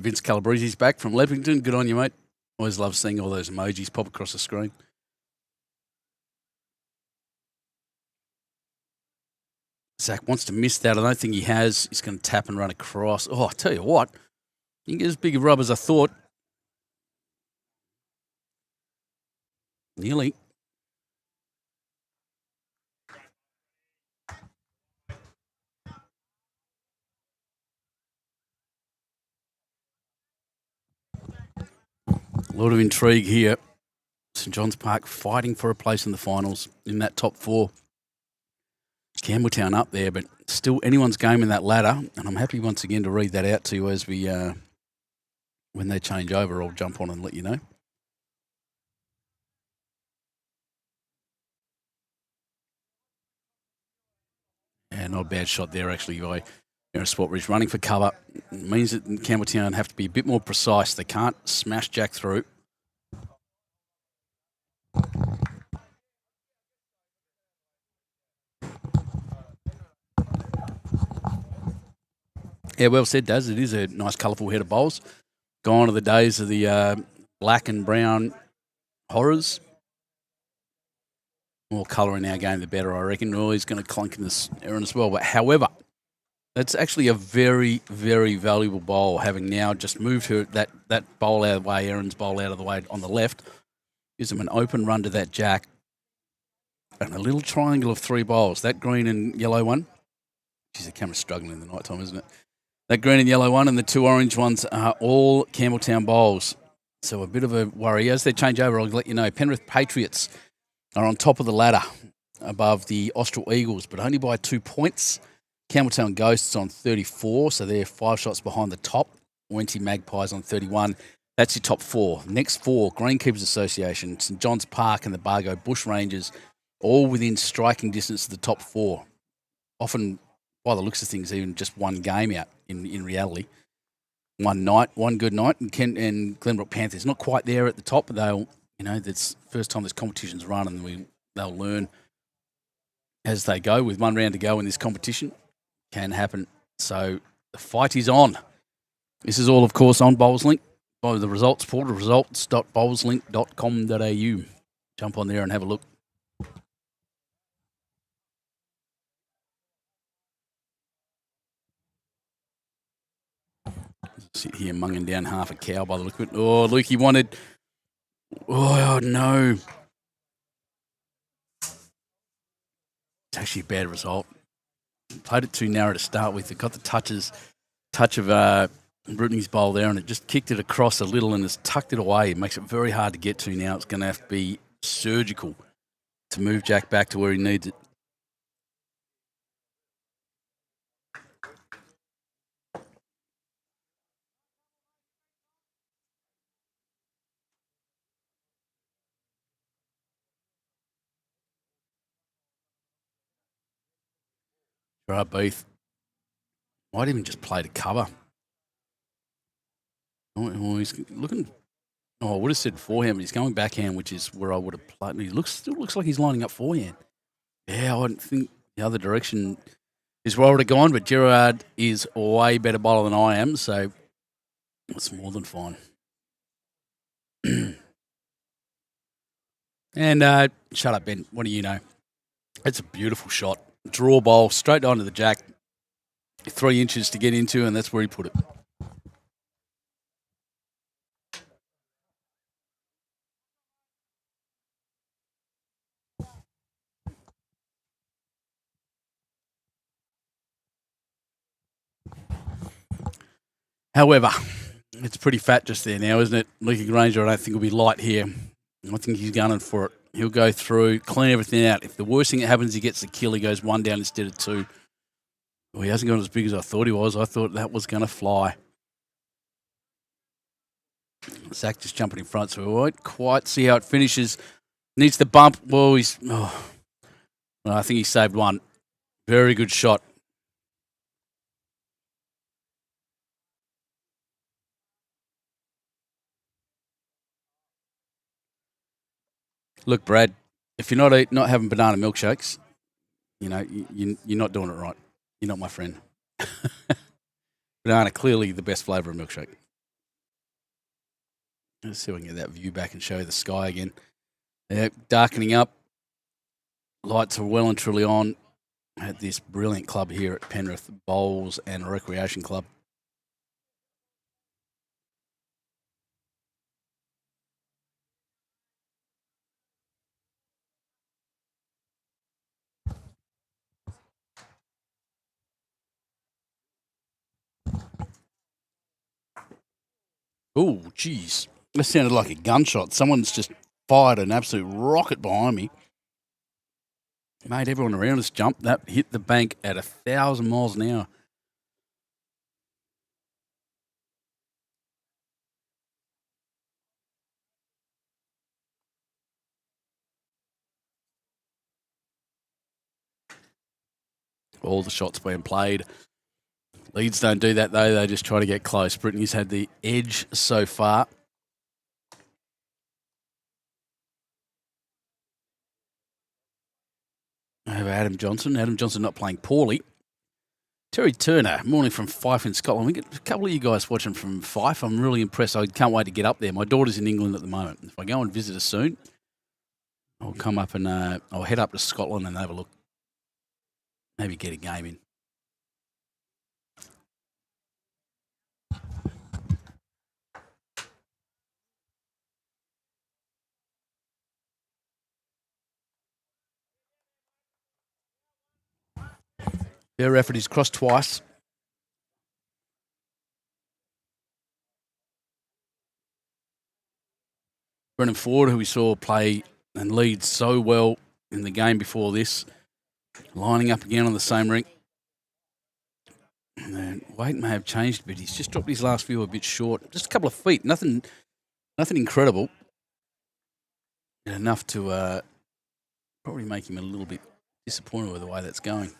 Vince Calabrese's back from Leppington. Good on you, mate. Always love seeing all those emojis pop across the screen. Zach wants to miss that. I don't think he has. He's going to tap and run across. Oh, I tell you what, you can get as big a rub as I thought. Nearly. A lot of intrigue here. St John's Park fighting for a place in the finals in that top four. Campbelltown up there, but still anyone's game in that ladder. And I'm happy once again to read that out to you as we, when they change over, I'll jump on and let you know. Yeah, not a bad shot there actually by Erin Swatridge running for cover. It means that Campbelltown have to be a bit more precise. They can't smash Jack through. Yeah, well said, Daz. It is a nice, colourful head of bowls. Gone are the days of the black and brown horrors. More colour in our game, the better, I reckon. Oh, he's going to clunk in this Erin as well. But however, that's actually a very, very valuable bowl, having now just moved her that bowl out of the way, Erin's bowl out of the way on the left. Gives them an open run to that Jack. And a little triangle of three bowls. That green and yellow one. Geez, the camera's struggling in the night time, isn't it? That green and yellow one and the two orange ones are all Campbelltown bowls. So a bit of a worry. As they change over, I'll let you know. Penrith Patriots are on top of the ladder above the Austral Eagles, but only by 2 points. Campbelltown Ghosts on 34, so they're 5 shots behind the top. Wenty Magpies on 31. That's your top four. Next four, Greenkeepers Association, St John's Park and the Bargo Bush Rangers, all within striking distance of the top four. Often, by the looks of things, even just one game out in reality. One good night, and Glenbrook Panthers not quite there at the top, but they'll, that's first time this competition's run, and they'll learn as they go with one round to go in this competition. Can happen. So the fight is on. This is all, of course, on BowlsLink by the results portal, results.bowlslink.com.au. Jump on there and have a look. Sit here munging down half a cow by the look of it. Oh, Lukey wanted... Oh, no. It's actually a bad result. Played it too narrow to start with. It got the touch of Brittany's bowl there, and it just kicked it across a little and has tucked it away. It makes it very hard to get to now. It's going to have to be surgical to move Jack back to where he needs it. Gerard Beath might even just play to cover. Oh, he's looking. Oh, I would have said forehand, but he's going backhand, which is where I would have played. He still looks like he's lining up forehand. Yeah, I think the other direction is where I would have gone, but Gerard is a way better bowler than I am, so it's more than fine. And shut up, Ben. What do you know? It's a beautiful shot. Draw bowl, straight onto the jack. 3 inches to get into, and that's where he put it. However, it's pretty fat just there now, isn't it? Lucky Grainger, I don't think will be light here. I think he's gunning for it. He'll go through, clean everything out. If the worst thing that happens, he gets the kill, he goes 1 down instead of 2. Well, he hasn't gone as big as I thought he was. I thought that was going to fly. Zach just jumping in front, so we won't quite see how it finishes. Needs the bump. Well, I think he saved one. Very good shot. Look, Brad, if you're not having banana milkshakes, you're not doing it right. You're not my friend. Banana, clearly the best flavour of milkshake. Let's see if we can get that view back and show you the sky again. Yeah, darkening up. Lights are well and truly on at this brilliant club here at Penrith Bowls and Recreation Club. Oh, geez. That sounded like a gunshot. Someone's just fired an absolute rocket behind me. Made everyone around us jump. That hit the bank at 1,000 miles an hour. All the shots being played. Leeds don't do that, though. They just try to get close. Brittany's had the edge so far. Over Adam Johnson. Adam Johnson not playing poorly. Terry Turner, morning from Fife in Scotland. We get a couple of you guys watching from Fife. I'm really impressed. I can't wait to get up there. My daughter's in England at the moment. If I go and visit her soon, I'll come up and I'll head up to Scotland and have a look. Maybe get a game in. Their effort is crossed twice. Brendan Ford, who we saw play and lead so well in the game before this, lining up again on the same rink. And weight may have changed a bit. He's just dropped his last few a bit short. Just a couple of feet. Nothing incredible. Enough to probably make him a little bit disappointed with the way that's going.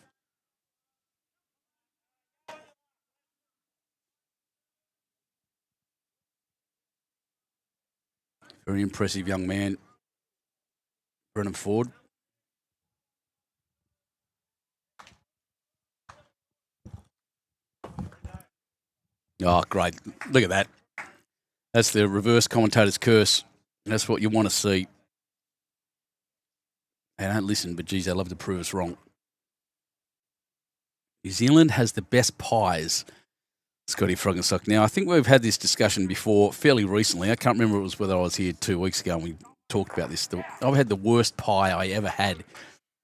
Very impressive young man, Brendan Ford. Oh, great. Look at that. That's the reverse commentator's curse. That's what you want to see. They don't listen, but geez, they love to prove us wrong. New Zealand has the best pies, Scotty Froggenstock. Now, I think we've had this discussion before fairly recently. I can't remember whether I was here 2 weeks ago and we talked about this. I've had the worst pie I ever had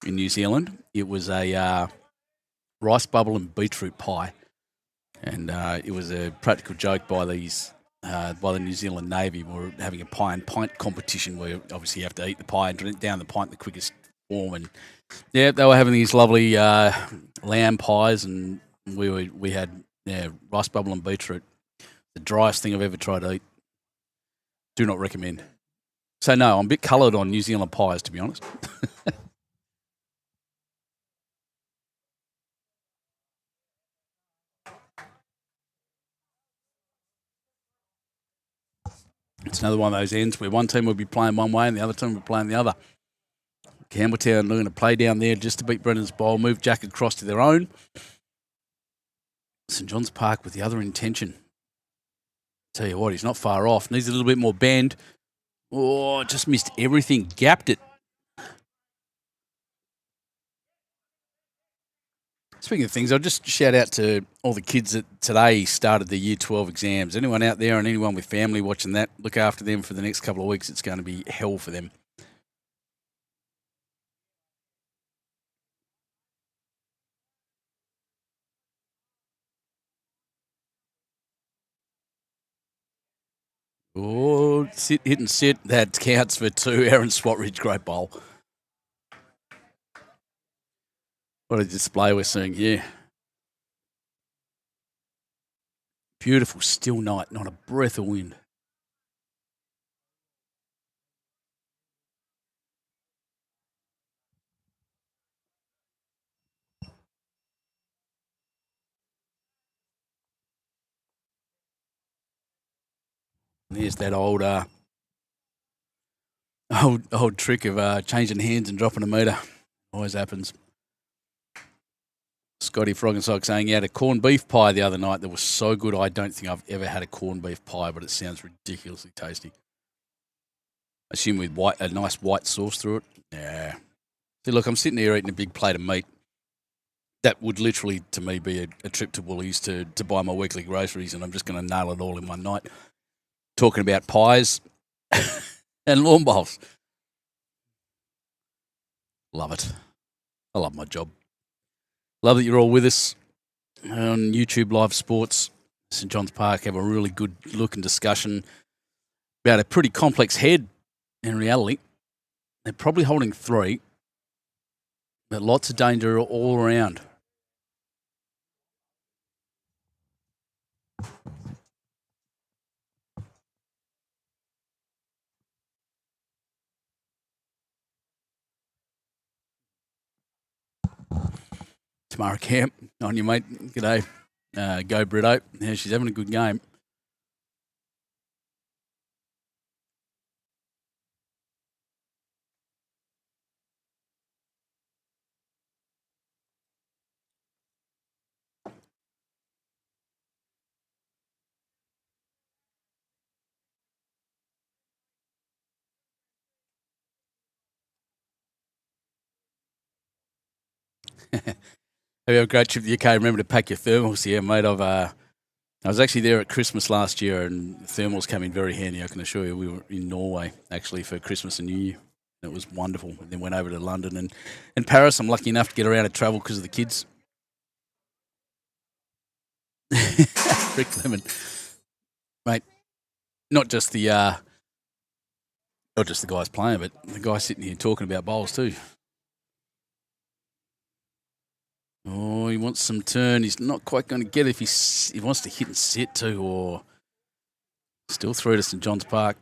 in New Zealand. It was a rice bubble and beetroot pie. And it was a practical joke by the New Zealand Navy. We were having a pie and pint competition where obviously you have to eat the pie and drink down the pint the quickest form. And yeah, they were having these lovely lamb pies, and we had rice bubble and beetroot. The driest thing I've ever tried to eat. Do not recommend. So no, I'm a bit coloured on New Zealand pies, to be honest. It's another one of those ends where one team will be playing one way and the other team will be playing the other. Campbelltown looking to play down there just to beat Brendan's bowl, move Jack across to their own. St John's Park with the other intention. Tell you what, he's not far off. Needs a little bit more bend. Oh, just missed everything. Gapped it. Speaking of things, I'll just shout out to all the kids that today started the Year 12 exams. Anyone out there and anyone with family watching that, look after them for the next couple of weeks. It's going to be hell for them. Oh, hit and sit. That counts for 2. Erin Swatridge, great bowl. What a display we're seeing here. Beautiful still night, not a breath of wind. There's that old trick of changing hands and dropping a metre. Always happens. Scotty Frog and Sock saying he had a corned beef pie the other night that was so good. I don't think I've ever had a corned beef pie, but it sounds ridiculously tasty. I assume with a nice white sauce through it. Yeah. See, look, I'm sitting here eating a big plate of meat. That would literally, to me, be a trip to Woolies to buy my weekly groceries, and I'm just going to nail it all in one night. Talking about pies and lawn bowls. Love it. I love my job. Love that you're all with us on Youtubelivesports. St John's Park have a really good look and discussion about a pretty complex head in reality. They're probably holding 3, but lots of danger all around. Tamara Camp, on you, mate. G'day. Go, Brito. Yeah, she's having a good game. Have you had a great trip to the UK? Remember to pack your thermals. Yeah, mate. I was actually there at Christmas last year, and thermals came in very handy. I can assure you, we were in Norway actually for Christmas and New Year. It was wonderful. And then went over to London and Paris. I'm lucky enough to get around and travel because of the kids. Rick Lemon, mate. Not just the guys playing, but the guy sitting here talking about bowls too. Oh, he wants some turn. He's not quite going to get it if he wants to hit and sit too, or still through to St John's Park.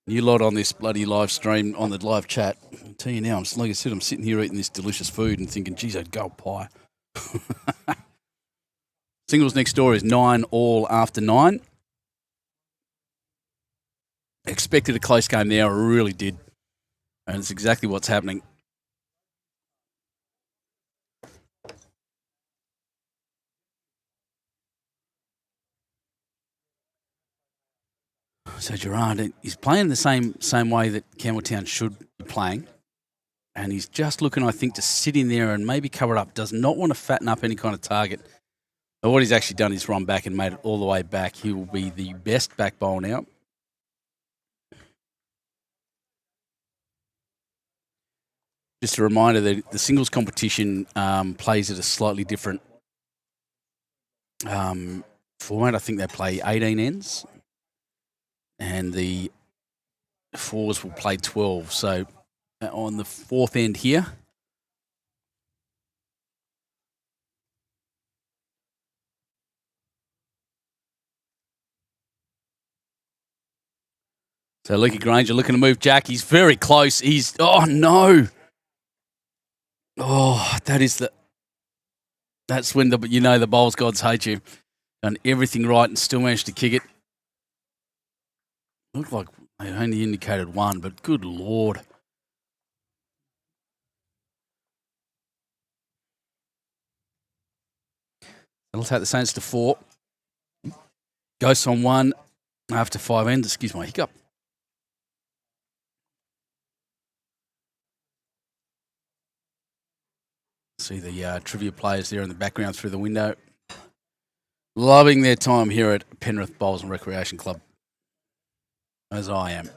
New lot on this bloody live stream, on the live chat. I'll tell you now, like I said, I'm sitting here eating this delicious food and thinking, geez, I'd go pie. Singles next door is 9 all after 9. Expected a close game there, I really did. And it's exactly what's happening. So Gerard, he's playing the same way that Campbelltown should be playing. And he's just looking, I think, to sit in there and maybe cover it up. Does not want to fatten up any kind of target. But what he's actually done is run back and made it all the way back. He will be the best back bowl now. Just a reminder that the singles competition plays at a slightly different format. I think they play 18 ends. And the fours will play 12. So on the 4th end here. So Leaky Grainger looking to move Jack. He's very close. Oh no. Oh, that's when the bowls gods hate you. Done everything right and still managed to kick it. Looked like they only indicated 1, but good Lord. That'll take the Saints to 4. Ghosts on 1 after 5 ends. Excuse my hiccup. See the trivia players there in the background through the window. Loving their time here at Penrith Bowls and Recreation Club. As I am.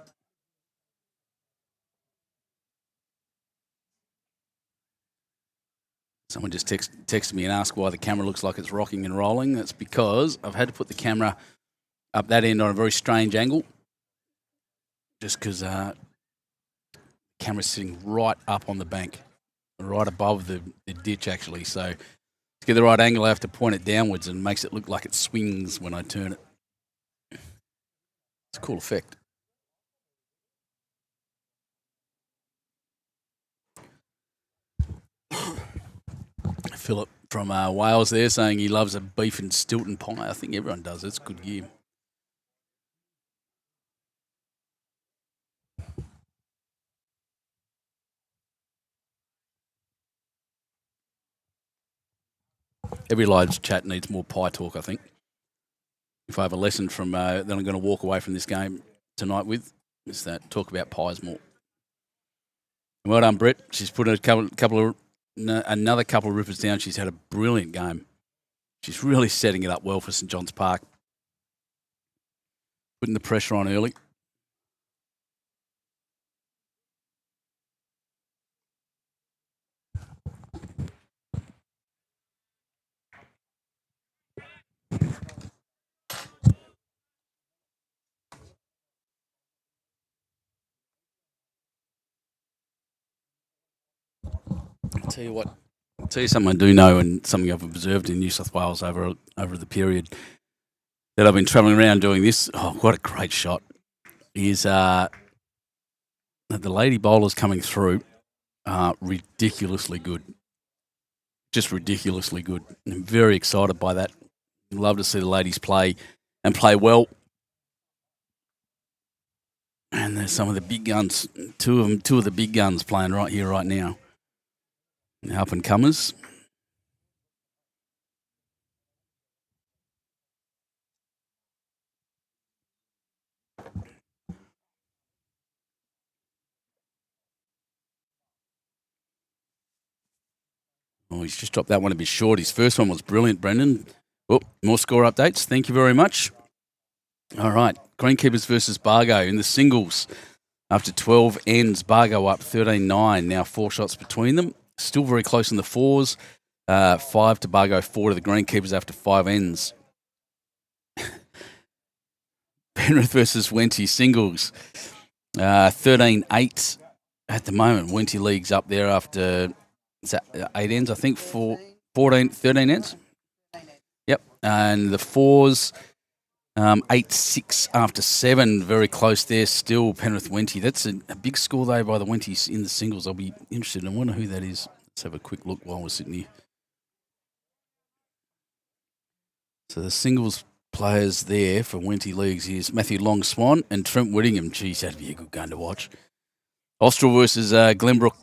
Someone just texted me and asked why the camera looks like it's rocking and rolling. That's because I've had to put the camera up that end on a very strange angle. Just because the camera's sitting right up on the bank. Right above the ditch, actually. So to get the right angle, I have to point it downwards and makes it look like it swings when I turn it. It's a cool effect. Philip from Wales there saying he loves a beef and Stilton pie. I think everyone does. It's good gear. Every live chat needs more pie talk, I think. If I have a lesson from that I'm going to walk away from this game tonight with, is that talk about pies more. Well done, Britt. She's put another couple of rippers down. She's had a brilliant game. She's really setting it up well for St John's Park. Putting the pressure on early. I'll tell you something I do know and something I've observed in New South Wales over the period that I've been travelling around doing this. Oh, what a great shot. Is that the lady bowlers coming through are ridiculously good. Just ridiculously good. I'm very excited by that. Love to see the ladies play and play well. And there's some of the big guns, two of the big guns playing right here, right now. Up and comers. Oh, he's just dropped that one a bit short. His first one was brilliant, Brendan. Oh, more score updates. Thank you very much. All right. Greenkeepers versus Bargo in the singles. After 12 ends, Bargo up 13-9. Now 4 shots between them. Still very close in the fours. 5 to Bargo, 4 to the Greenkeepers after 5 ends. Penrith versus Wenty singles. 13-8 at the moment. Wenty League's up there after 8 ends, I think, 13 ends. Yep. And the fours, 8-6 after 7. Very close there still, Penrith Wenty. That's a big score, though, by the Wenties in the singles. I'll be interested. I wonder who that is. Let's have a quick look while we're sitting here. So the singles players there for Wenty Leagues is Matthew Long-Swan and Trent Whittingham. Geez, that'd be a good game to watch. Austral versus Glenbrook.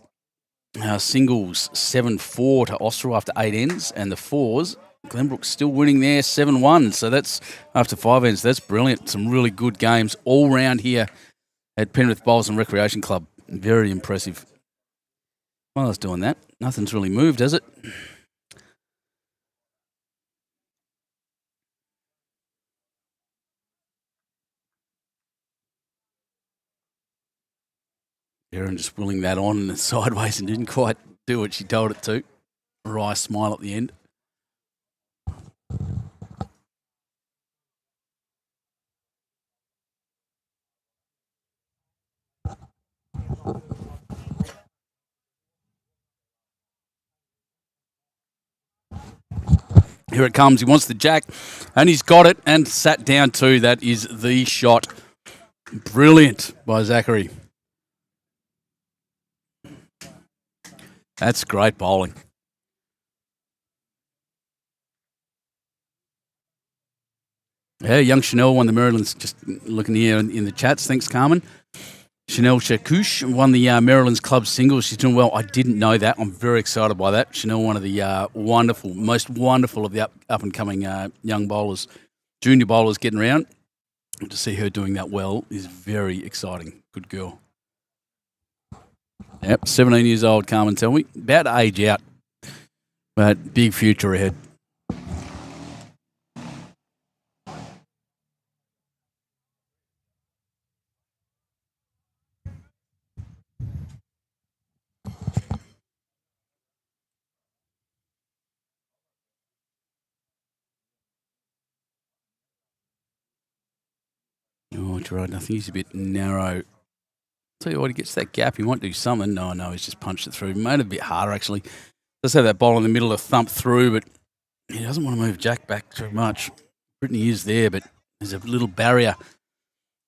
Singles 7-4 to Austral after 8 ends. And the fours, Glenbrook's still winning there 7-1. So that's after 5 ends. That's brilliant. Some really good games all round here at Penrith Bowls and Recreation Club. Very impressive. While I was doing that, nothing's really moved, has it? Erin just willing that on sideways and didn't quite do what she told it to. Wry smile at the end. Here it comes. He wants the jack, and he's got it and sat down too. That is the shot. Brilliant by Zachery. That's great bowling. Yeah, young Chanel won the Maryland's. Just looking here in the chats. Thanks, Carmen. Chanel Chakouche won the Maryland's club singles. She's doing well. I didn't know that. I'm very excited by that. Chanel, one of the most wonderful of the up-and-coming young bowlers, junior bowlers getting around. And to see her doing that well is very exciting. Good girl. Yep, 17 years old, Carmen, tell me. About to age out, but big future ahead. Oh, Gerard, I think he's a bit narrow. Tell you what, he gets that gap. He might do something. No, he's just punched it through. Made it a bit harder, actually. Does have that ball in the middle to thump through, but he doesn't want to move Jack back too much. Brittany is there, but there's a little barrier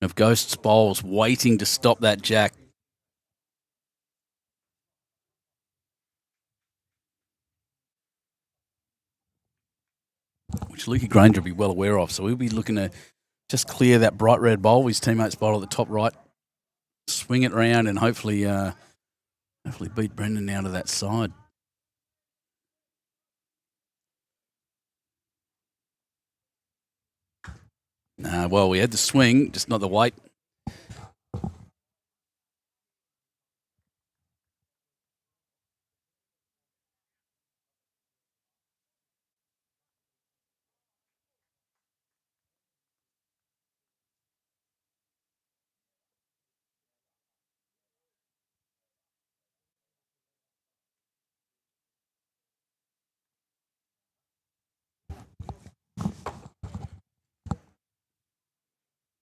of Ghost's bowls waiting to stop that Jack. Which Lukey Grainger will be well aware of. So we'll be looking to just clear that bright red bowl. His teammate's bowl at the top right. Swing it round and hopefully beat Brendan out of that side. Well, we had the swing, just not the weight.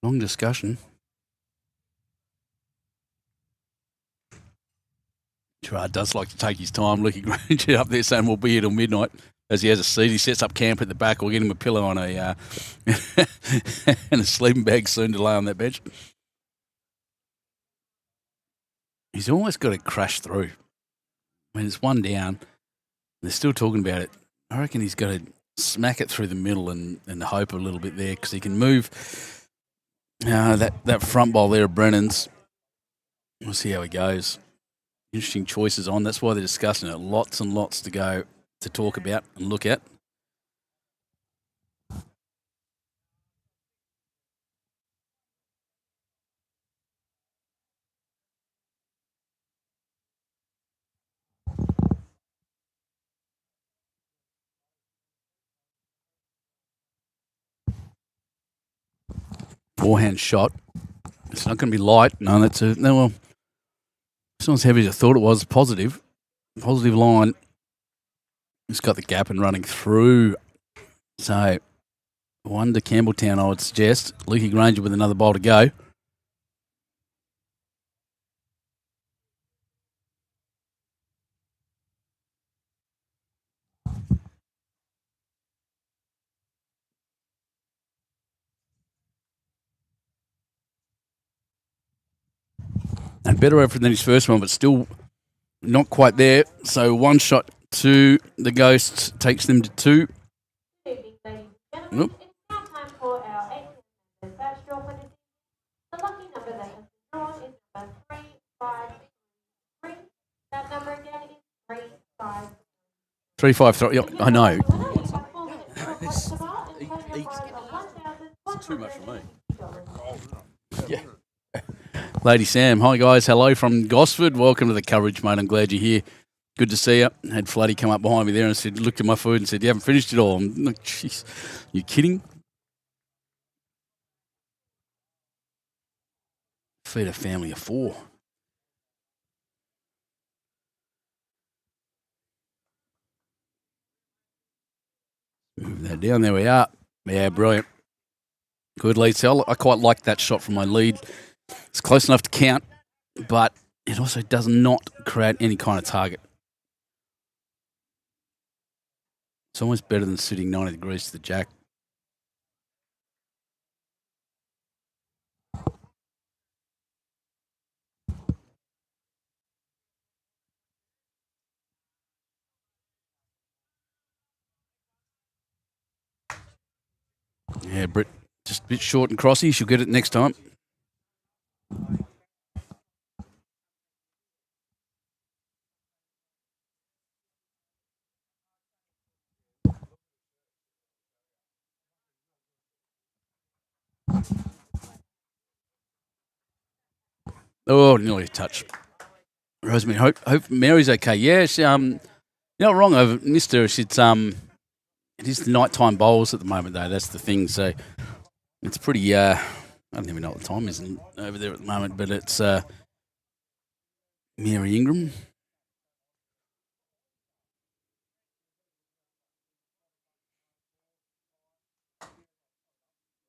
Long discussion. Gerard does like to take his time. Looking Grainger up there saying we'll be here till midnight. As he has a seat, he sets up camp at the back. We'll get him a pillow on a and a sleeping bag soon to lay on that bench. He's almost got to crash through. I mean, it's one down. They're still talking about it. I reckon he's got to smack it through the middle and hope a little bit there because he can move that front bowl there of Brennan's. We'll see how he goes. Interesting choices on. That's why they're discussing it. Lots and lots to go to talk about and look at. Forehand shot. It's not going to be light. No, well, it's not as heavy as I thought it was. Positive line. It's got the gap and running through. So, one to Campbelltown, I would suggest. Lukey Grainger with another bowl to go. And better effort than his first one, but still not quite there. So one shot to the Ghosts takes them to 2. Nope. The lucky number that has been drawn is number 353. That number again is 353. 353. Yep, I know. It's too much for me. Yeah. Lady Sam, hi guys. Hello from Gosford. Welcome to the coverage, mate. I'm glad you're here. Good to see you. I had Floody come up behind me there and said, looked at my food and said, you haven't finished it all. I'm like, jeez, you kidding? Feed a family of 4. Move that down. There we are. Yeah, brilliant. Good lead cell. I quite like that shot from my lead. It's close enough to count, but it also does not create any kind of target. It's almost better than sitting 90 degrees to the jack. Yeah, Britt, just a bit short and crossy. She'll get it next time. Oh, nearly a touch. Rosemary, hope Mary's okay. Yeah, she, you're not wrong. I've missed her. She's it is the nighttime bowls at the moment though. That's the thing. So it's pretty. I don't even know what the time is over there at the moment, but it's Mary Ingram.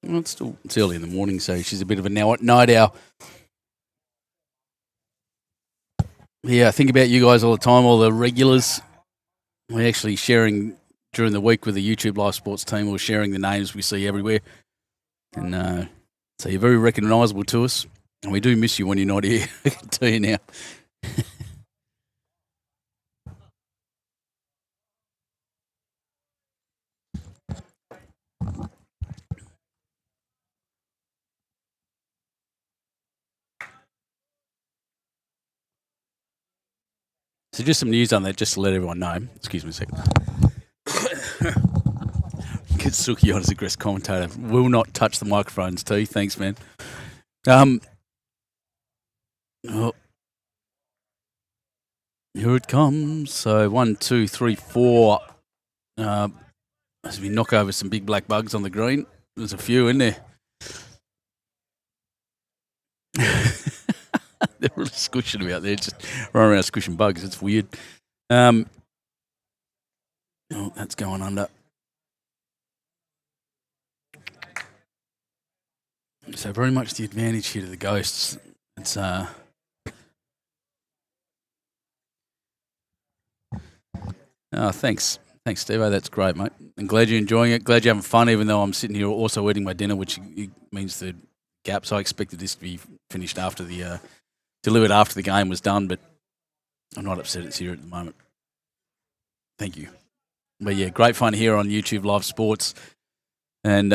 Well, it's early in the morning, so she's a bit of a night owl. Yeah, I think about you guys all the time, all the regulars. We're actually sharing during the week with the YouTube Live Sports team. We're sharing the names we see everywhere. And so you're very recognisable to us. And we do miss you when you're not here, I can tell you now. So just some news on that, just to let everyone know. Excuse me a second. Get Suki on as a guest commentator. Will not touch the microphones, T. Thanks, man. Oh, here it comes. So 1, 2, 3, 4. As we knock over some big black bugs on the green. There's a few in there. They're really squishing about there, just running around squishing bugs. It's weird. Oh, that's going under. So very much the advantage here to the Ghosts. It's oh, thanks, Steve. That's great, mate. I'm glad you're enjoying it. Glad you're having fun, even though I'm sitting here also eating my dinner, which means the gaps. I expected this to be finished after the delivered after the game was done, but I'm not upset it's here at the moment. Thank you. But yeah, great fun here on YouTube Live Sports. And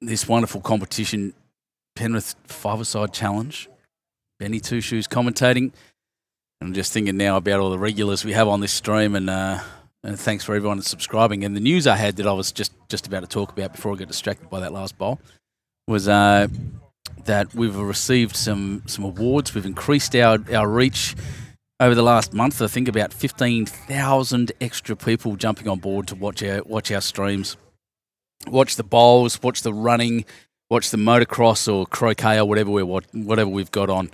this wonderful competition, Penrith Five-a-Side Challenge. Benny Two Shoes commentating. And I'm just thinking now about all the regulars we have on this stream, and thanks for everyone that's subscribing. And the news I had that I was just about to talk about before I got distracted by that last bowl was that we've received some awards. We've increased our reach over the last month. I think about 15,000 extra people jumping on board to watch our streams, watch the bowls, watch the running, watch the motocross or croquet or whatever we've got on.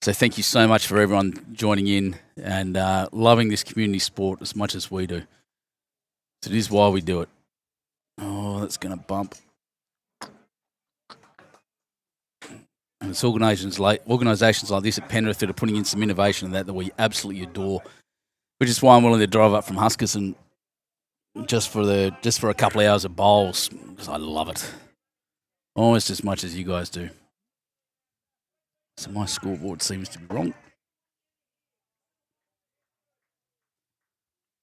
So thank you so much for everyone joining in and loving this community sport as much as we do. So it is why we do it. Oh, that's going to bump. And it's organisations like this at Penrith that are putting in some innovation that we absolutely adore. Which is why I'm willing to drive up from Huskisson just for a couple of hours of bowls, because I love it almost as much as you guys do. So my scoreboard seems to be wrong.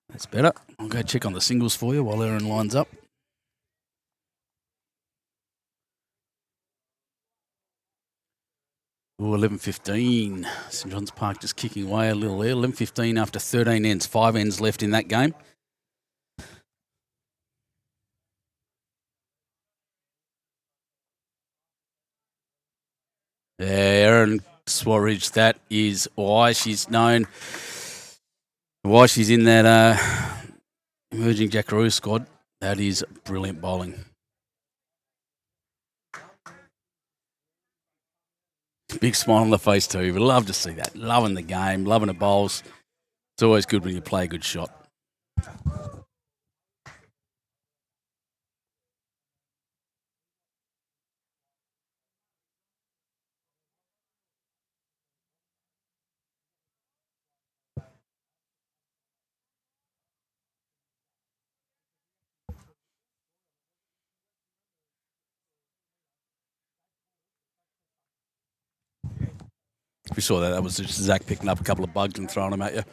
That's better. I'll go check on the singles for you while Erin lines up. Ooh, 11:15. St John's Park just kicking away a little there. 11:15 after 13 ends. 5 ends left in that game. Yeah, Erin Swatridge, that is why she's known, why she's in that emerging Jackaroo squad. That is brilliant bowling. Big smile on the face too. We love to see that. Loving the game, loving the bowls. It's always good when you play a good shot. If you saw that was just Zach picking up a couple of bugs and throwing them at you.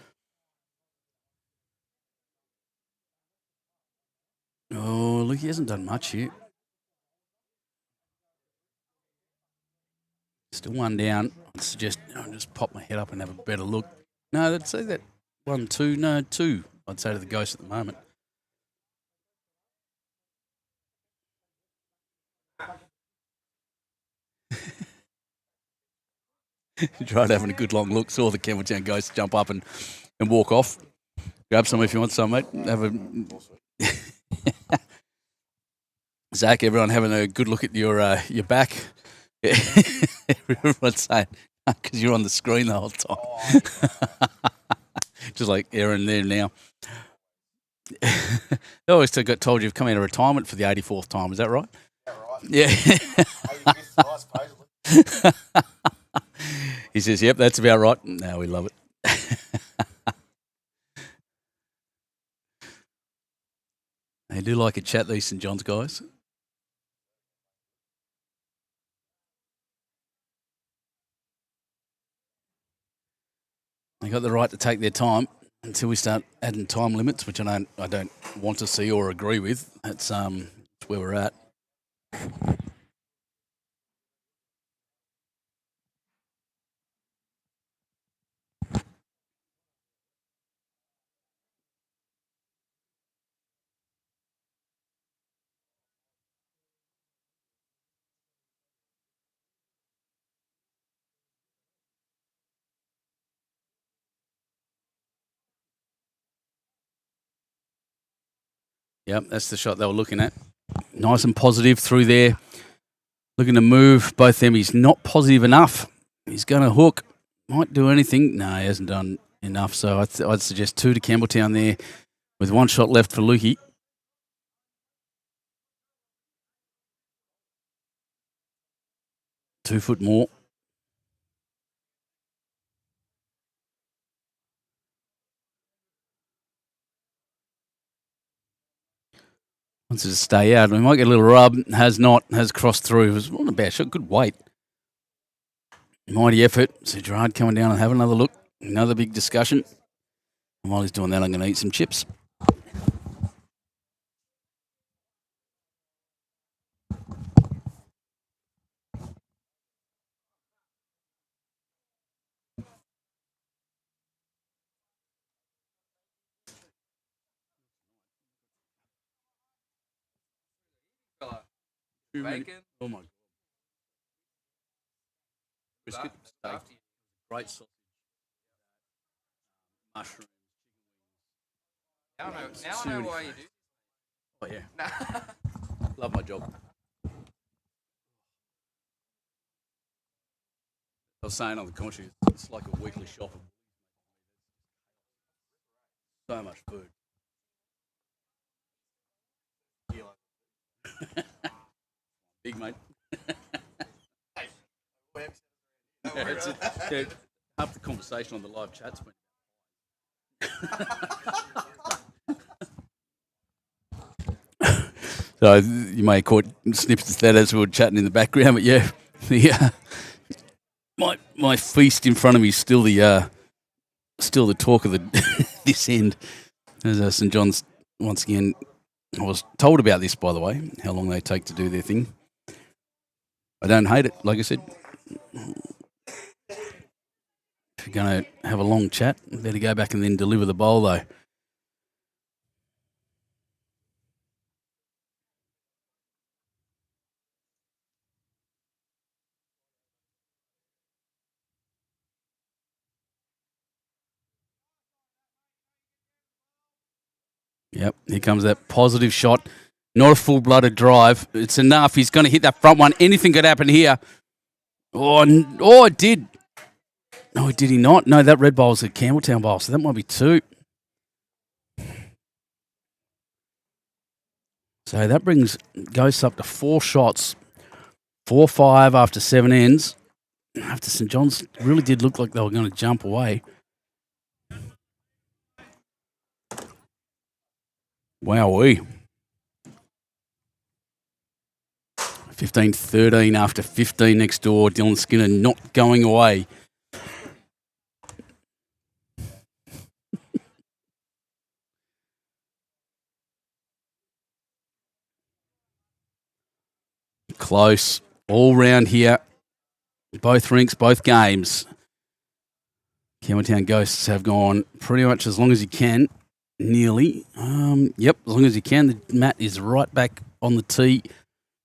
Oh, look, he hasn't done much here. Still one down. I'd suggest I'll just pop my head up and have a better look. No, I'd say that 1, 2, no, 2, I'd say to the Ghost at the moment. Gerard having a good long look, saw the Campbelltown Ghost jump up and walk off. Grab some if you want some, mate. Have a Zach, everyone having a good look at your back. Everyone's saying, because you're on the screen the whole time. Just like Erin there now. I always got told you've come out of retirement for the 84th time. Is that right? Yeah. He says, yep, that's about right. No, we love it. They do like a chat, these St John's guys. They got the right to take their time until we start adding time limits, which I don't want to see or agree with. That's where we're at. Yep, that's the shot they were looking at. Nice and positive through there. Looking to move both them. He's not positive enough. He's going to hook. Might do anything. No, he hasn't done enough. So I'd suggest 2 to Campbelltown there with 1 shot left for Lukey. Two foot more. Wants to stay out. We might get a little rub. Has crossed through. It was not a bad shot. Good weight. Mighty effort. So Gerard coming down and have another look. Another big discussion. And while he's doing that, I'm going to eat some chips. Bacon. Oh my God. Brisket steak. Great sausage. Mushroom. Now I know why you do. Oh, yeah. Love my job. I was saying on the commentary, it's like a weekly shop. So much food. Big mate. Half the conversation on the live chat's been. So you may have caught snippets of that as we were chatting in the background, but yeah, my feast in front of me is still the talk of this end. As St John's once again, I was told about this, by the way, how long they take to do their thing. I don't hate it, like I said. If you're going to have a long chat, better go back and then deliver the bowl, though. Yep, here comes that positive shot. Not a full-blooded drive. It's enough. He's going to hit that front one. Anything could happen here. Oh, it did. No, did he not? No, that red bowl was a Campbelltown bowl, so that might be 2. So that brings Ghosts up to 4 shots. 4-5 after 7 ends. After St John's really did look like they were going to jump away. Wowee. 15-13 after 15 next door. Dylan Skinner not going away. Close. All round here. Both rinks, both games. Campbelltown Ghosts have gone pretty much as long as you can. Nearly. Yep, as long as you can. The mat is right back on the tee.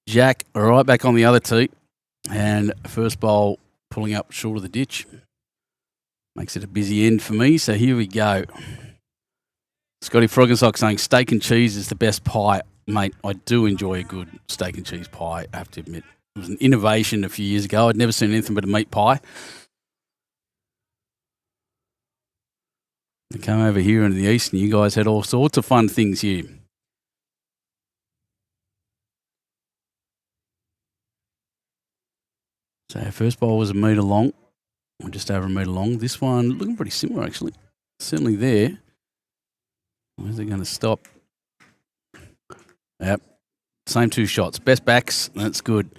Jack right back on the other tee. And first bowl pulling up short of the ditch. Makes it a busy end for me, so here we go. Scotty Froggensock saying steak and cheese is the best pie. Mate, I do enjoy a good steak and cheese pie, I have to admit. It was an innovation a few years ago. I'd never seen anything but a meat pie. I came over here into the east and you guys had all sorts of fun things here. So our first bowl was a metre long, or just over a metre long. This one looking pretty similar actually. Certainly there. Where's it going to stop? Yep. Same two shots. Best backs. That's good.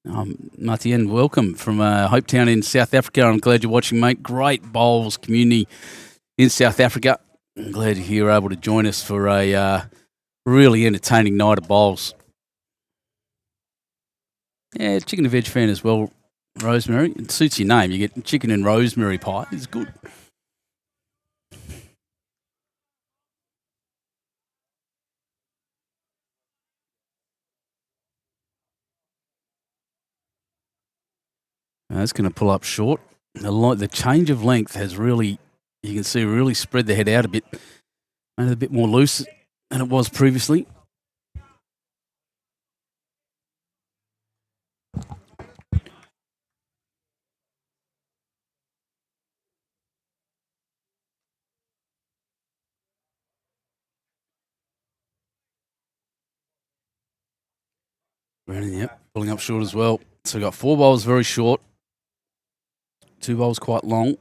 Matien, welcome from Hopetown in South Africa. I'm glad you're watching, mate. Great bowls community in South Africa. I'm glad you're able to join us for a really entertaining night of bowls. Yeah, chicken and veg fan as well, Rosemary. It suits your name. You get chicken and rosemary pie. It's good. That's going to pull up short. The change of length has really, you can see, really spread the head out a bit. Made it a bit more loose than it was previously. Brennan, yep, pulling up short as well. So we've got 4 bowls very short. 2 bowls quite long.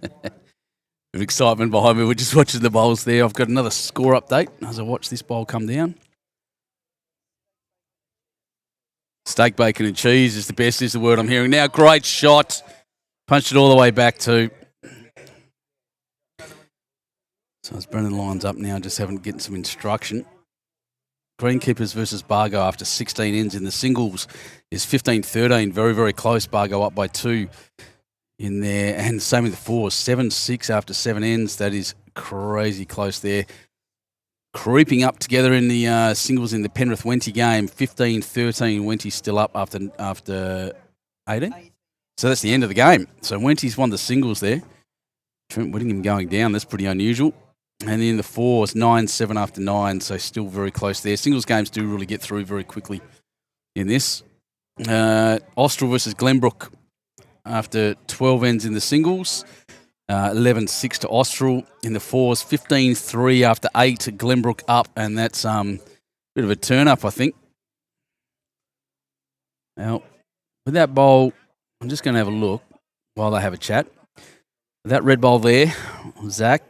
Bit of excitement behind me. We're just watching the bowls there. I've got another score update as I watch this bowl come down. Steak, bacon and cheese is the best is the word I'm hearing now. Great shot. Punched it all the way back too. So as Brennan lines up now, just getting some instruction. Greenkeepers versus Bargo after 16 ends in the singles is 15-13. Very, very close. Bargo up by 2 in there. And same with the fours. 7-6 after 7 ends. That is crazy close there. Creeping up together in the singles in the Penrith Wenty game. 15-13. Wenty's still up after 18. So that's the end of the game. So Wenty's won the singles there. Trent Whittingham going down. That's pretty unusual. And then the fours, 9-7 after 9, so still very close there. Singles games do really get through very quickly in this. Austral versus Glenbrook after 12 ends in the singles. 11-6 to Austral in the fours. 15-3 after 8, Glenbrook up, and that's a bit of a turn-up, I think. Now, with that bowl, I'm just going to have a look while they have a chat. That red bowl there, Zach,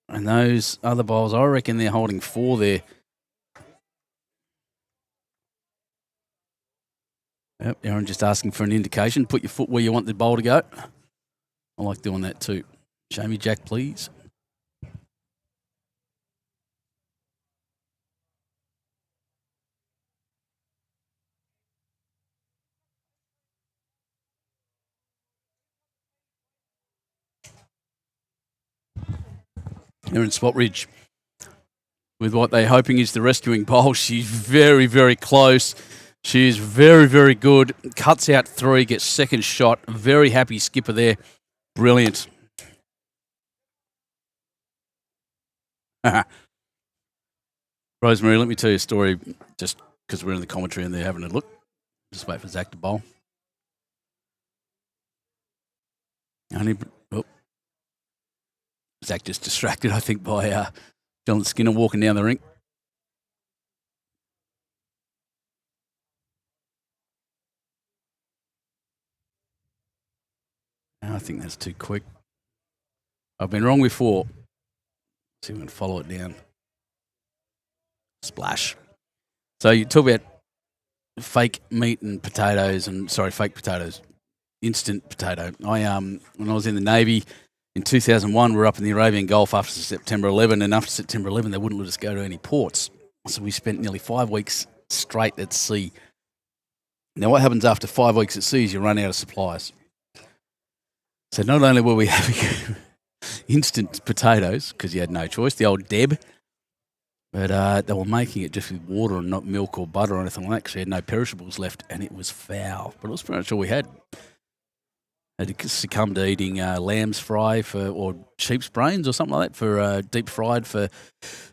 and those other bowls, I reckon they're holding 4 there. Yep, Erin just asking for an indication. Put your foot where you want the bowl to go. I like doing that too. Show me Jack, please. Erin Swatridge with what they're hoping is the rescuing bowl. She's very, very close. She is very, very good. Cuts out 3, gets second shot. Very happy skipper there. Brilliant. Rosemary, let me tell you a story just because we're in the commentary and they're having a look. Just wait for Zach to bowl. Zach just distracted, I think, by John Skinner walking down the ring. I think that's too quick. I've been wrong before. See if we can follow it down. Splash. So you talk about fake meat and potatoes, fake potatoes, instant potato. When I was in the Navy in 2001, we were up in the Arabian Gulf after September 11, and after September 11, they wouldn't let us go to any ports. So we spent nearly 5 weeks straight at sea. Now, what happens after 5 weeks at sea is you run out of supplies. So not only were we having instant potatoes because he had no choice, the old Deb. But they were making it just with water and not milk or butter or anything like that because he had no perishables left, and it was foul. But it was pretty much all we had. Had to succumb to eating lamb's fry or sheep's brains or something like that for deep fried for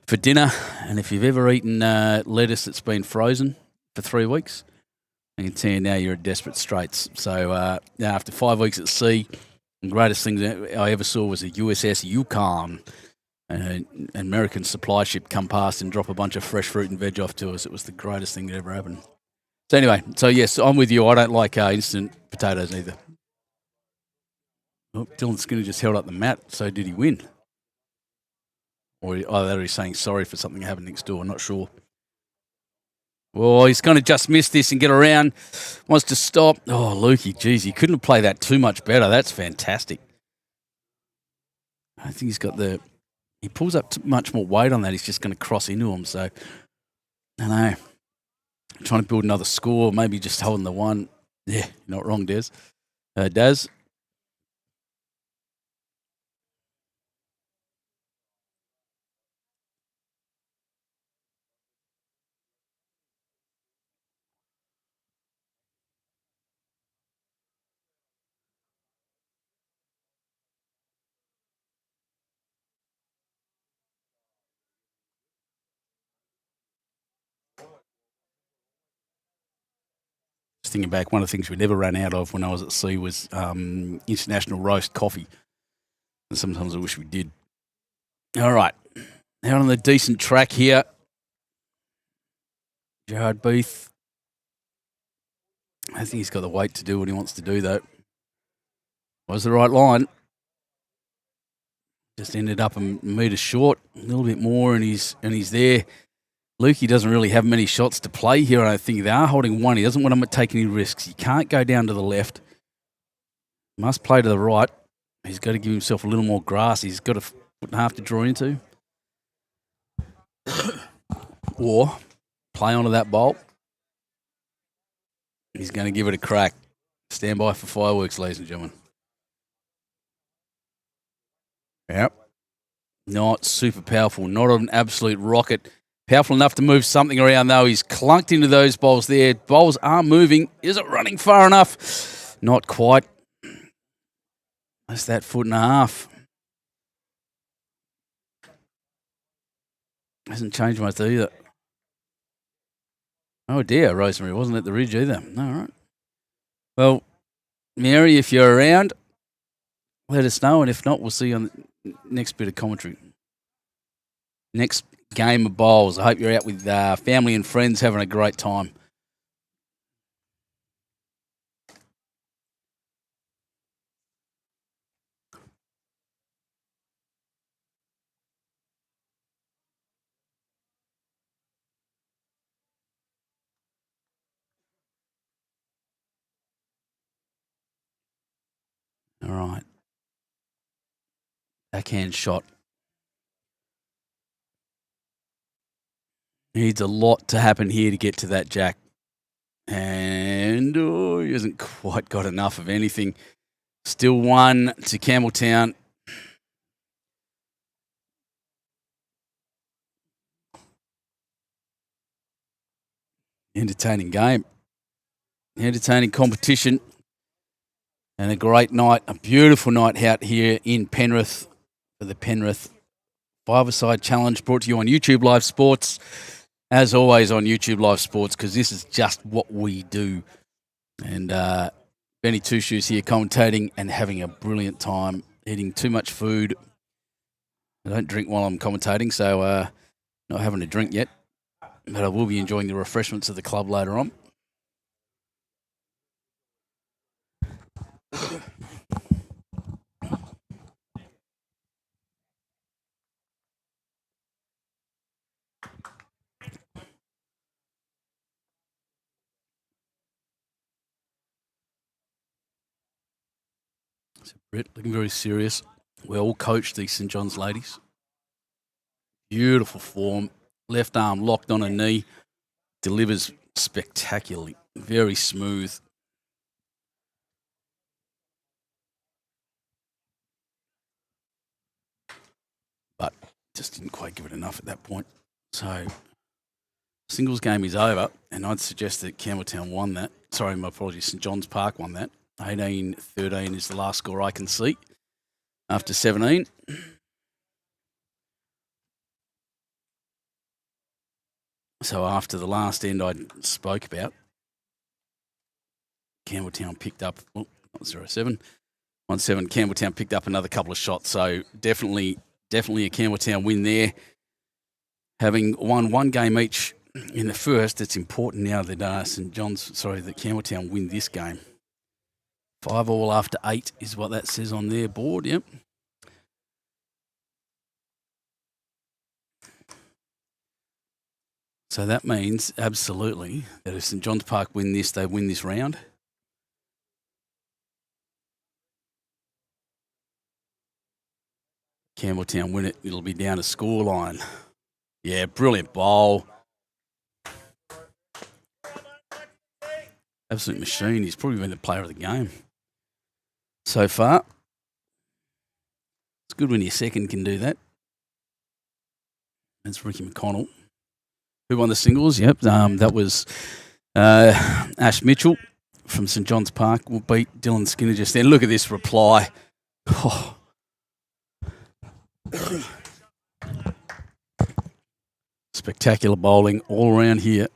dinner. And if you've ever eaten lettuce that's been frozen for 3 weeks, I can tell you now you're in desperate straits. So after 5 weeks at sea, the greatest thing that I ever saw was a USS Yukon, an American supply ship come past and drop a bunch of fresh fruit and veg off to us. It was the greatest thing that ever happened. So anyway, yes, I'm with you. I don't like instant potatoes either. Oh, Dylan Skinner just held up the mat, so did he win? Or either he's saying sorry for something that happened next door, I'm not sure. Well, he's going to just miss this and get around. Wants to stop. Oh, Lukey, geez, he couldn't have played that too much better. That's fantastic. I think he's got he pulls up too much more weight on that. He's just going to cross into him. So, I don't know. Trying to build another score, maybe just holding the one. Yeah, not wrong, Daz. Daz. Thinking back, one of the things we never ran out of when I was at sea was international roast coffee. And sometimes I wish we did. All right. Out on the decent track here. Gerard Beath. I think he's got the weight to do what he wants to do, though. Was the right line. Just ended up a metre short, a little bit more, and he's there. Lukey doesn't really have many shots to play here, and I think they are holding one. He doesn't want to take any risks. He can't go down to the left. Must play to the right. He's got to give himself a little more grass. He's got a foot and a half to draw into. Or play onto that bolt. He's going to give it a crack. Stand by for fireworks, ladies and gentlemen. Yep. Not super powerful. Not an absolute rocket. Powerful enough to move something around, though. He's clunked into those bowls there. Bowls are moving. Is it running far enough? Not quite. That's that foot and a half. Hasn't changed much either. Oh, dear, Rosemary. Wasn't at the ridge either. All right. Well, Mary, if you're around, let us know. And if not, we'll see you on the next bit of commentary. Next game of bowls. I hope you're out with family and friends having a great time. All right. Backhand shot. Needs a lot to happen here to get to that jack. And he hasn't quite got enough of anything. Still one to Campbelltown. Entertaining game. Entertaining competition. And a great night, a beautiful night out here in Penrith for the Penrith Five-a-Side Challenge, brought to you on YouTube Live Sports. As always on YouTube Live Sports, because this is just what we do. And Benny Two Shoes here commentating and having a brilliant time, eating too much food. I don't drink while I'm commentating, so not having a drink yet. But I will be enjoying the refreshments of the club later on. So Britt looking very serious. We all coached these St John's ladies. Beautiful form. Left arm locked on a knee. Delivers spectacularly. Very smooth. just didn't quite give it enough at that point. So singles game is over, and I'd suggest that Campbelltown won that. Sorry, my apologies. St John's Park won that. 18-13 is the last score I can see after 17. So after the last end I spoke about, Campbelltown picked up 0-7. 1-7, Campbelltown picked up another couple of shots. So definitely a Campbelltown win there. Having won one game each in the first, it's important now that that Campbelltown win this game. 5-all after 8 is what that says on their board, yep. So that means absolutely that if St John's Park win this, they win this round. Campbelltown win it, it'll be down to scoreline. Yeah, brilliant bowl. Absolute machine. He's probably been the player of the game so far. It's good when your second can do that. That's Ricky McConnell. Who won the singles? Yep, that was Ash Mitchell from St John's Park. Will beat Dylan Skinner just then. Look at this reply. Oh. Spectacular bowling all around here.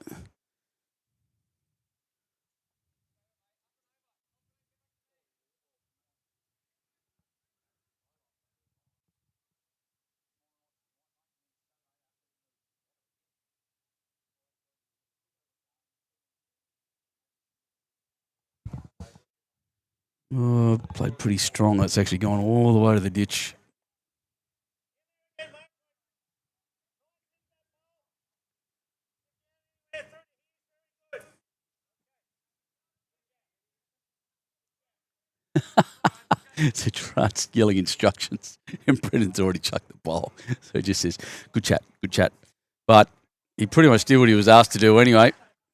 Oh, played pretty strong. That's actually gone all the way to the ditch. So Gerard's yelling instructions, and Brendan's already chucked the ball. So he just says, good chat, good chat. But he pretty much did what he was asked to do anyway.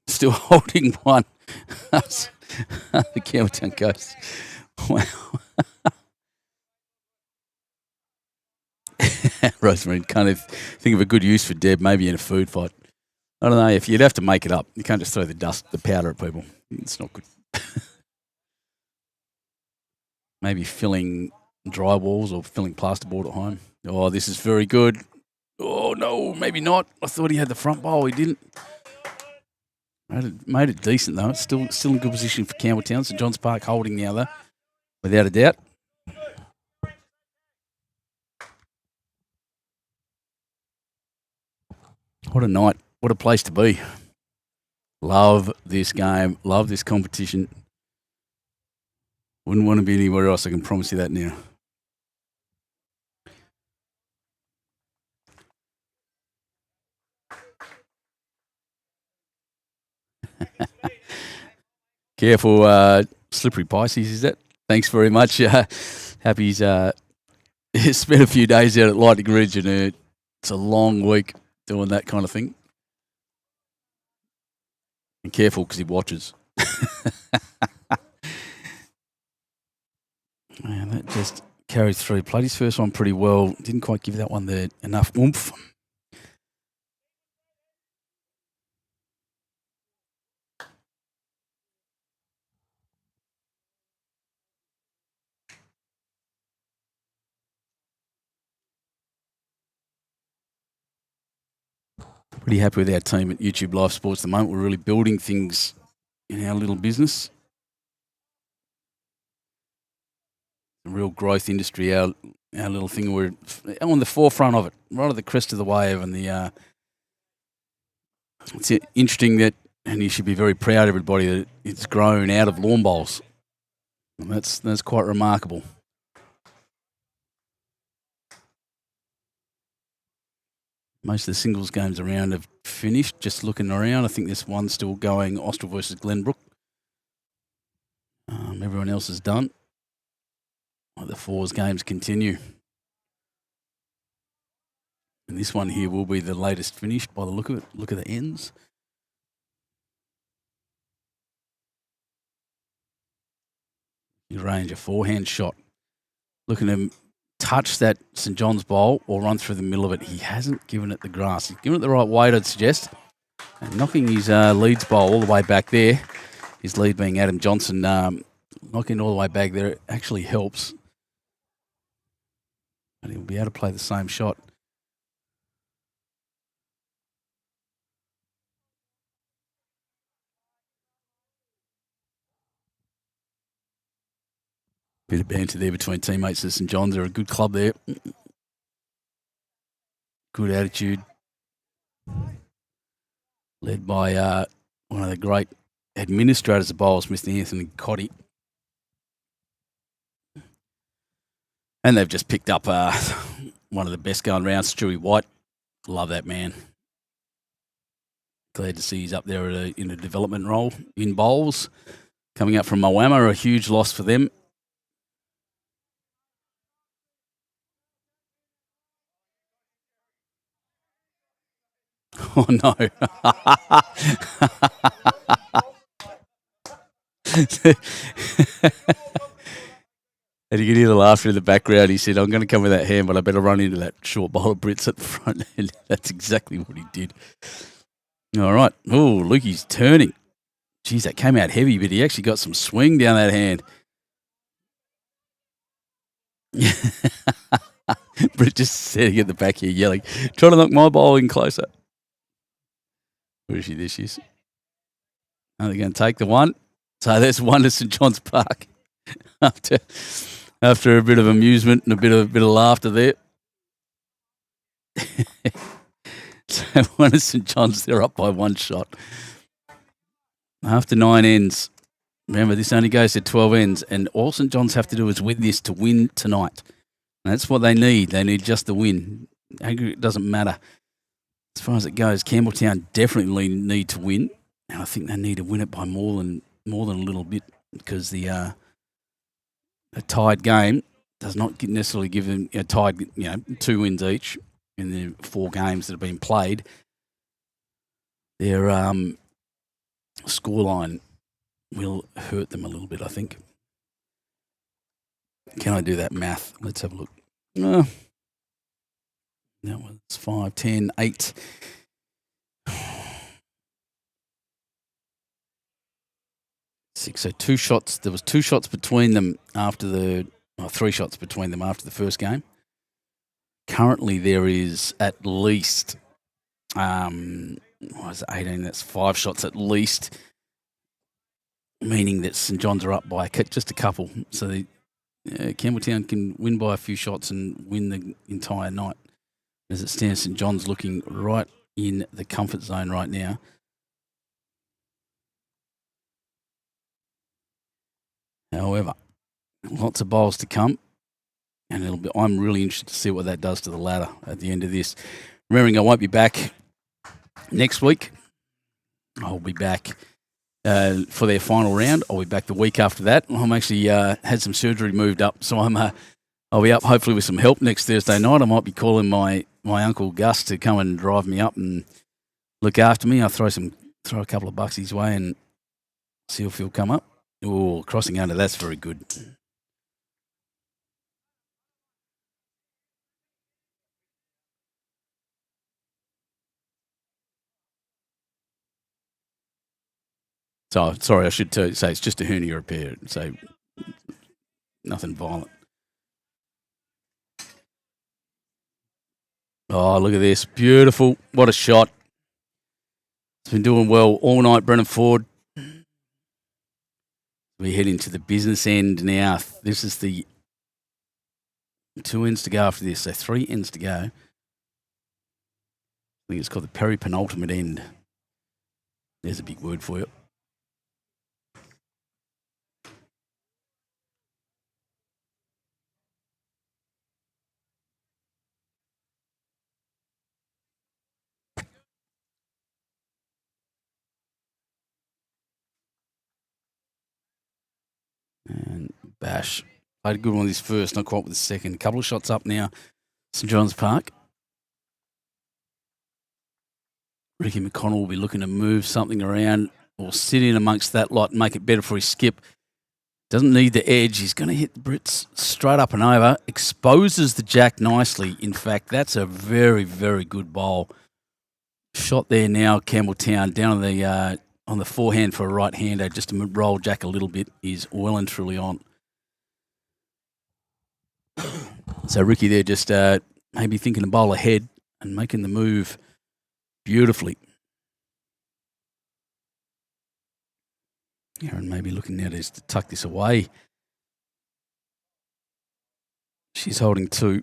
Still holding one. The Campbelltown Coast. Wow. Rosemary kind of think of a good use for Deb, maybe in a food fight. I don't know, if you'd have to make it up. You can't just throw the powder at people. It's not good. Maybe filling dry walls or filling plasterboard at home. Oh, this is very good. Oh, no, maybe not. I thought he had the front bowl. He didn't. Made it decent, though. It's still in good position for Campbelltown. St John's Park holding now, though, without a doubt. What a night. What a place to be. Love this game. Love this competition. Wouldn't want to be anywhere else, I can promise you that now. Careful, slippery Pisces, is that? Thanks very much. Happy he's spent a few days out at Lightning Ridge, and it's a long week doing that kind of thing. And careful, because he watches. And that just carried through. Played his first one pretty well. Didn't quite give that one enough oomph. Pretty happy with our team at YouTube Live Sports at the moment. We're really building things in our little business. A real growth industry, our little thing. We're on the forefront of it, right at the crest of the wave. And it's interesting that, and you should be very proud, everybody, that it's grown out of lawn bowls. And that's quite remarkable. Most of the singles games around have finished. Just looking around, I think there's one still going, Austral versus Glenbrook. Everyone else is done. The fours games continue. And this one here will be the latest finished by the look of it. Look at the ends. Grainger, forehand shot. Looking to touch that St John's bowl or run through the middle of it. He hasn't given it the grass. He's given it the right weight, I'd suggest. And knocking his Leeds bowl all the way back there, his lead being Adam Johnson, knocking all the way back there actually helps. And he'll be able to play the same shot. Bit of banter there between teammates at St John's. They're a good club there. Good attitude. Led by one of the great administrators of bowls, Mr. Anthony Cotty. And they've just picked up one of the best going round, Stewie White. Love that man. Glad to see he's up there in a development role in bowls. Coming up from Moama, a huge loss for them. Oh, no. And you can hear the laughter in the background. He said, I'm going to come with that hand, but I better run into that short bowl of Brits at the front end. That's exactly what he did. All right. Oh, Lukey's turning. Geez, that came out heavy, but he actually got some swing down that hand. Britt just sitting at the back here yelling, trying to knock my bowl in closer. Where is she? There she is. Are they going to take the one? So there's one to St John's Park. After a bit of amusement and a bit of laughter there. So one of St John's, they're up by one shot. After 9 ends, remember this only goes to 12 ends, and all St John's have to do is win this to win tonight. And that's what they need. They need just the win. Aggregate doesn't matter. As far as it goes, Campbelltown definitely need to win, and I think they need to win it by more than a little bit, because a tied game does not necessarily give them a tied, 2 wins each in the 4 games that have been played. Their scoreline will hurt them a little bit, I think. Can I do that math? Let's have a look. That was 5, 10, 8. 6. So 2 shots. There was 2 shots between them after 3 shots between them after the first game. Currently, there is at least, 18? That's 5 shots at least, meaning that St John's are up by just a couple. So Campbelltown can win by a few shots and win the entire night. As it stands, St John's looking right in the comfort zone right now. However, lots of bowls to come, and I'm really interested to see what that does to the ladder at the end of this. Remembering I won't be back next week. I'll be back for their final round. I'll be back the week after that. I'm actually had some surgery moved up, so I'll be up hopefully with some help next Thursday night. I might be calling my uncle Gus to come and drive me up and look after me. I'll throw a couple of bucks his way and see if he'll come up. Oh, crossing under, that's very good. So, sorry, I should say it's just a hernia repair, so nothing violent. Oh, look at this. Beautiful. What a shot. It's been doing well all night, Brennan Ford. We head into the business end now. This is the 2 ends to go after this, so 3 ends to go. I think it's called the peri-penultimate end. There's a big word for you. And Bash played a good one this first, not quite with the second. A couple of shots up now, St John's Park. Ricky McConnell will be looking to move something around or sit in amongst that lot and make it better for his skip. Doesn't need the edge. He's going to hit Brits straight up and over. Exposes the jack nicely. In fact, that's a very, very good bowl. Shot there now, Campbelltown, down on the forehand for a right-hander, just to roll jack a little bit, is well and truly on. So Ricky there just maybe thinking to bowl ahead and making the move beautifully. Erin maybe looking now to tuck this away. She's holding 2.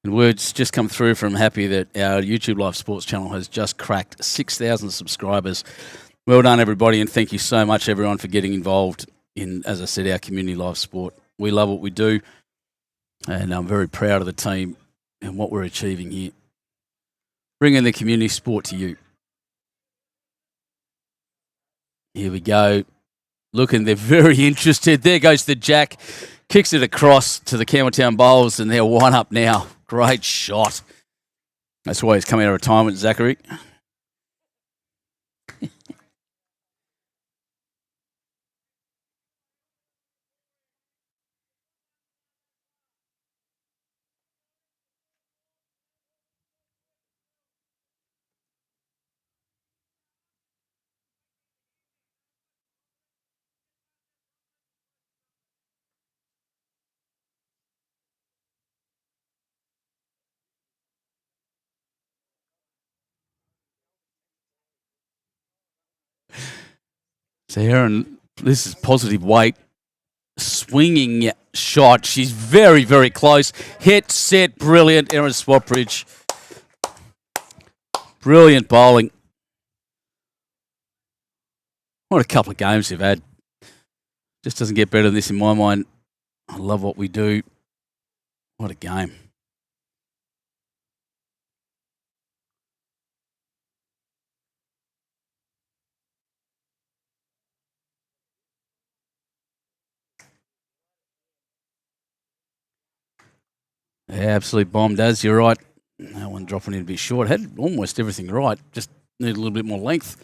And words just come through from Happy that our YouTube Live Sports channel has just cracked 6,000 subscribers. Well done, everybody, and thank you so much, everyone, for getting involved in, as I said, our community live sport. We love what we do, and I'm very proud of the team and what we're achieving here. Bringing the community sport to you. Here we go. Looking, they're very interested. There goes the jack. Kicks it across to the Campbelltown bowlers, and they're 1 up now. Great shot. That's why he's coming out of retirement, Zachery. So Erin, this is positive weight. Swinging shot. She's very, very close. Hit, set, brilliant. Erin Swatridge. Brilliant bowling. What a couple of games they've had. Just doesn't get better than this in my mind. I love what we do. What a game. Yeah, absolute bomb, Daz. You're right. That one dropping in a bit short. Had almost everything right. Just need a little bit more length.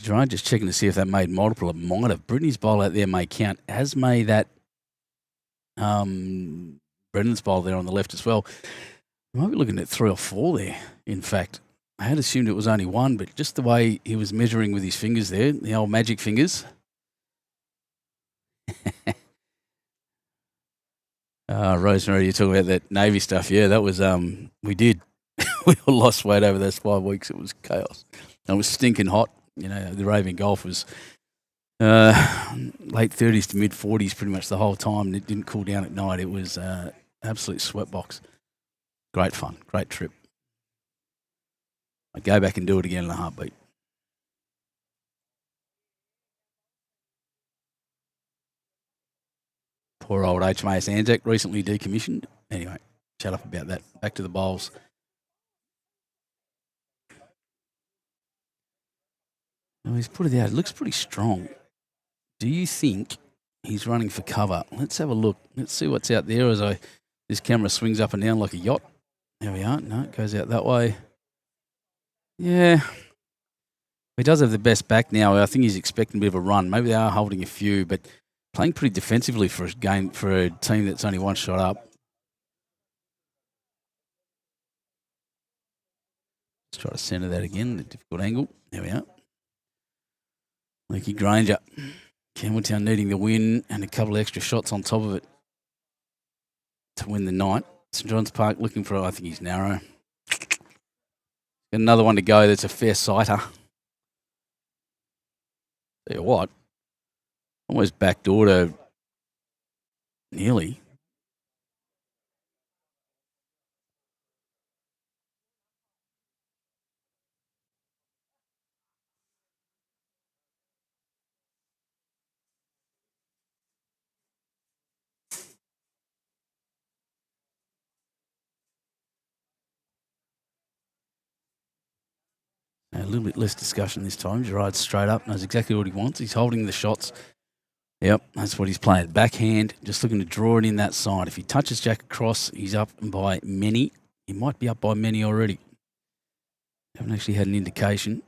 Gerard just checking to see if that made multiple. It might have. Brittany's bowl out there may count. Has made that Brendan's bowl there on the left as well. I might be looking at 3 or 4 there, in fact. I had assumed it was only 1, but just the way he was measuring with his fingers there, the old magic fingers. Rosemary, you're talking about that Navy stuff. Yeah, that was, we did. We all lost weight over those 5 weeks. It was chaos. And it was stinking hot. You know, the raving golf was late 30s to mid 40s pretty much the whole time. And it didn't cool down at night. It was absolute sweatbox. Great fun. Great trip. I'd go back and do it again in a heartbeat. Poor old HMAS Anzac, recently decommissioned. Anyway, shut up about that. Back to the bowls. Oh, he's put it out. It looks pretty strong. Do you think he's running for cover? Let's have a look. Let's see what's out there as this camera swings up and down like a yacht. There we are. No, it goes out that way. Yeah. He does have the best back now. I think he's expecting a bit of a run. Maybe they are holding a few, but playing pretty defensively for a team that's only 1 shot up. Let's try to centre that again. A difficult angle. There we are. Lucky Grainger. Campbelltown needing the win and a couple of extra shots on top of it to win the night. St John's Park looking for, I think he's narrow. Got another one to go that's a fair sighter. Tell you what, almost backdoor to nearly. A little bit less discussion this time. Gerard's straight up, knows exactly what he wants. He's holding the shots. Yep, that's what he's playing. Backhand, just looking to draw it in that side. If he touches Jack across, he's up by many. He might be up by many already. Haven't actually had an indication.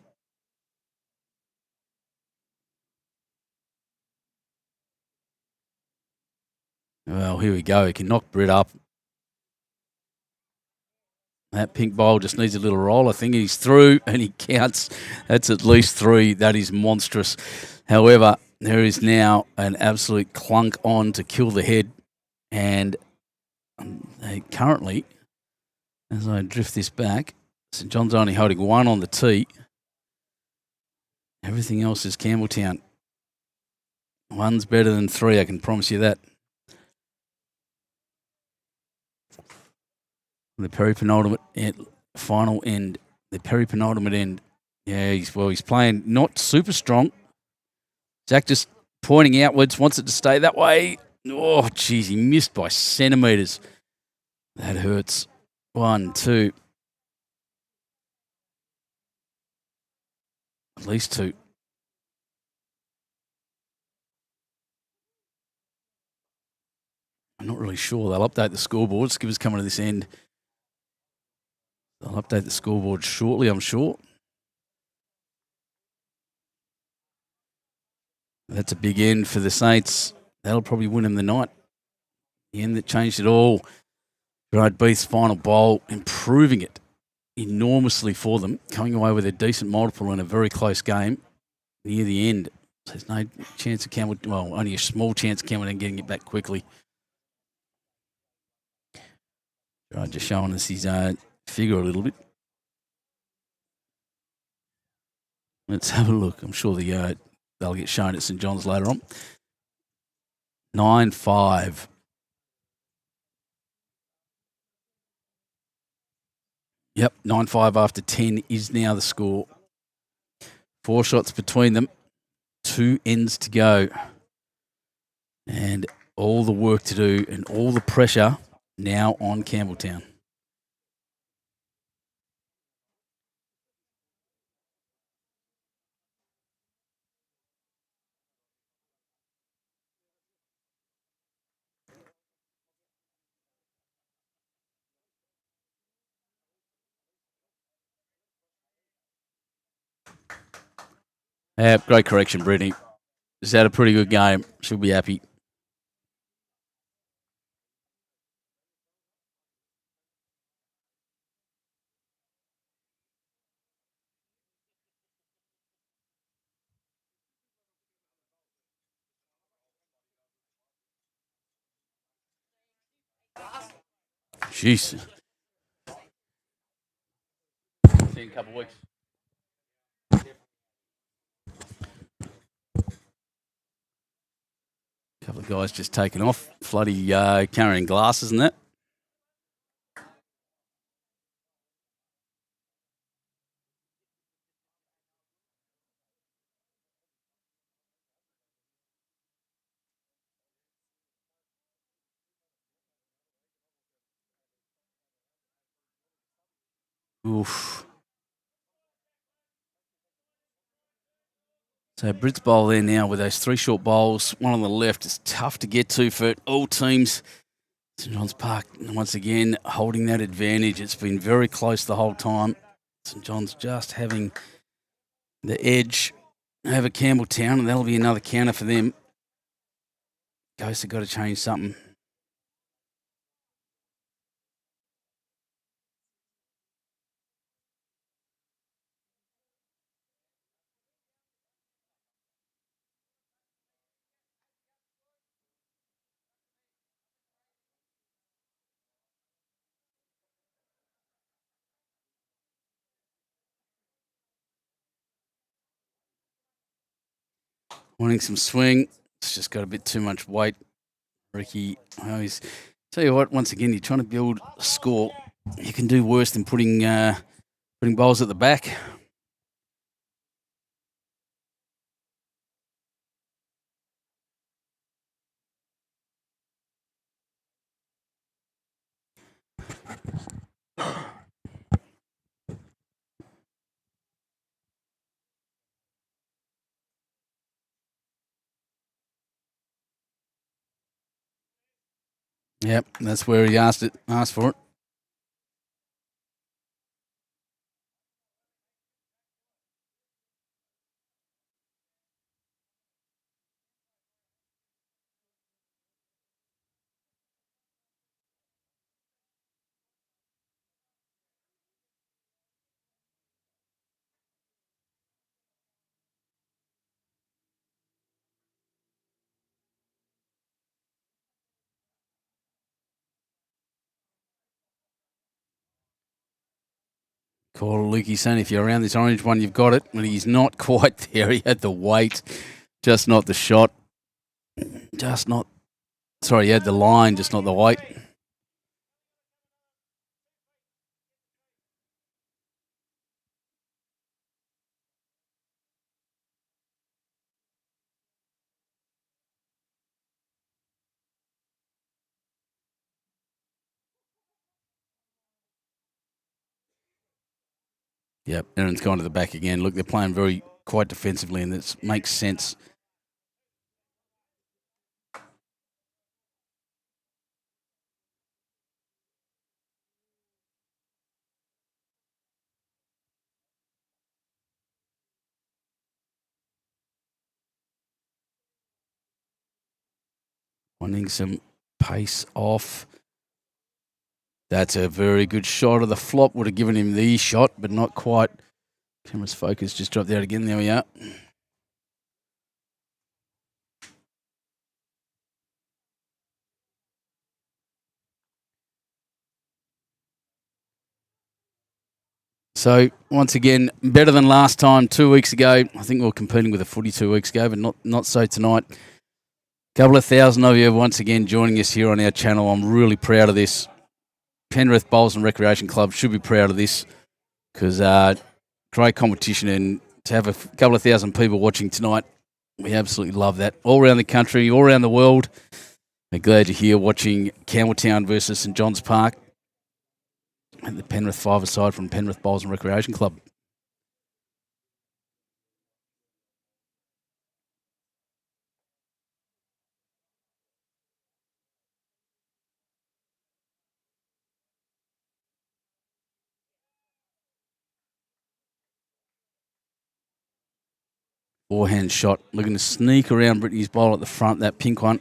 Well, here we go. He can knock Britt up. That pink bowl just needs a little roll. I think he's through and he counts. That's at least 3. That is monstrous. However, there is now an absolute clunk on to kill the head. And they currently, as I drift this back, St John's only holding 1 on the tee. Everything else is Campbelltown. 1's better than 3, I can promise you that. The peripenultimate final end. The peripenultimate end. Yeah, he's playing not super strong. Zach just pointing outwards, wants it to stay that way. Oh, geez, he missed by centimetres. That hurts. 1, 2. At least 2. I'm not really sure. They'll update the scoreboard. Skipper's coming to this end. They'll update the scoreboard shortly, I'm sure. That's a big end for the Saints. That'll probably win them the night. The end that changed it all. Gerard Beath's final bowl, improving it enormously for them, coming away with a decent multiple in a very close game near the end. So there's no chance of Campbell, well, only a small chance of Campbell getting it back quickly. Gerard just showing us his figure a little bit. Let's have a look. I'm sure they'll get shown at St John's later on. 9-5. Yep, 9-5 after 10 is now the score. 4 shots between them. 2 ends to go. And all the work to do and all the pressure now on Campbelltown. Yeah, great correction, Brittany. Just had a pretty good game. She'll be happy. Jeez. See you in a couple of weeks. Couple of guys just taking off. Floody carrying glasses and that. Oof. So Britt's bowl there now with those 3 short bowls. One on the left is tough to get to for all teams. St John's Park, once again, holding that advantage. It's been very close the whole time. St John's just having the edge over Campbelltown, and that'll be another counter for them. Ghosts have got to change something. Wanting some swing. It's just got a bit too much weight. Ricky, tell you what, once again, you're trying to build a score. You can do worse than putting bowls at the back. Yep, that's where he asked for it. Call Lukey saying if you're around this orange one, you've got it. But he's not quite there. He had the weight, just not the shot. He had the line, just not the weight. Yep, Erin's gone to the back again. Look, they're playing quite defensively, and this makes sense. Wanting some pace off. That's a very good shot of the flop. Would have given him the shot, but not quite. Camera's focus just dropped out again. There we are. So, once again, better than last time 2 weeks ago. I think we were competing with a footy 2 weeks ago, but not so tonight. Couple of thousand of you once again joining us here on our channel. I'm really proud of this. Penrith Bowls and Recreation Club should be proud of this because great competition, and to have a couple of thousand people watching tonight, we absolutely love that. All around the country, all around the world. We're glad you're here watching Campbelltown versus St John's Park and the Penrith five-a-side from Penrith Bowls and Recreation Club. Forehand shot, looking to sneak around Brittany's bowl at the front, that pink one.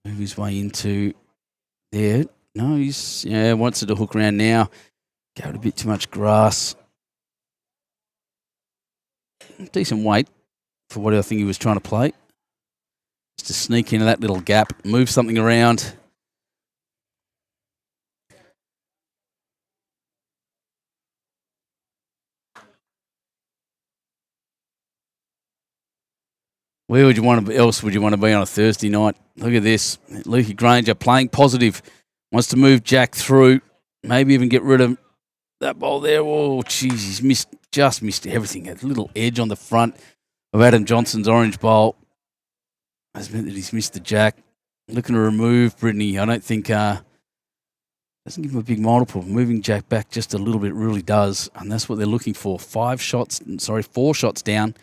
Move his way into there. No, wants it to hook around now. Gave it a bit too much grass. Decent weight for what I think he was trying to play. Just to sneak into that little gap, move something around. Where would you want to be on a Thursday night? Look at this. Lukey Grainger playing positive. Wants to move Jack through. Maybe even get rid of that ball there. Oh, jeez, he's just missed everything. A little edge on the front of Adam Johnson's orange bowl has meant that he's missed the Jack. Looking to remove Brittany. I don't think doesn't give him a big multiple. Moving Jack back just a little bit really does, and that's what they're looking for. 4 shots down.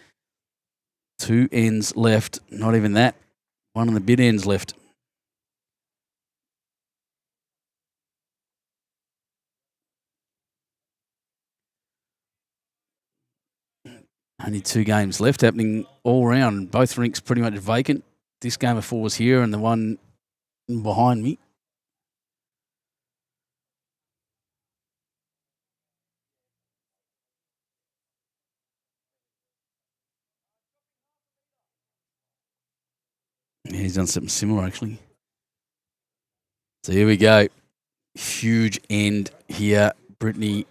2 ends left. Not even that. 1 on the bid ends left. Only 2 games left happening all round. Both rinks pretty much vacant. This game of 4 was here and the one behind me. Yeah, he's done something similar, actually. So here we go. Huge end here. Brittany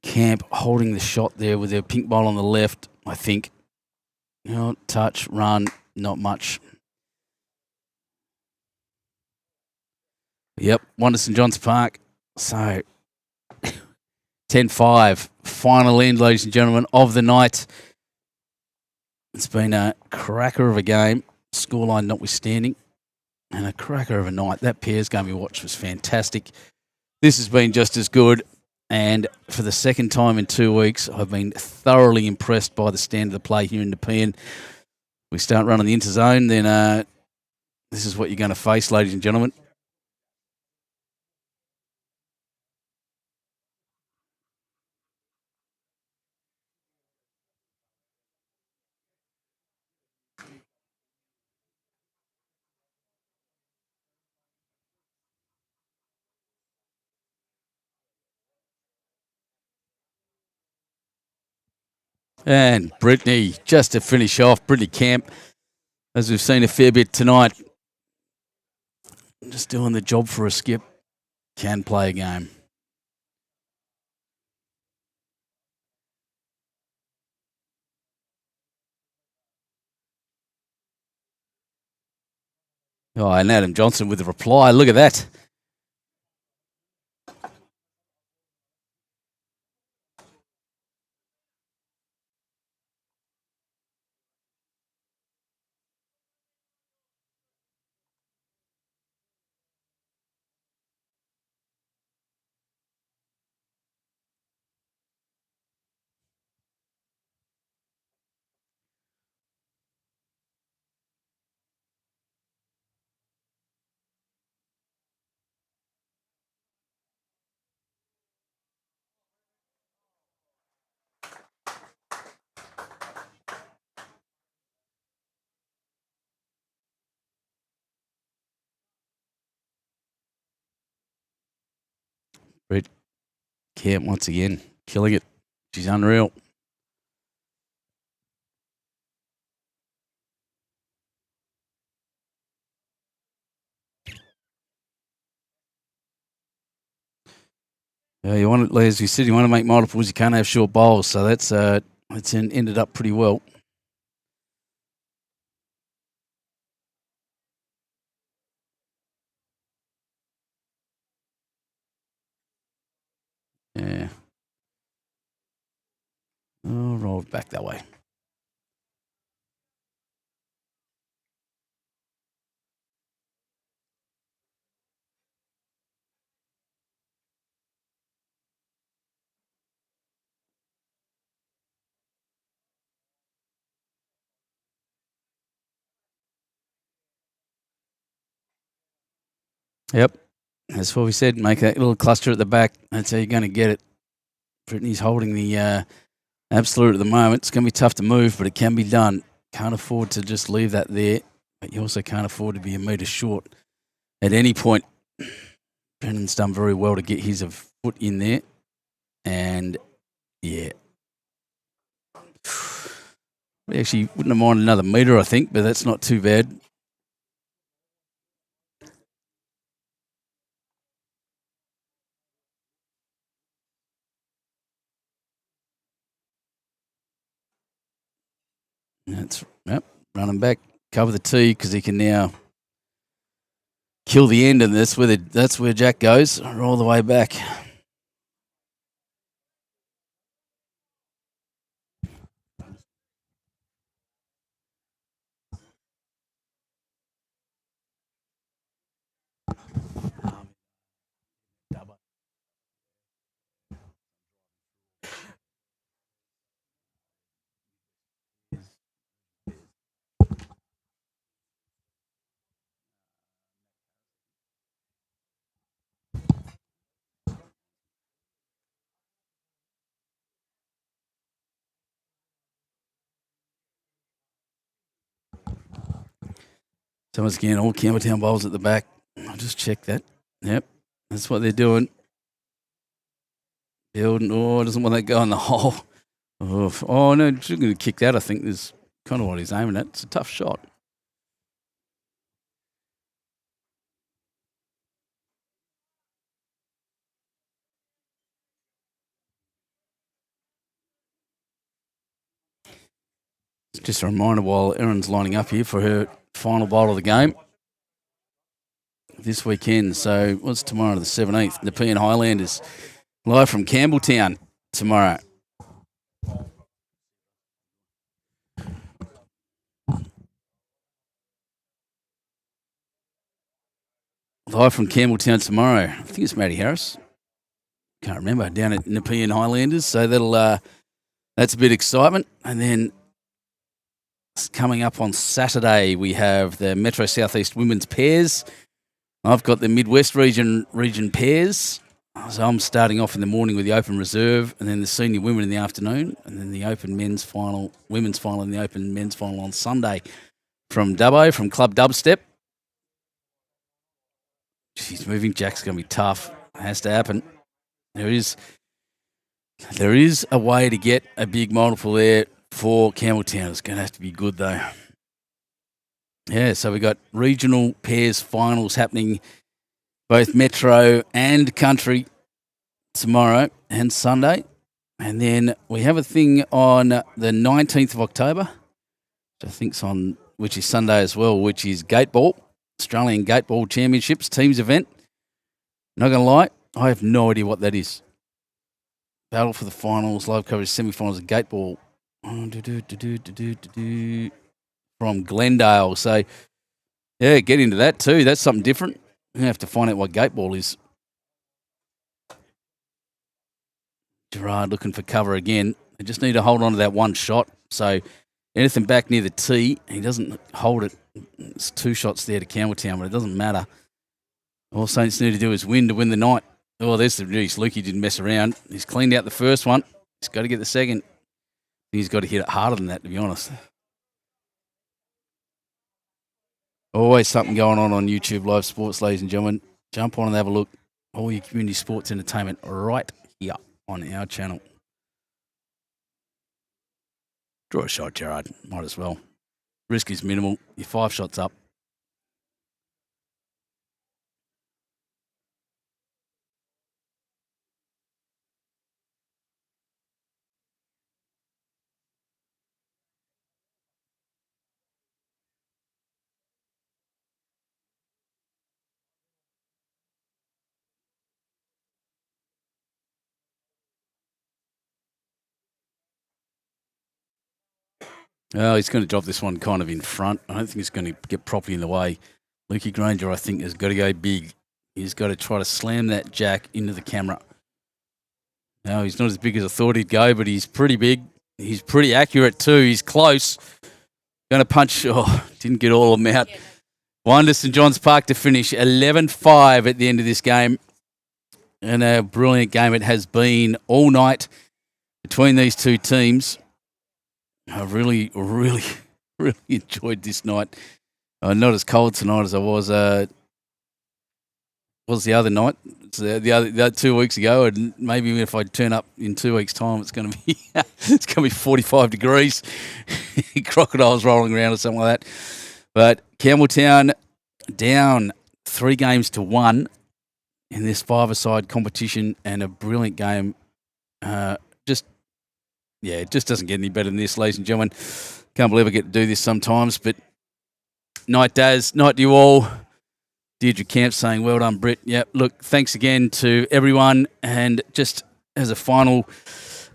Camp holding the shot there with their pink ball on the left, I think. Touch, run, not much. Yep, one to St John's Park. So 10-5. Final end, ladies and gentlemen, of the night. It's been a cracker of a game, scoreline notwithstanding, and a cracker of a night. That pairs game we watched was fantastic. This has been just as good, and for the second time in 2 weeks, I've been thoroughly impressed by the standard of play here in Nepean. We start running the interzone, then this is what you're going to face, ladies and gentlemen. And Brittany, just to finish off, Brittany Camp, as we've seen a fair bit tonight, just doing the job for a skip, can play a game. Oh, and Adam Johnson with the reply. Look at that. Britt Camp once again, killing it. She's unreal. You want to, as you said, you want to make multiples. You can't have short bowls, so that's ended up pretty well. Yeah. Oh, roll it back that way. Yep. That's what we said. Make that little cluster at the back. That's how you're going to get it. Brittany's holding the absolute at the moment. It's going to be tough to move, but it can be done. Can't afford to just leave that there, but you also can't afford to be a metre short at any point. Brennan's done very well to get his foot in there. And, yeah. We actually wouldn't have minded another metre, I think, but that's not too bad. That's running back, cover the tee because he can now kill the end, and that's where Jack goes all the way back. So once again, all Campbelltown bowls at the back. I'll just check that. Yep, that's what they're doing. Building. Oh, doesn't want that go in the hole. Oh no, she's going to kick that. I think is kind of what he's aiming at. It's a tough shot. Just a reminder while Erin's lining up here for her final bowl of the game this weekend. So what's tomorrow, the 17th? Nepean Highlanders live from Campbelltown tomorrow. Live from Campbelltown tomorrow. I think it's Matty Harris. Can't remember. Down at Nepean Highlanders. So that's a bit of excitement. And then Coming up on Saturday, we have the Metro Southeast Women's Pairs. I've got the Midwest region pairs. So I'm starting off in the morning with the Open Reserve, and then the Senior Women in the afternoon, and then the Open Women's Final, and the Open Men's Final on Sunday from Dubbo, from Club Dubstep. She's moving. Jack's going to be tough. It has to happen. There is a way to get a big multiple there for Campbelltown. It's going to have to be good, though. Yeah, so we got regional pairs finals happening both Metro and Country tomorrow and Sunday. And then we have a thing on the 19th of October, which I think's on, which is Sunday as well, which is Gateball, Australian Gateball Championships teams event. Not going to lie, I have no idea what that is. Battle for the finals, live coverage, semi-finals of Gateball. From Glendale. So, yeah, get into that too. That's something different. We're going to have to find out what Gateball is. Gerard looking for cover again. They just need to hold on to that one shot. So, anything back near the tee, he doesn't hold it. It's 2 shots there to Campbelltown, but it doesn't matter. All Saints need to do is win to win the night. Oh, there's the release. Lukey didn't mess around. He's cleaned out the first one. He's got to get the second. He's got to hit it harder than that, to be honest. Always something going on YouTube Live Sports, ladies and gentlemen. Jump on and have a look. All your community sports entertainment right here on our channel. Draw a shot, Gerard. Might as well. Risk is minimal. You're 5 shots up. Oh, he's going to drop this one kind of in front. I don't think it's going to get properly in the way. Lukey Grainger, I think, has got to go big. He's got to try to slam that jack into the camera. No, he's not as big as I thought he'd go, but he's pretty big. He's pretty accurate too. He's close. Going to punch. Oh, didn't get all of them out. Winder St John's Park to finish 11-5 at the end of this game. And a brilliant game it has been all night between these two teams. I really enjoyed this night. Not as cold tonight as I was the other night. The other 2 weeks ago, and maybe if I turn up in 2 weeks' time, it's going to be 45 degrees, crocodiles rolling around or something like that. But Campbelltown down 3-1 in this 5-a-side competition, and a brilliant game. It just doesn't get any better than this, ladies and gentlemen. Can't believe I get to do this sometimes, but night to you all. Deirdre Camp saying, well done, Britt. Yep, look, thanks again to everyone. And just as a final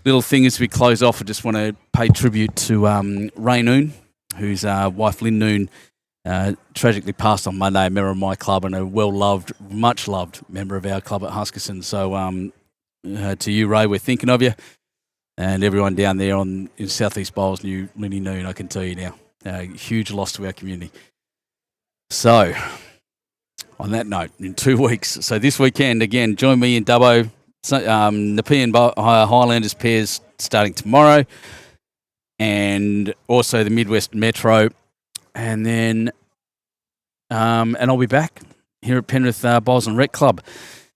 little thing as we close off, I just want to pay tribute to Ray Noon, whose wife Lynn Noon tragically passed on Monday, a member of my club and a well-loved, much-loved member of our club at Huskerson. So to you, Ray, we're thinking of you. And everyone down there in South East Bowls knew Linny Noon, I can tell you now. Huge loss to our community. So, on that note, in 2 weeks, so this weekend, again, join me in Dubbo. Nepean Highlanders pairs starting tomorrow. And also the Midwest Metro. And then, and I'll be back here at Penrith Bowls and Rec Club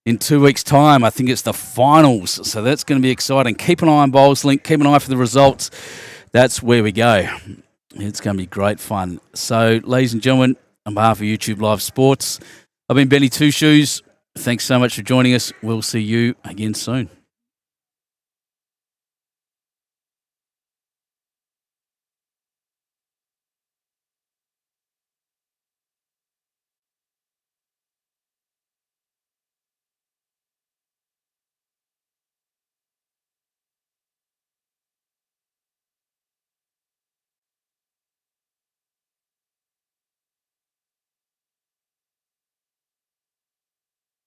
in 2 weeks' time. I think it's the finals, so that's going to be exciting. Keep an eye on Bowls Link. Keep an eye for the results. That's where we go. It's going to be great fun. So, ladies and gentlemen, on behalf of YouTube Live Sports, I've been Benny Two Shoes. Thanks so much for joining us. We'll see you again soon.